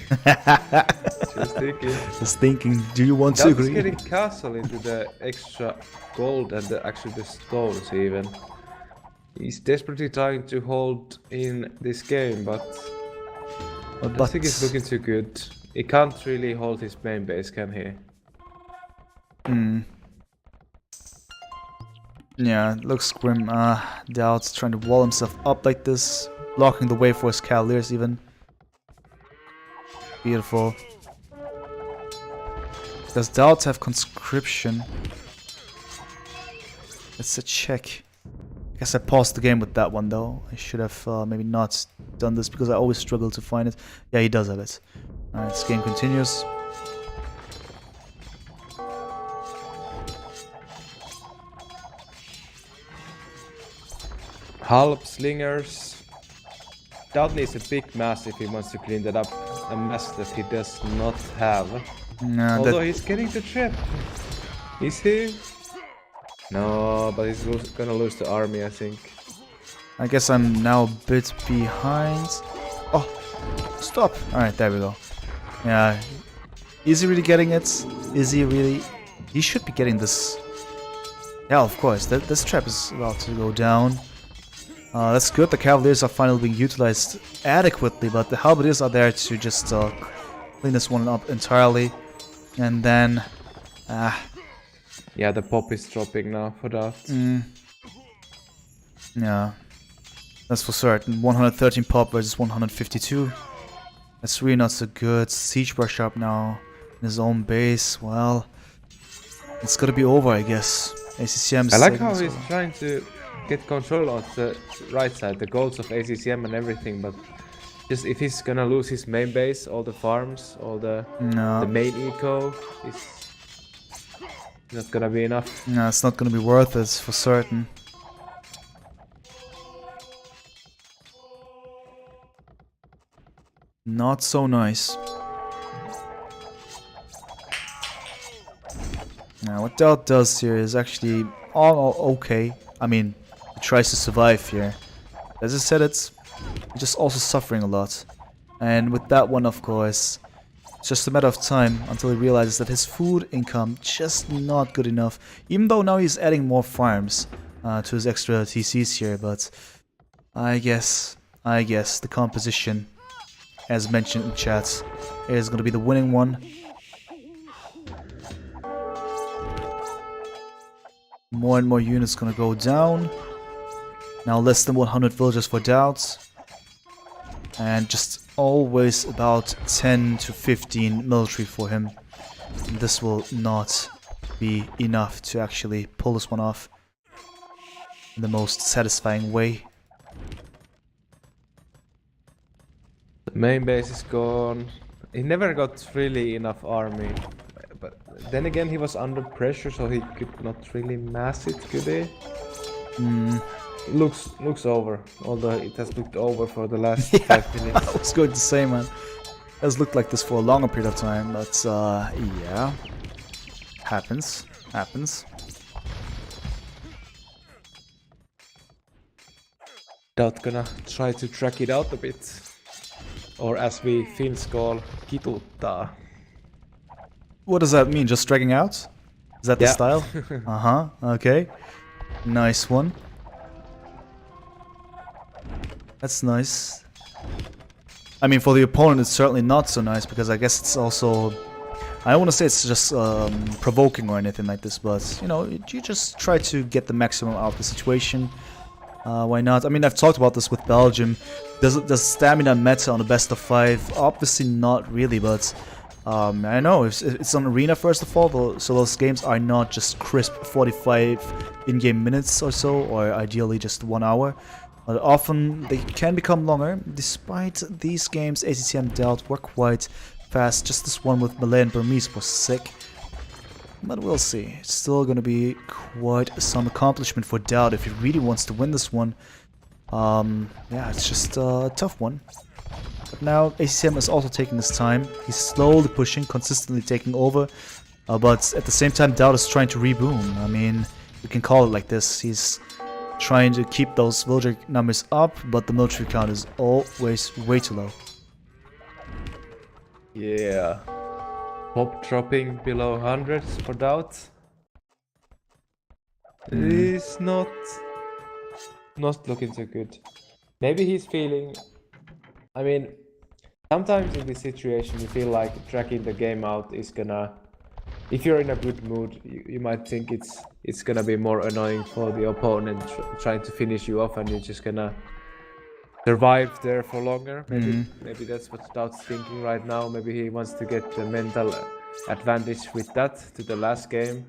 Speaker 2: Just thinking.
Speaker 1: Just thinking, do you want to
Speaker 2: DauT
Speaker 1: agree?
Speaker 2: is getting castle into the extra gold and actually the stones even. He's desperately trying to hold in this game, but I don't think it's looking too good. He can't really hold his main base, can he?
Speaker 1: Yeah, it looks grim. DauT's trying to wall himself up like this, blocking the way for his cavaliers even. Beautiful. Does DauT have conscription? Let's check. I guess I paused the game with that one though. I should have maybe not done this because I always struggle to find it. Yeah, he does have it. Alright, this game continues.
Speaker 2: Halb slingers. DauT needs a big mass if he wants to clean that up. A mass that he does not have.
Speaker 1: No,
Speaker 2: Although he's getting the trap. Is he? No, but he's gonna lose the army, I think.
Speaker 1: I guess I'm now a bit behind. Oh, stop! Alright, there we go. Yeah. Is he really getting it? Is he really... He should be getting this. Yeah, of course. This trap is about to go down. That's good. The Cavaliers are finally being utilized adequately, but the Halberdiers are there to just clean this one up entirely. And then...
Speaker 2: Yeah, the pop is dropping now for that.
Speaker 1: Yeah. That's for certain. 113 pop versus 152. That's really not so good. Siege brush up now in his own base. Well, it's gotta be over, I guess. ACCM is
Speaker 2: I like
Speaker 1: taking
Speaker 2: how
Speaker 1: this
Speaker 2: he's
Speaker 1: over.
Speaker 2: trying to get control of the right side, the goals of ACCM and everything, but just if he's gonna lose his main base, all the farms, all the
Speaker 1: No.
Speaker 2: main eco, is not gonna be enough.
Speaker 1: No, it's not gonna be worth it for certain. Not so nice. Now, what DauT does here is actually all okay. I mean, he tries to survive here. As I said, he's just also suffering a lot. And with that one, of course, it's just a matter of time until he realizes that his food income just not good enough. Even though now he's adding more farms to his extra TCs here, but I guess the composition, as mentioned in chat, is going to be the winning one. More and more units going to go down. Now less than 100 villagers for DauT. And just always about 10 to 15 military for him. And this will not be enough to actually pull this one off in the most satisfying way.
Speaker 2: The main base is gone. He never got really enough army. But then again, he was under pressure, so he could not really mass it, could he? It looks over, although it has looked over for the last 5 minutes.
Speaker 1: I was going to say, man. It has looked like this for a longer period of time, but yeah. Happens.
Speaker 2: DauT gonna try to track it out a bit. Or as we Finns call, kituttaa.
Speaker 1: What does that mean? Just dragging out? Is that the
Speaker 2: Yeah.
Speaker 1: style? Okay. Nice one. That's nice. I mean, for the opponent, it's certainly not so nice because I guess it's also... I don't want to say it's just provoking or anything like this, but, you know, you just try to get the maximum out of the situation. Why not? I mean, I've talked about this with Belgium. Does stamina matter on the best of 5? Obviously not really, but... I know, it's on Arena first of all, so those games are not just crisp 45 in-game minutes or so, or ideally just 1 hour. But often they can become longer. Despite these games, ACCM DauT were quite fast. Just this one with Malay and Burmese was sick. But we'll see. It's still going to be quite some accomplishment for DauT if he really wants to win this one. Yeah, it's just a tough one. But now ACCM is also taking his time. He's slowly pushing, consistently taking over. But at the same time, DauT is trying to reboom. I mean, you can call it like this. He's trying to keep those villager numbers up, but the military count is always way too low.
Speaker 2: Yeah. Pop dropping below 100 for DauT. It's not looking so good. Maybe he's feeling... I mean, sometimes in this situation you feel like tracking the game out is gonna... If you're in a good mood, you might think it's gonna be more annoying for the opponent trying to finish you off, and you're just gonna survive there for longer. Maybe that's what DauT's thinking right now. Maybe he wants to get the mental advantage with that to the last game.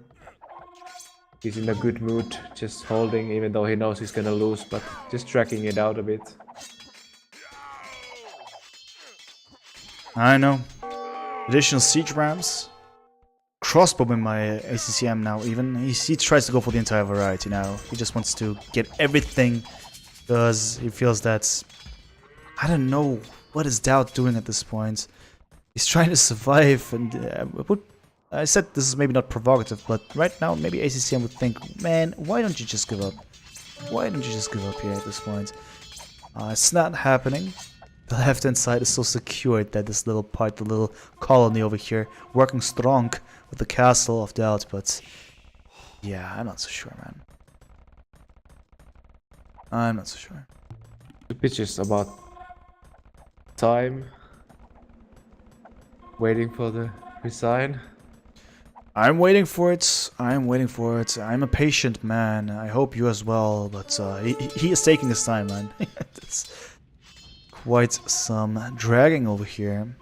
Speaker 2: He's in a good mood, just holding, even though he knows he's gonna lose, but just tracking it out a bit.
Speaker 1: I know. Additional siege rams. Crossbow in my ACCM now even. He tries to go for the entire variety now. He just wants to get everything because he feels that... I don't know what is DauT doing at this point. He's trying to survive, and I said this is maybe not provocative, but right now maybe ACCM would think, man, why don't you just give up? Why don't you just give up here at this point? It's not happening. The left-hand side is so secured that this little part, the little colony over here, working strong with the castle of DauT, but yeah, I'm not so sure, man. I'm not so sure.
Speaker 2: The pitch is about time. Waiting for the resign.
Speaker 1: I'm waiting for it. I'm waiting for it. I'm a patient man. I hope you as well, but he is taking his time, man. It's quite some dragging over here.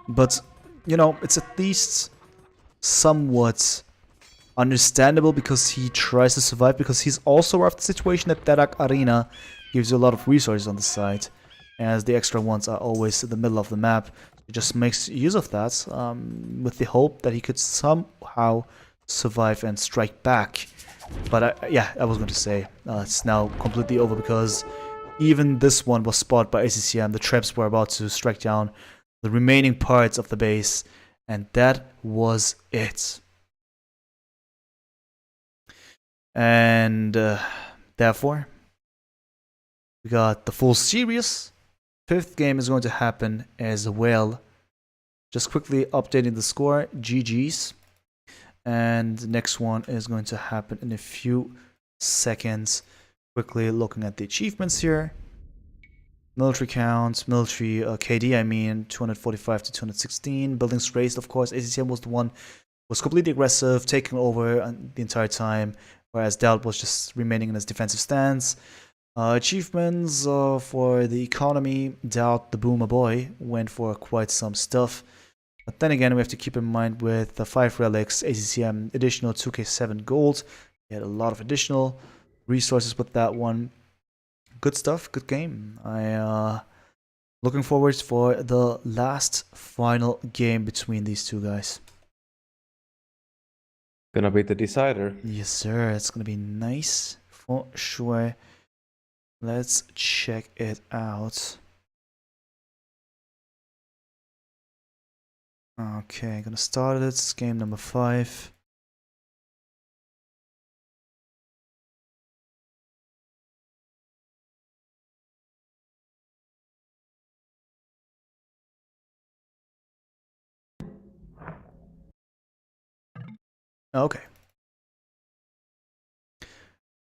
Speaker 1: But, you know, it's at least somewhat understandable because he tries to survive, because he's also aware of the situation that DERAC Arena gives you a lot of resources on the side, as the extra ones are always in the middle of the map. He just makes use of that with the hope that he could somehow survive and strike back. But yeah, I was going to say it's now completely over, because even this one was spotted by ACCM. The traps were about to strike down the remaining parts of the base, and that was it. And therefore, we got the full series. Fifth game is going to happen as well. Just quickly updating the score, GG's. And the next one is going to happen in a few seconds. Quickly looking at the achievements here. Military count, military KD, I mean, 245 to 216. Buildings raised, of course. ACCM was the one who was completely aggressive, taking over the entire time, whereas DauT was just remaining in his defensive stance. Achievements for the economy, DauT, the boomer boy, went for quite some stuff. But then again, we have to keep in mind with the 5 relics, ACCM additional 2k7 gold. He had a lot of additional resources with that one. Good stuff, good game. Looking forward for the last final game between these two guys.
Speaker 2: Gonna be the decider.
Speaker 1: Yes, sir. It's gonna be nice for sure. Let's check it out. Okay, gonna start it. It's game number 5. Okay.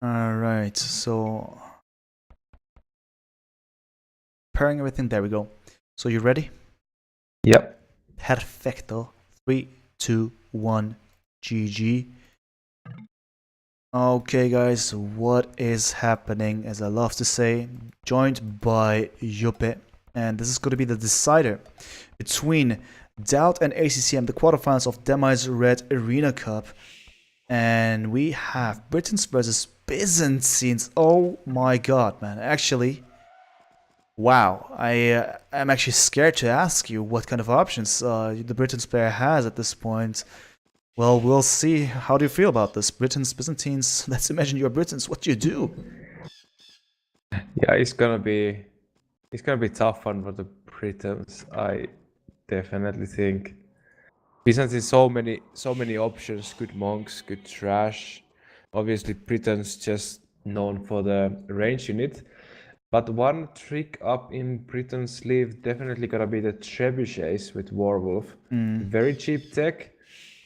Speaker 1: Alright, so pairing everything, there we go. So you ready?
Speaker 2: Yep.
Speaker 1: Perfecto. 3, 2, 1, GG. Okay, guys, what is happening? As I love to say, joined by Jupe, and this is going to be the decider between DauT and ACCM, the quarterfinals of DemEyesRed Arena Cup. And we have Britons versus Byzantines. Oh my god, man. Actually, wow. I am actually scared to ask you what kind of options the Britons player has at this point. Well, we'll see. How do you feel about this? Britons, Byzantines, let's imagine you're Britons. What do you do?
Speaker 2: Yeah, it's gonna be tough one for the Britons. I definitely think Byzantine, so many options, good monks, good trash. Obviously Britons just known for the range unit. But one trick up in Britons' sleeve definitely gonna be the trebuchets with Warwolf. Very cheap tech.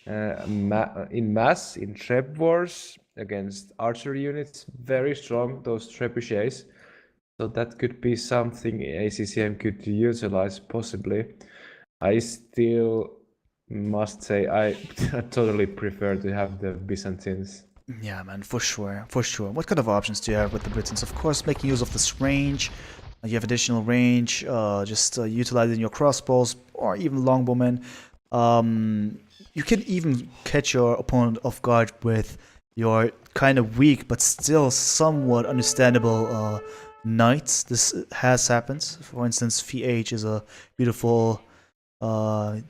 Speaker 2: In mass, in Treb Wars against archery units, very strong, those trebuchets. So that could be something ACCM could utilize possibly. I still must say I totally prefer to have the Byzantines.
Speaker 1: Yeah, man, for sure, for sure. What kind of options do you have with the Britons? Of course, making use of this range. You have additional range, just utilizing your crossbows or even longbowmen. You can even catch your opponent off guard with your kind of weak but still somewhat understandable knights. This has happened. For instance, VH is a beautiful, I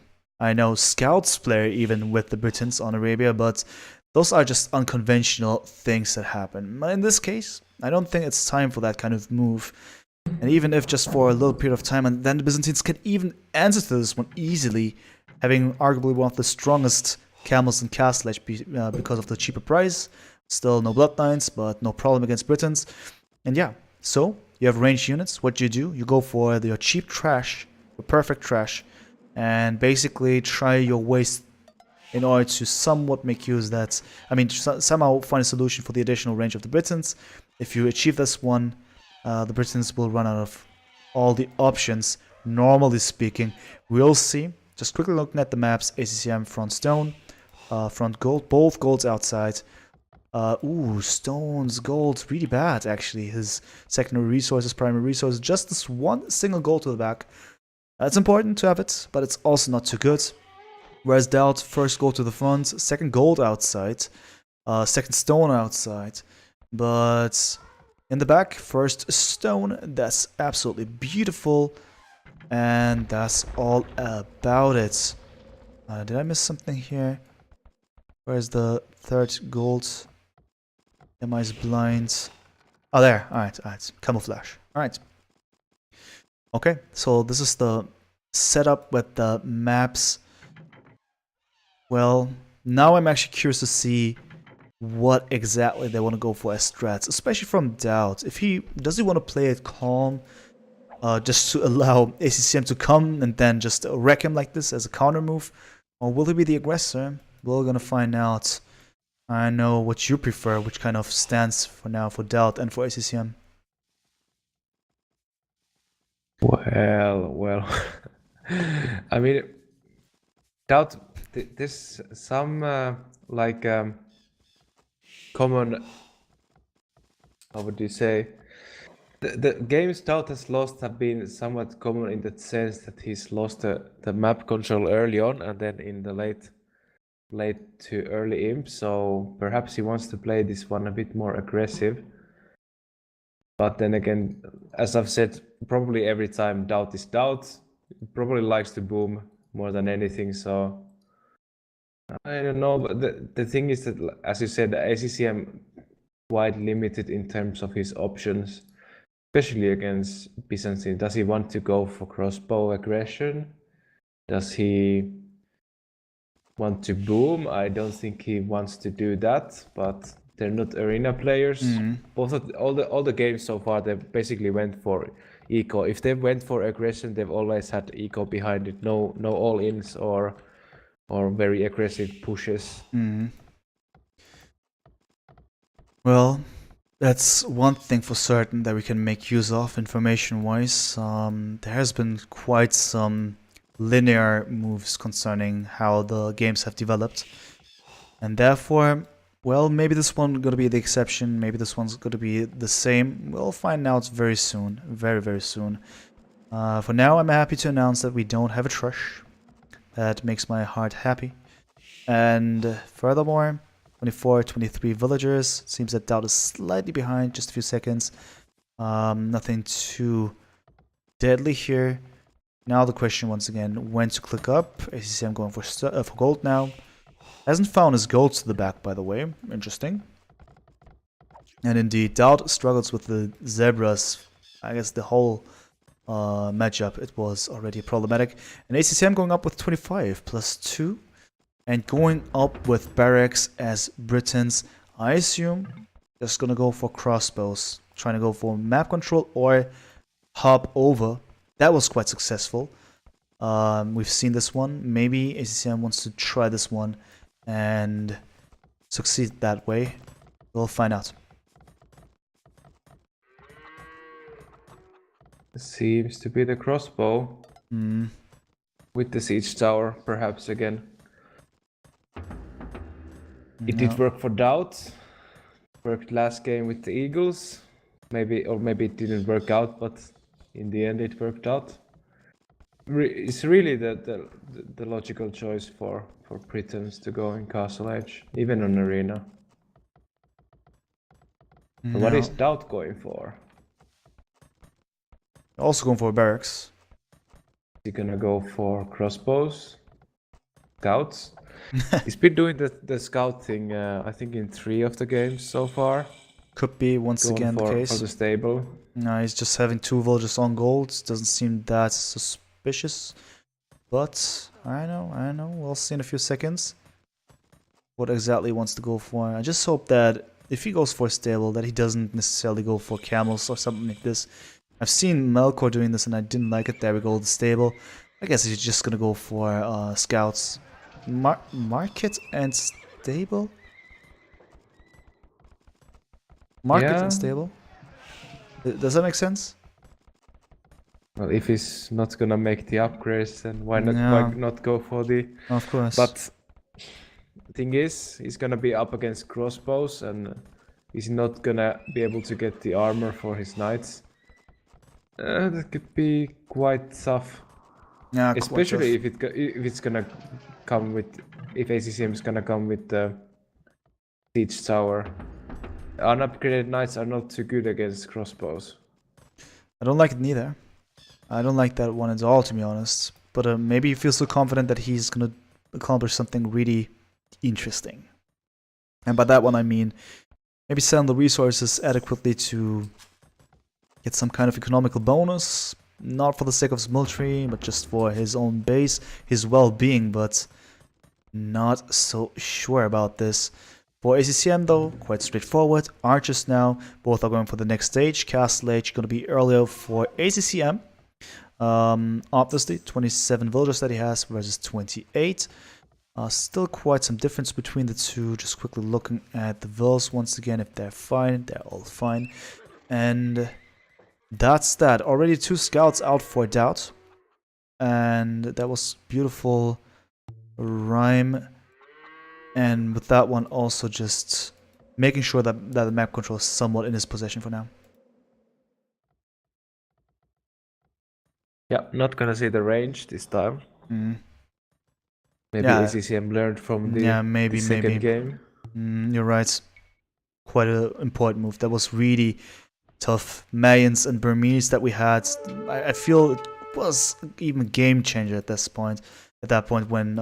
Speaker 1: know, scouts player even with the Britons on Arabia, but those are just unconventional things that happen. In this case, I don't think it's time for that kind of move. And even if just for a little period of time, and then the Byzantines can even answer to this one easily, having arguably one of the strongest camels in Castle HP because of the cheaper price. Still no bloodlines, but no problem against Britons. And yeah, so you have ranged units. What you do, you go for your cheap trash, your perfect trash, and basically try your ways in order to somewhat make use of that. I mean, somehow find a solution for the additional range of the Britons. If you achieve this one, the Britons will run out of all the options. Normally speaking, we'll see. Just quickly looking at the maps: ACCM front stone, front gold, both golds outside. Ooh, stones, gold, really bad actually. His secondary resources, primary resources, just this one single gold to the back. It's important to have it, but it's also not too good. Whereas DauT, first gold to the front, second gold outside, second stone outside. But in the back, first stone, that's absolutely beautiful. And that's all about it. Did I miss something here? Where's the third gold? DemEyes blind. Oh, there. Alright, alright. Camouflage. Alright. Okay, so this is the setup with the maps. Well, now I'm actually curious to see what exactly they want to go for as strats, especially from DauT. Does he want to play it calm, just to allow ACCM to come and then just wreck him like this as a counter move, or will he be the aggressor? We're gonna find out. I know what you prefer, which kind of stands for now for DauT and for ACCM.
Speaker 2: Well. I mean, DauT. There's some common. How would you say? The games DauT has lost have been somewhat common in that sense that he's lost the map control early on and then in the late to early imp. So perhaps he wants to play this one a bit more aggressive. But then again, as I've said, probably every time DauT is DauT, he probably likes to boom more than anything. So I don't know, but the thing is that, as you said, the ACCM quite limited in terms of his options, especially against Byzantine. Does he want to go for crossbow aggression? Does he want to boom? I don't think he wants to do that, but they're not arena players. All the games so far, they basically went for eco. If they went for aggression, they've always had eco behind it. No all-ins or very aggressive pushes.
Speaker 1: Well, that's one thing for certain that we can make use of information-wise. There has been quite some linear moves concerning how the games have developed, and therefore, well, maybe this one's gonna be the exception. Maybe this one's gonna be the same. We'll find out very soon, very soon. For now, I'm happy to announce that we don't have a Trush. That makes my heart happy. And furthermore, 24, 23 villagers. Seems that DauT is slightly behind, just a few seconds. Nothing too deadly here. Now the question once again, when to click up. ACCM going for gold now. Hasn't found his gold to the back, by the way. Interesting. And indeed, DauT struggles with the zebras. I guess the whole matchup, it was already problematic. And ACCM going up with 25 plus 2. And going up with barracks as Britons. I assume just gonna go for crossbows. Trying to go for map control or hop over. That was quite successful. We've seen this one. Maybe ACCM wants to try this one and succeed that way. We'll find out.
Speaker 2: Seems to be the crossbow. With the siege tower, perhaps again. It did work for DauT. Worked last game with the Eagles. Maybe it didn't work out, but in the end it worked out. It's really the logical choice for Britons to go in Castle Edge, even on Arena. No. What is DauT going for?
Speaker 1: Also going for barracks.
Speaker 2: Is he gonna go for crossbows? Scouts? He's been doing the scout thing, I think, in 3 of the games so far.
Speaker 1: Could be once again the case.
Speaker 2: For the stable.
Speaker 1: No, he's just having 2 villagers on gold. Doesn't seem that suspicious. But I know. We'll see in a few seconds what exactly he wants to go for. I just hope that if he goes for stable, that he doesn't necessarily go for camels or something like this. I've seen Melkor doing this and I didn't like it. There we go, the stable. I guess he's just gonna go for scouts. Market and stable? Market
Speaker 2: Yeah.
Speaker 1: and stable? Does that make sense?
Speaker 2: Well, if he's not gonna make the upgrades, then why not?
Speaker 1: Yeah.
Speaker 2: Why not go for the?
Speaker 1: Of course.
Speaker 2: But the thing is, he's gonna be up against crossbows, and he's not gonna be able to get the armor for his knights. That could be quite tough.
Speaker 1: Yeah,
Speaker 2: Especially if it's gonna come with, if ACCM is gonna come with the siege tower. Unupgraded knights are not too good against crossbows.
Speaker 1: I don't like it neither. I don't like that one at all, to be honest. But maybe he feels so confident that he's gonna accomplish something really interesting. And by that one I mean maybe send the resources adequately to get some kind of economical bonus. Not for the sake of his military, but just for his own base, his well-being, but not so sure about this. For ACCM though, quite straightforward. Archers now, both are going for the next stage. Castle Age going to be earlier for ACCM. Obviously, 27 villagers that he has versus 28. Still quite some difference between the two. Just quickly looking at the vills once again. If they're fine, they're all fine. And that's that. Already 2 scouts out for DauT. And that was beautiful rhyme. And with that one also just making sure that the map control is somewhat in his possession for now.
Speaker 2: Yeah, not gonna see the range this time.
Speaker 1: Mm.
Speaker 2: Maybe
Speaker 1: Yeah.
Speaker 2: ACCM learned from the,
Speaker 1: Yeah, maybe,
Speaker 2: the second game.
Speaker 1: You're right. Quite an important move. That was really tough. Mayans and Burmese that we had. I feel it was even a game changer at this point. At that point when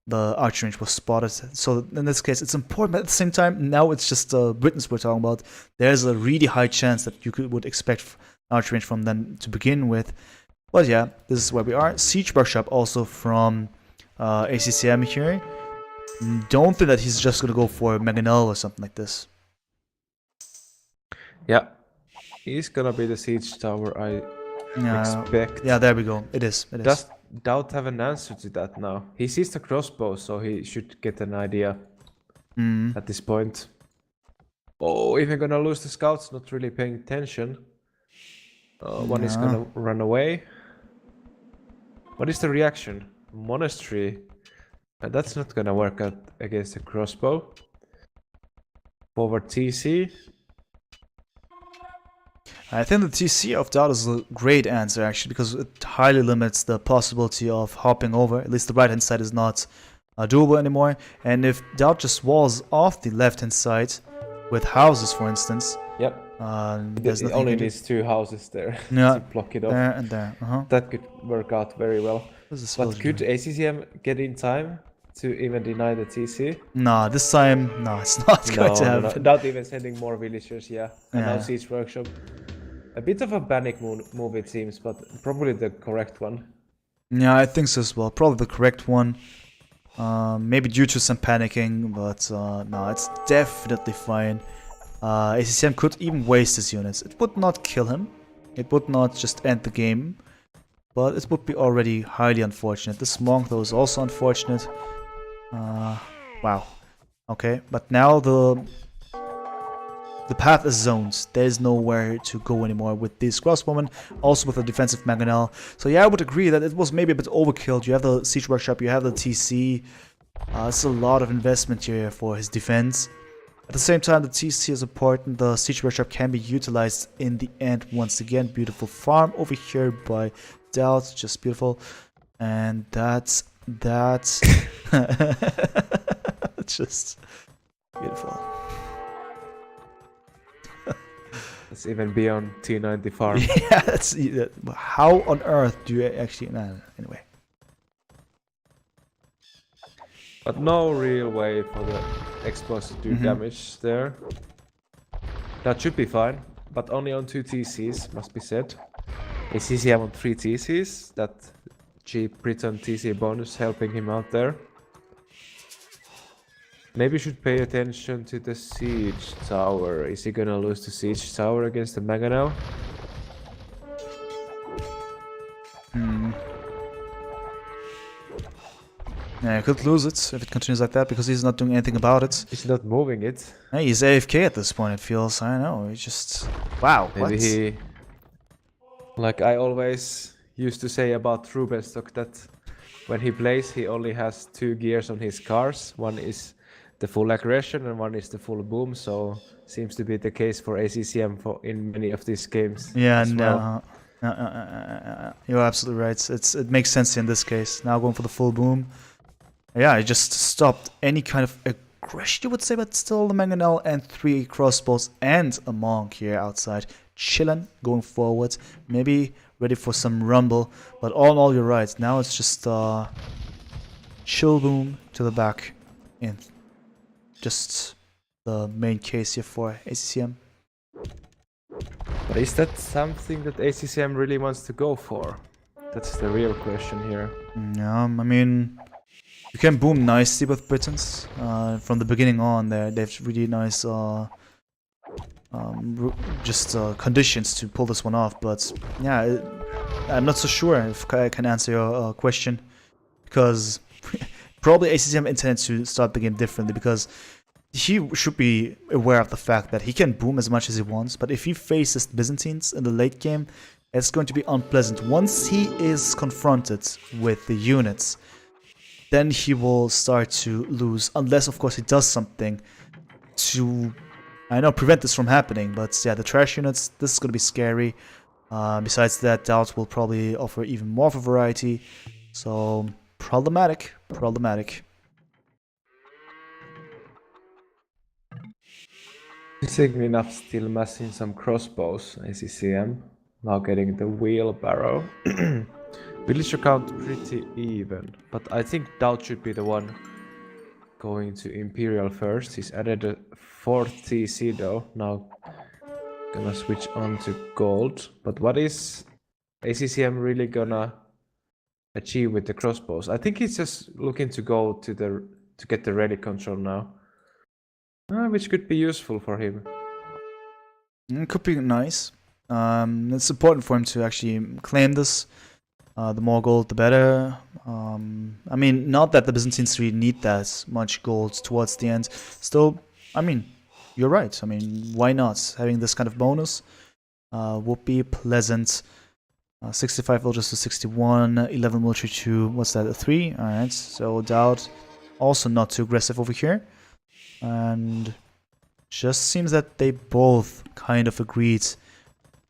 Speaker 1: the archer range was spotted. So in this case, it's important, but at the same time, now it's just Britons we're talking about. There's a really high chance that you would expect archer range from them to begin with. But yeah, this is where we are. Siege Workshop also from ACCM here. Don't think that he's just gonna go for Mangonel or something like this.
Speaker 2: Yeah, he's gonna be the siege tower, I expect.
Speaker 1: Yeah, there we go. It is. It is.
Speaker 2: Does DauT have an answer to that now? He sees the crossbow, so he should get an idea at this point. Oh, if we're gonna lose the scouts, not really paying attention. One is gonna run away. What is the reaction? Monastery. That's not gonna work out against the crossbow. Forward TC.
Speaker 1: I think the TC of DauT is a great answer actually, because it highly limits the possibility of hopping over. At least the right hand side is not doable anymore. And if DauT just walls off the left hand side with houses, for instance,
Speaker 2: Yep.
Speaker 1: there's
Speaker 2: It only needs 2 houses there to block it off.
Speaker 1: There and there.
Speaker 2: That could work out very well. But could
Speaker 1: doing?
Speaker 2: ACCM get in time to even deny the TC?
Speaker 1: Nah, this time, no, it's not going to happen.
Speaker 2: Not even sending more villagers, yeah. And
Speaker 1: Yeah.
Speaker 2: now Siege Workshop. A bit of a panic move it seems, but probably the correct one.
Speaker 1: Yeah, I think so as well. Probably the correct one. Maybe due to some panicking, but no, it's definitely fine. ACCM could even waste his units. It would not kill him. It would not just end the game. But it would be already highly unfortunate. This monk though is also unfortunate. Wow. Okay, but now the path is zoned. There's nowhere to go anymore with these crossbowmen. Also with the defensive mangonel. So yeah, I would agree that it was maybe a bit overkill. You have the Siege Workshop, you have the TC. It's a lot of investment here for his defense. At the same time, the TC is important. The Siege Workshop can be utilized in the end once again. Beautiful farm over here by DauT, just beautiful. And that's just beautiful.
Speaker 2: It's even beyond T90 farm.
Speaker 1: Yeah, that's how on earth do you actually? Anyway.
Speaker 2: But no real way for the exploits to do damage there. That should be fine, but only on 2 TCs, must be said. ACCM on 3 TCs, that cheap Britain TC bonus helping him out there. Maybe you should pay attention to the siege tower. Is he gonna lose the siege tower against the Mangonel?
Speaker 1: Yeah, he could lose it if it continues like that because he's not doing anything about it.
Speaker 2: He's not moving it.
Speaker 1: Hey, he's AFK at this point, it feels. I know, he just... Wow,
Speaker 2: Maybe
Speaker 1: what?
Speaker 2: he... Like I always used to say about Rubenstock that when he plays he only has 2 gears on his cars. One is the full aggression and one is the full boom, so seems to be the case for ACCM in many of these games.
Speaker 1: Yeah,
Speaker 2: as
Speaker 1: no.
Speaker 2: well.
Speaker 1: You're absolutely right. It makes sense in this case. Now going for the full boom. Yeah, he just stopped any kind of aggression, you would say, but still the Mangonel and 3 crossbows and a monk here outside. Chilling, going forward. Maybe ready for some rumble. But all in all, you're right. Now it's just chill boom to the back. And just the main case here for ACCM.
Speaker 2: But is that something that ACCM really wants to go for? That's the real question here.
Speaker 1: Yeah, I mean, you can boom nicely with Britons. From the beginning on, they have really nice conditions to pull this one off. But yeah, I'm not so sure if I can answer your question, because probably ACCM intends to start the game differently, because he should be aware of the fact that he can boom as much as he wants, but if he faces Byzantines in the late game, it's going to be unpleasant. Once he is confronted with the units, then he will start to lose, unless of course he does something to, I know, prevent this from happening. But yeah, the trash units, this is going to be scary. Besides that, DauT will probably offer even more of a variety, so problematic.
Speaker 2: Interestingly enough, still massing some crossbows, ACCM. Now getting the wheelbarrow. Villager count pretty even, but I think DauT should be the one going to Imperial first. He's added a 4th TC though, now gonna switch on to gold. But what is ACCM really gonna achieve with the crossbows? I think he's just looking to go to get the ready control now. Which could be useful for him.
Speaker 1: It could be nice. It's important for him to actually claim this. The more gold, the better. I mean, not that the Byzantines really need that much gold towards the end. Still, I mean, you're right. I mean, why not? Having this kind of bonus would be pleasant. 65 villagers to 61, 11 military to, what's that, a 3? Alright, so DauT also not too aggressive over here. And just seems that they both kind of agreed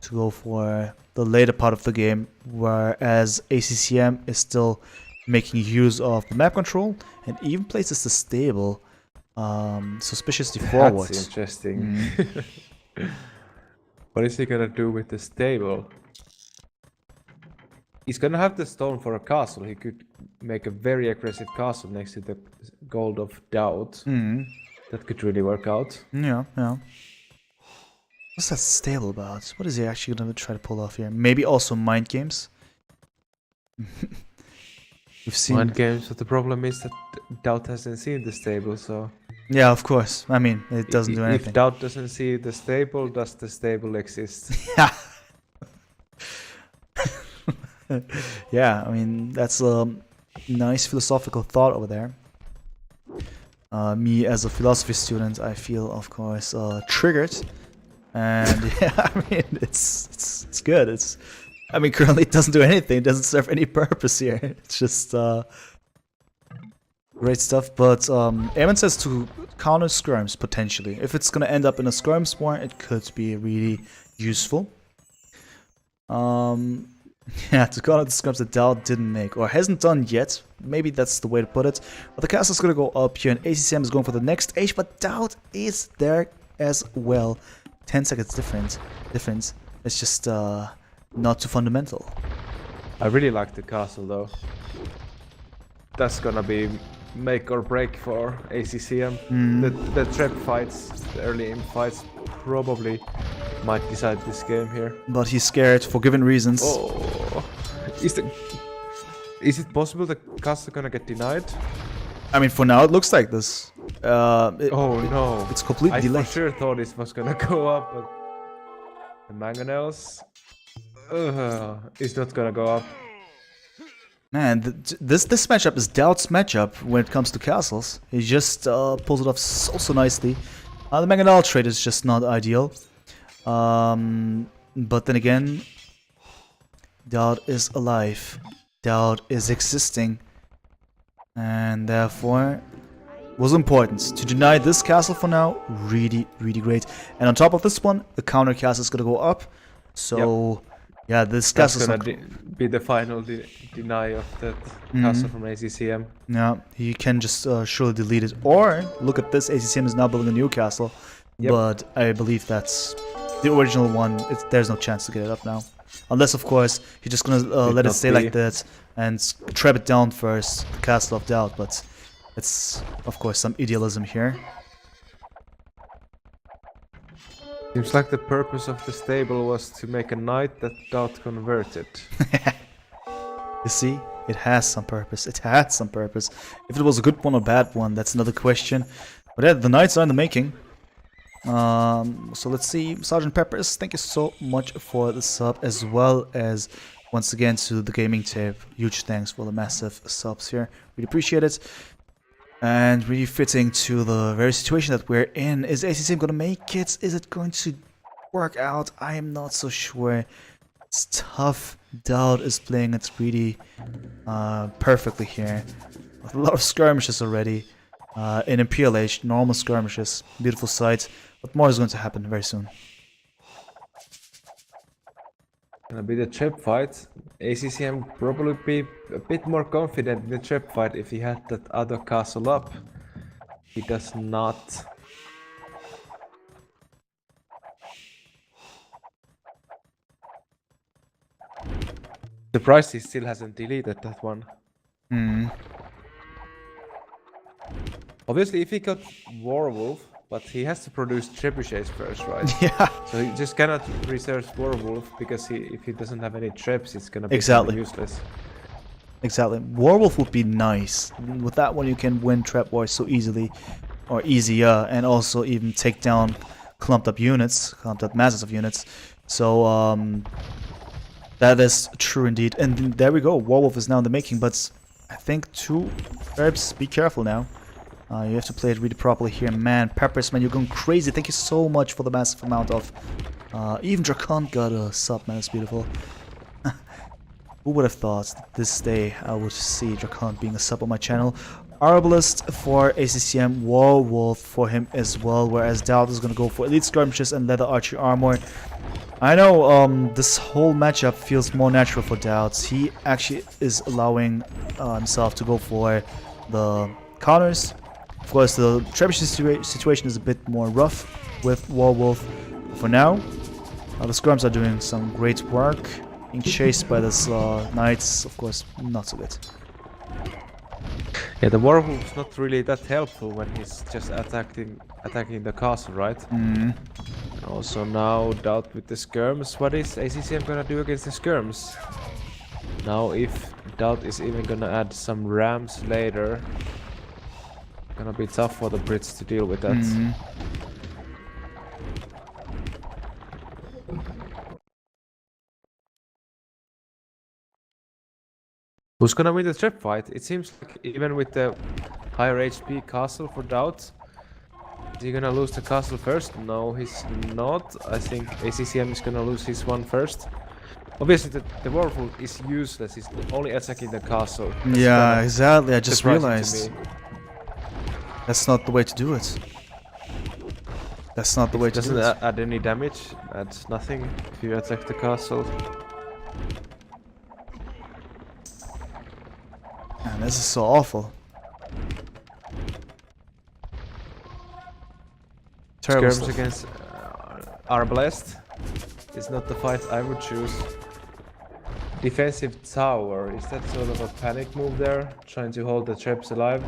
Speaker 1: to go for the later part of the game, whereas ACCM is still making use of the map control and even places the stable suspiciously forward.
Speaker 2: That's interesting. What is he gonna do with the stable? He's gonna have the stone for a castle. He could make a very aggressive castle next to the gold of DauT. That could really work out.
Speaker 1: Yeah. What's that stable about? What is he actually going to try to pull off here? Maybe also mind games? We've seen
Speaker 2: mind games, but the problem is that DauT hasn't seen the stable, so...
Speaker 1: Yeah, of course. I mean, it doesn't do anything.
Speaker 2: If DauT doesn't see the stable, does the stable exist?
Speaker 1: Yeah. Yeah, I mean, that's a nice philosophical thought over there. Me as a philosophy student, I feel, of course, triggered, and yeah, I mean, it's good. I mean, currently it doesn't do anything. It doesn't serve any purpose here. It's just great stuff. But Eamon says to counter skirms potentially. If it's gonna end up in a skirms war, it could be really useful. Yeah, to counter the skirms that DauT didn't make, or hasn't done yet. Maybe that's the way to put it. But the castle's gonna go up here, and ACCM is going for the next age, but DauT is there as well. 10 seconds difference. It's just not too fundamental.
Speaker 2: I really like the castle though. That's gonna be make or break for ACCM. The trap fights, the early aim fights, probably might decide this game here.
Speaker 1: But he's scared for given reasons.
Speaker 2: Oh, is it possible the castle gonna get denied?
Speaker 1: I mean, for now it looks like this.
Speaker 2: Oh no!
Speaker 1: It's completely
Speaker 2: I
Speaker 1: delayed.
Speaker 2: for sure thought this was gonna go up, but the mangonels is not gonna go up.
Speaker 1: Man, this matchup is DauT's matchup when it comes to castles. He just pulls it off so nicely. The Mangonel trade is just not ideal. But then again, DauT is alive. DauT is existing. And therefore, was important. To deny this castle for now, really great. And on top of this one, the counter castle is gonna go up. So, yeah, this castle is
Speaker 2: gonna be the final deny of that castle from ACCM.
Speaker 1: Yeah, you can just surely delete it. Or, look at this, ACCM is now building a new castle.
Speaker 2: Yep.
Speaker 1: But I believe that's the original one. There's no chance to get it up now. Unless, of course, you're just gonna let it stay like that and trap it down first, the castle of DauT. But it's, of course, some idealism here.
Speaker 2: Seems like the purpose of the stable was to make a knight that DauT converted.
Speaker 1: You see, it has some purpose. It had some purpose. If it was a good one or bad one, that's another question. But yeah, the knights are in the making. So let's see, Sergeant Peppers, thank you so much for the sub, as well as once again to the gaming tape. Huge thanks for the massive subs here. Really appreciate it. And really fitting to the very situation that we're in. Is ACCM gonna make it? Is it going to work out? I am not so sure. It's tough. DauT is playing it really perfectly here. With a lot of skirmishes already. In Imperial Age, normal skirmishes. Beautiful sight. But more is going to happen very soon.
Speaker 2: Gonna be the trap fight. ACCM probably be a bit more confident in the trap fight if he had that other castle up. He does not. Surprised he still hasn't deleted that one. Obviously, if he got Warwolf, but he has to produce trebuchets first, right?
Speaker 1: Yeah.
Speaker 2: So he just cannot research Warwolf because if he doesn't have any traps, it's gonna be
Speaker 1: Exactly.
Speaker 2: useless.
Speaker 1: Exactly. Warwolf would be nice. With that one, you can win trap wars so easily, or easier, and also even take down clumped up units, clumped up masses of units. So that is true indeed. And there we go. Warwolf is now in the making, but I think two herbs. Be careful now. You have to play it really properly here. Man, Peppers, man, you're going crazy. Thank you so much for the massive amount of... even Drakon got a sub, man. It's beautiful. Who would have thought this day I would see Drakon being a sub on my channel. Arbalist for ACCM, Warwolf for him as well, whereas DauT is going to go for Elite Skirmishes and Leather Archery Armor. I know this whole matchup feels more natural for DauT. He actually is allowing himself to go for the counters. Of course, the trebuchet situation is a bit more rough with Warwolf. For now, the Skirms are doing some great work. Being chased by this Knights, of course, not so good.
Speaker 2: Yeah, the Warwolf's not really that helpful when he's just attacking the castle, right? And also now DauT with the skirms. What is ACCM gonna do against the skirms? Now if DauT is even gonna add some rams later, gonna be tough for the Brits to deal with that. Who's gonna win the trap fight? It seems like even with the higher HP castle for DauT, is he gonna lose the castle first? No, he's not. I think ACCM is gonna lose his one first. Obviously, the Warwolf is useless. He's only attacking the castle. That's
Speaker 1: yeah, exactly. I just
Speaker 2: surprising to
Speaker 1: realized.
Speaker 2: me.
Speaker 1: That's not the way to do it. That's not the way to do
Speaker 2: Doesn't
Speaker 1: it.
Speaker 2: add any damage. Adds nothing if you attack the castle.
Speaker 1: Man, this is so awful. Terrible
Speaker 2: Skirms
Speaker 1: stuff.
Speaker 2: against Arbalest is not the fight I would choose. Defensive tower, is that sort of a panic move there? Trying to hold the traps alive?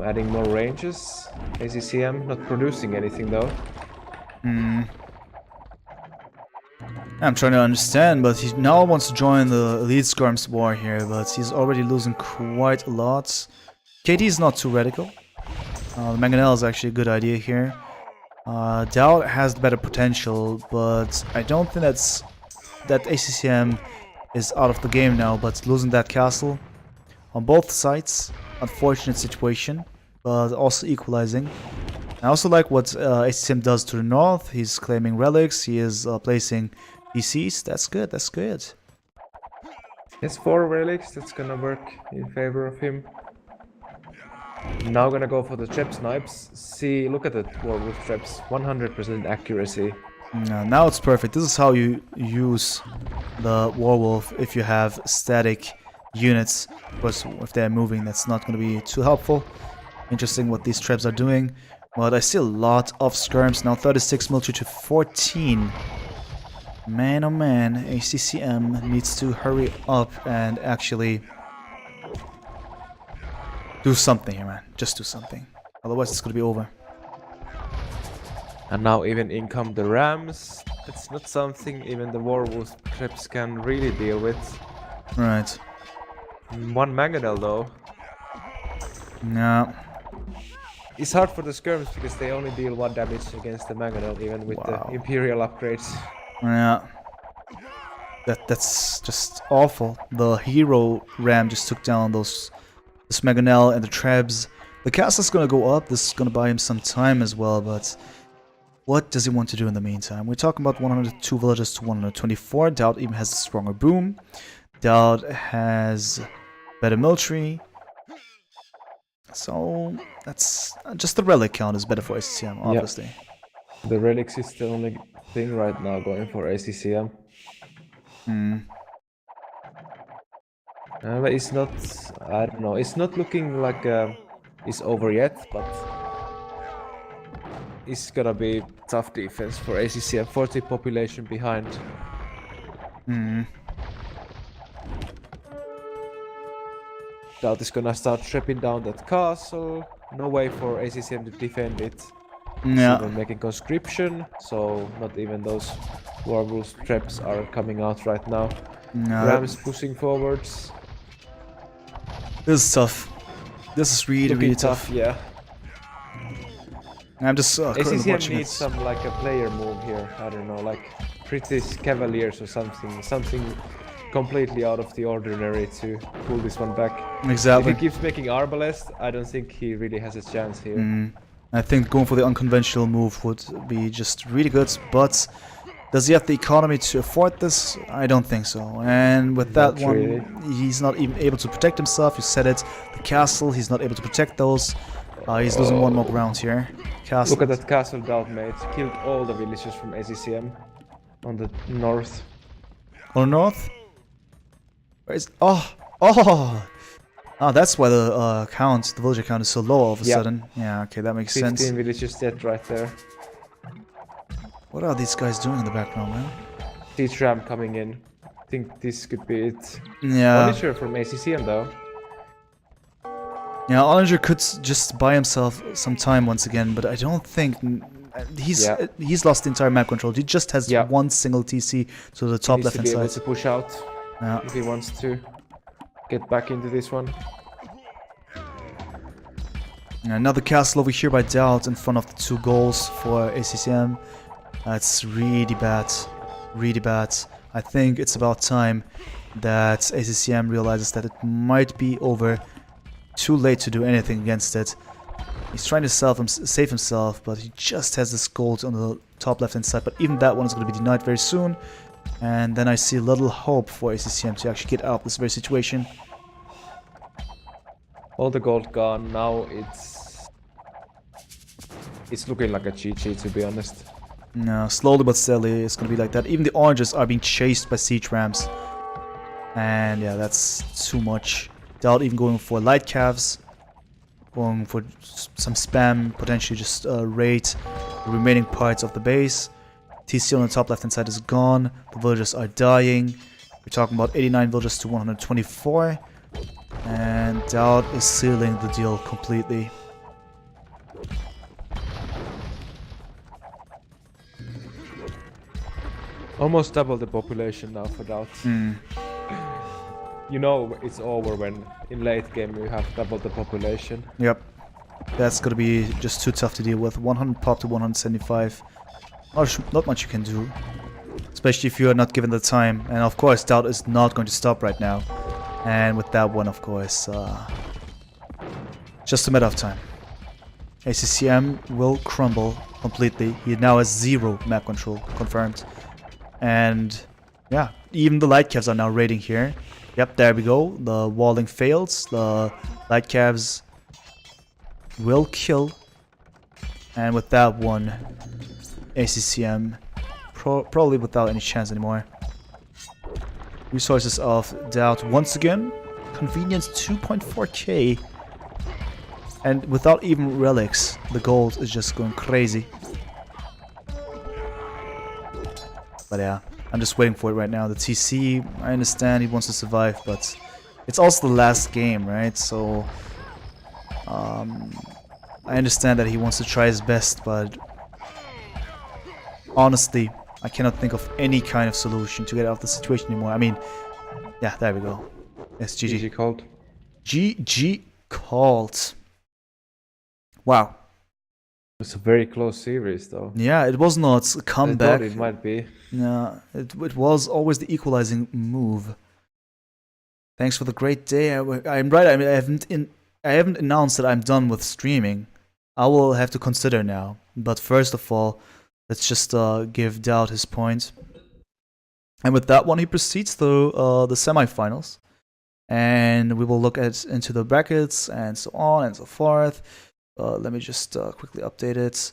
Speaker 2: Adding more ranges. ACCM not producing anything though.
Speaker 1: I'm trying to understand, but he now wants to join the Elite Skirms war here, but he's already losing quite a lot. KD is not too radical. The Mangonel is actually a good idea here. DauT has the better potential, but I don't think that ACCM is out of the game now, but losing that castle on both sides, unfortunate situation, but also equalizing. I also like what ACCM does to the north. He's claiming relics, he is placing DCs. That's good, that's good.
Speaker 2: Yes, 4 relics, that's gonna work in favor of him. Now gonna go for the trap snipes. See, look at the Warwolf traps, 100% accuracy.
Speaker 1: Now it's perfect. This is how you use the Warwolf if you have static units. Of course, if they're moving, that's not going to be too helpful. Interesting what these traps are doing. But I see a lot of skirms now. 36 military to 14. Man, oh man, ACCM needs to hurry up and actually do something here, man. Just do something. Otherwise, it's going to be over.
Speaker 2: And now even in come the Rams. That's not something even the Warwolf traps can really deal with.
Speaker 1: Right.
Speaker 2: 1 Mangonel though.
Speaker 1: Yeah.
Speaker 2: It's hard for the skirms because they only deal 1 damage against the Mangonel even with the Imperial upgrades.
Speaker 1: Yeah. That's just awful. The hero ram just took down this Mangonel and the Trebs. The castle's gonna go up. This is gonna buy him some time as well, but what does he want to do in the meantime? We're talking about 102 villages to 124. DauT even has a stronger boom. DauT has better military. So that's just the relic count is better for ACCM, obviously.
Speaker 2: Yep. The relics is the only thing right now going for ACCM. But it's not, I don't know, it's not looking like it's over yet, but it's gonna be tough defense for ACCM. 40 population behind. DauT is gonna start stripping down that castle. No way for ACCM to defend it.
Speaker 1: Yeah.
Speaker 2: Even making conscription, so not even those Warwolf traps are coming out right now.
Speaker 1: No.
Speaker 2: Rams pushing forwards.
Speaker 1: This is tough. This is really tough.
Speaker 2: Yeah.
Speaker 1: I'm just
Speaker 2: ACCM
Speaker 1: watching
Speaker 2: needs
Speaker 1: it.
Speaker 2: some like a player move here. I don't know, like British Cavaliers or something completely out of the ordinary to pull this one back.
Speaker 1: Exactly.
Speaker 2: If he keeps making Arbalest, I don't think he really has a chance here.
Speaker 1: I think going for the unconventional move would be just really good, but does he have the economy to afford this? I don't think so. And with that one,
Speaker 2: really.
Speaker 1: He's not even able to protect himself. You said it. The castle, he's not able to protect those. He's losing one more ground here. Castle.
Speaker 2: Look at that castle DauT made. Killed all the villagers from ACCM on the north.
Speaker 1: On the north? Where is... Oh, that's why the the villager count is so low all of a sudden. Yeah, okay, that makes
Speaker 2: 15
Speaker 1: sense.
Speaker 2: villagers dead right there.
Speaker 1: What are these guys doing in the background, man?
Speaker 2: Siege ram coming in. I think this could be it.
Speaker 1: Yeah.
Speaker 2: Punisher from ACCM though.
Speaker 1: Yeah, Ollinger could just buy himself some time once again, but I don't think he's lost the entire map control. He just has one single TC to the top left hand side.
Speaker 2: Able to push out if he wants to get back into this one.
Speaker 1: Another castle over here by DauT in front of the 2 goals for ACCM. That's really bad. Really bad. I think it's about time that ACCM realizes that it might be over. Too late to do anything against it. He's trying to save himself, but he just has this gold on the top left hand side. But even that one is going to be denied very soon. And then I see little hope for ACCM to actually get out of this very situation.
Speaker 2: All the gold gone. Now it's looking like a GG, to be honest.
Speaker 1: No, slowly but steadily it's going to be like that. Even the oranges are being chased by siege rams. And yeah, that's too much. DauT even going for light calves. Going for some spam, potentially just raid the remaining parts of the base. TC on the top left hand side is gone. The villagers are dying. We're talking about 89 villagers to 124. And DauT is sealing the deal completely.
Speaker 2: Almost double the population now for DauT. You know it's over when in late game you have double the population.
Speaker 1: Yep. That's gonna be just too tough to deal with. 100 pop to 175. Not much you can do. Especially if you are not given the time. And of course, DauT is not going to stop right now. And with that one, of course, just a matter of time. ACCM will crumble completely. He now has 0 map control confirmed. And yeah, even the light calves are now raiding here. Yep, there we go. The walling fails. The light calves will kill. And with that one, ACCM probably without any chance anymore. Resources of DauT once again. Convenience 2.4k. And without even relics, the gold is just going crazy. But yeah, I'm just waiting for it right now. The TC, I understand he wants to survive, but it's also the last game, right? So I understand that he wants to try his best, but honestly, I cannot think of any kind of solution to get out of the situation anymore. I mean, yeah, there we go. Yes, GG.
Speaker 2: GG called.
Speaker 1: GG called. Wow.
Speaker 2: It's a very close series though.
Speaker 1: Yeah, it was not a comeback.
Speaker 2: I thought it might be.
Speaker 1: No, it was always the equalizing move. Thanks for the great day. I'm right. I mean, I haven't announced that I'm done with streaming. I will have to consider now. But first of all, let's just give DauT his point. And with that one, he proceeds to the semifinals. And we will look into the brackets and so on and so forth. Let me just quickly update it.